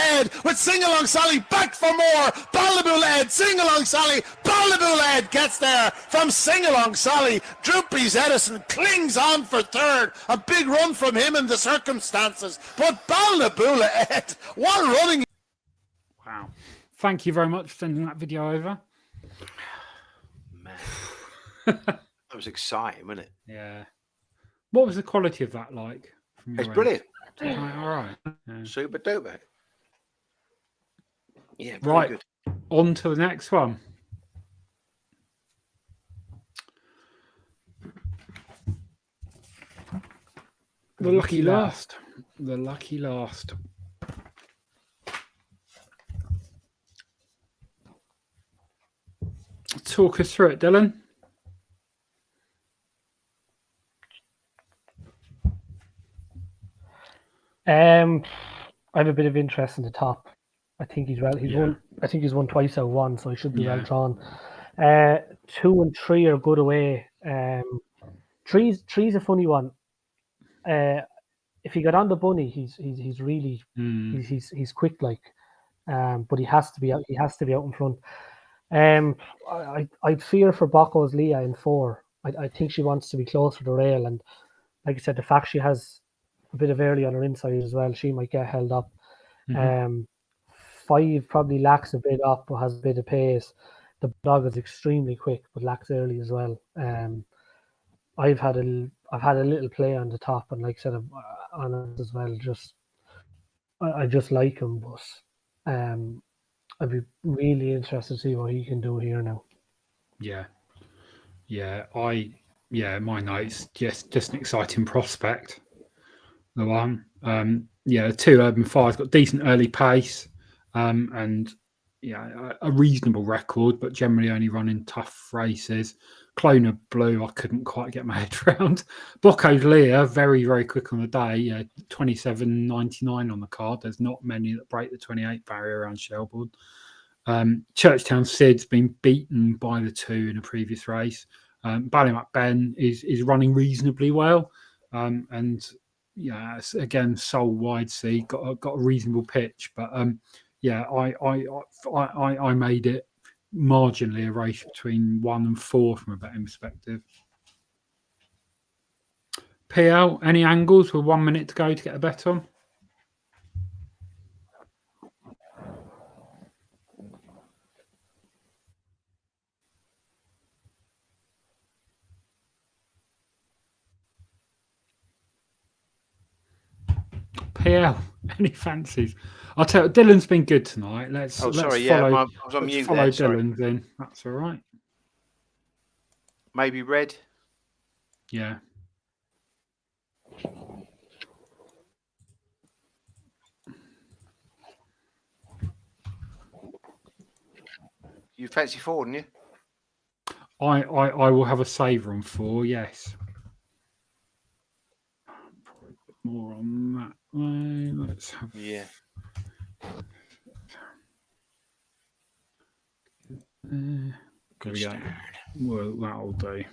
with Sing Along Sally back for more. Ballaboo Sing Along Sally. Ballaboo gets there from Sing Along Sally. Droopy's Edison clings on for 3rd. A big run from him in the circumstances. But Ballaboo what running. Wow. Thank you very much for sending that video over. Man. That was exciting, wasn't it? Yeah. What was the quality of that like? It's brilliant. All right. Yeah. Super duper. Yeah, right. Good. On to the next one. The lucky last. The lucky last. Talk us through it, Dylan. I have a bit of interest in the top. I think he's won. I think he's won twice out of 1, so he should be well drawn. 2 and 3 are good away. Three's a funny one. If he got on the bunny, he's really he's quick like, but he has to be out. He has to be out in front. I'd fear for Bocco's Leah in 4. I think she wants to be close to the rail, and like I said, the fact she has a bit of early on her inside as well, she might get held up. 5 probably lacks a bit up, but has a bit of pace. The dog is extremely quick, but lacks early as well. I've had a little play on the top, and like I said, on it as well. I just like him, but I'd be really interested to see what he can do here now. My notes just an exciting prospect. The one, 2 Urban Fire's got decent early pace, and a reasonable record, but generally only running tough races. Clone Blue, I couldn't quite get my head around. Bocco's Leah, very, very quick on the day. 27.99 on the card. There's not many that break the 28 barrier around Shelbourne. Churchtown Sid's been beaten by the 2 in a previous race. Ballymac Ben is running reasonably well, and again, Soul Wide Sea got a reasonable pitch, but I made it marginally a race between 1 and 4 from a betting perspective. PL, any angles with 1 minute to go to get a bet on? PL, any fancies? I'll tell you, Dylan's been good tonight. Let's follow Dylan's in. That's all right. Maybe red. Yeah. You fancy 4, didn't you? I will have a saver on 4. Yes. Probably a bit more on that way. Let's have. Yeah. Good we go. Well, that'll do.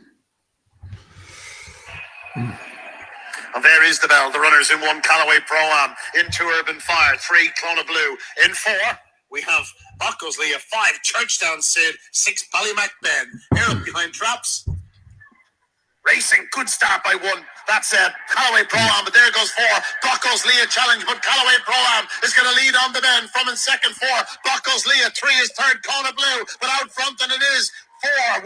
And there is the bell. The runners in 1, Callaway Pro-Am. In 2, Urban Fire. 3, Clona Blue. In 4, we have Bockosley. 5, Churchdown Sid. 6, Ballymac Ben. Here up behind Traps. Racing, good start by 1. That's Callaway Pro-Am, but there goes 4. Buckles Leah challenge, but Callaway Pro-Am is going to lead on the men from in second 4. Buckles Leah, 3 is third, Kona Blue, but out front and it is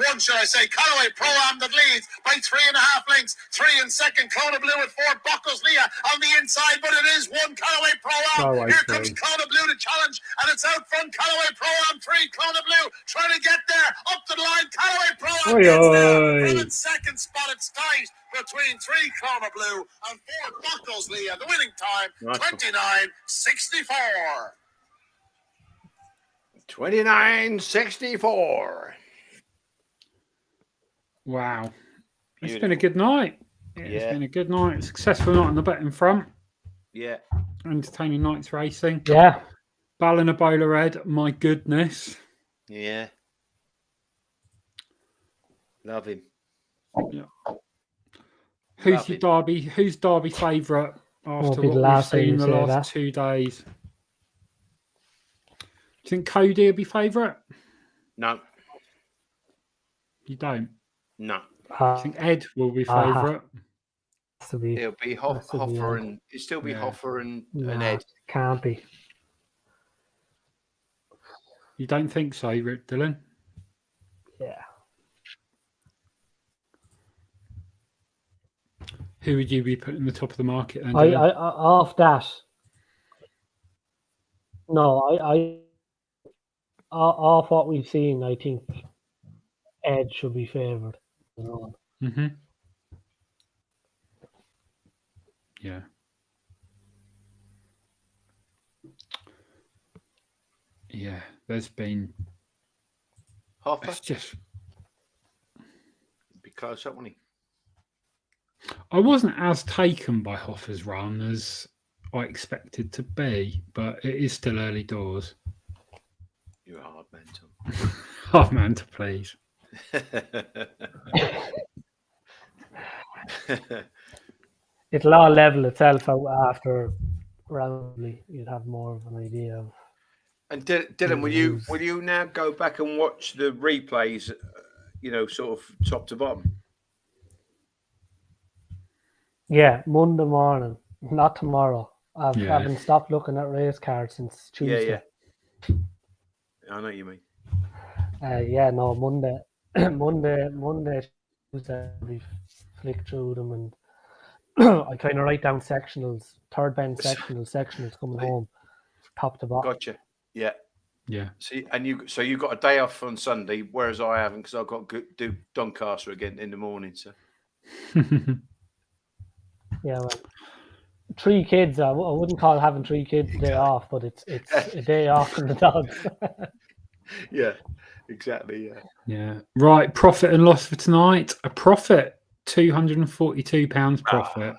4-1, should I say. Callaway Pro-Am that leads by 3.5 lengths. 3 in second, Kona Blue at 4. Buckles Leah on the inside, but it is 1 Callaway Pro-Am. Here comes Kona Blue to challenge, and it's out front. Callaway Pro-Am 3, Kona Blue trying to get there up to the line. Callaway Pro-Am gets there from its second spot. It's tight between 3 Kona Blue and 4 Buckles Leah. The winning time 29.64. 29.64. Wow. It's been a good night. It's been a good night. Successful night on the betting front. Yeah. Entertaining nights racing. Yeah. Ballinabola Red, my goodness. Yeah. Love him. Yeah. Who's Derby favourite after what we've seen the last 2 days? Do you think Cody will be favourite? No. You don't? No. I think Ed will be favourite. It'll be Hoffer and it'll still be Hoffer and Ed. Can't be. You don't think so, Dylan? Yeah. Who would you be putting the top of the market then? I off that. No, off what we've seen, I think Ed should be favoured. Mm-hmm. Yeah. Yeah, there's been Hoffer. It's just be close up, won't he? I wasn't as taken by Hoffer's run as I expected to be, but it is still early doors. You're a hard man, Tom. Hard man to please. It'll all level itself out after roundly. You'd have more of an idea of. And Dylan, will you now go back and watch the replays? Sort of top to bottom. Yeah, Monday morning, not tomorrow. I haven't stopped looking at race cards since Tuesday. Yeah. I know what you mean. Monday, Tuesday, we flick through them and I kind of write down sectionals, third bend sectionals coming home, top to bottom. Gotcha. Yeah. Yeah. See, and you got a day off on Sunday, whereas I haven't because I've got to do Doncaster again in the morning. So. Yeah, well, 3 kids. I wouldn't call having 3 kids a day off, but it's a day off from the dogs. Yeah, exactly. Yeah. Yeah. Right. Profit and loss for tonight. A profit, £242 profit.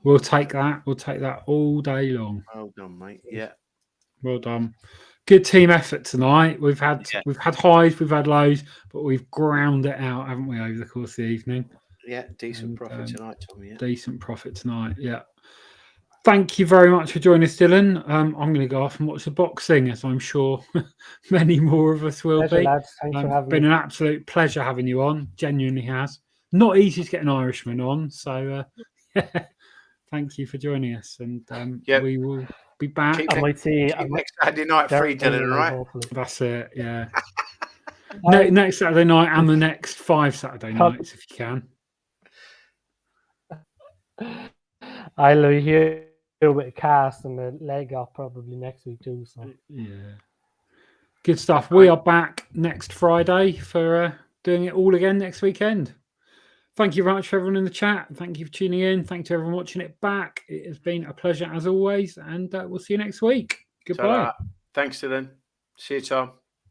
We'll take that. We'll take that all day long. Well done, mate. Yeah. Well done. Good team effort tonight. We've had highs, we've had lows, but we've ground it out, haven't we, over the course of the evening? Yeah, decent profit tonight, Tommy. Yeah. Decent profit tonight, yeah. Thank you very much for joining us, Dylan. I'm going to go off and watch the boxing, as I'm sure many more of us will be. Lads. Thanks for having been me. an absolute pleasure having you on. Genuinely has. Not easy to get an Irishman on, so Thank you for joining us, and Yep. we will be back. I might see next Saturday night free, Dylan, right? Hopefully. That's it. Yeah. Next Saturday night and the next 5 Saturday nights, if you can. I'll be here with a cast and a leg off probably next week too. So yeah, good stuff. We are back next Friday for doing it all again next weekend. Thank you very much for everyone in the chat. Thank you for tuning in. Thank you to everyone watching it back. It has been a pleasure as always, and we'll see you next week. Goodbye. Thanks, Dylan. See you, Tom.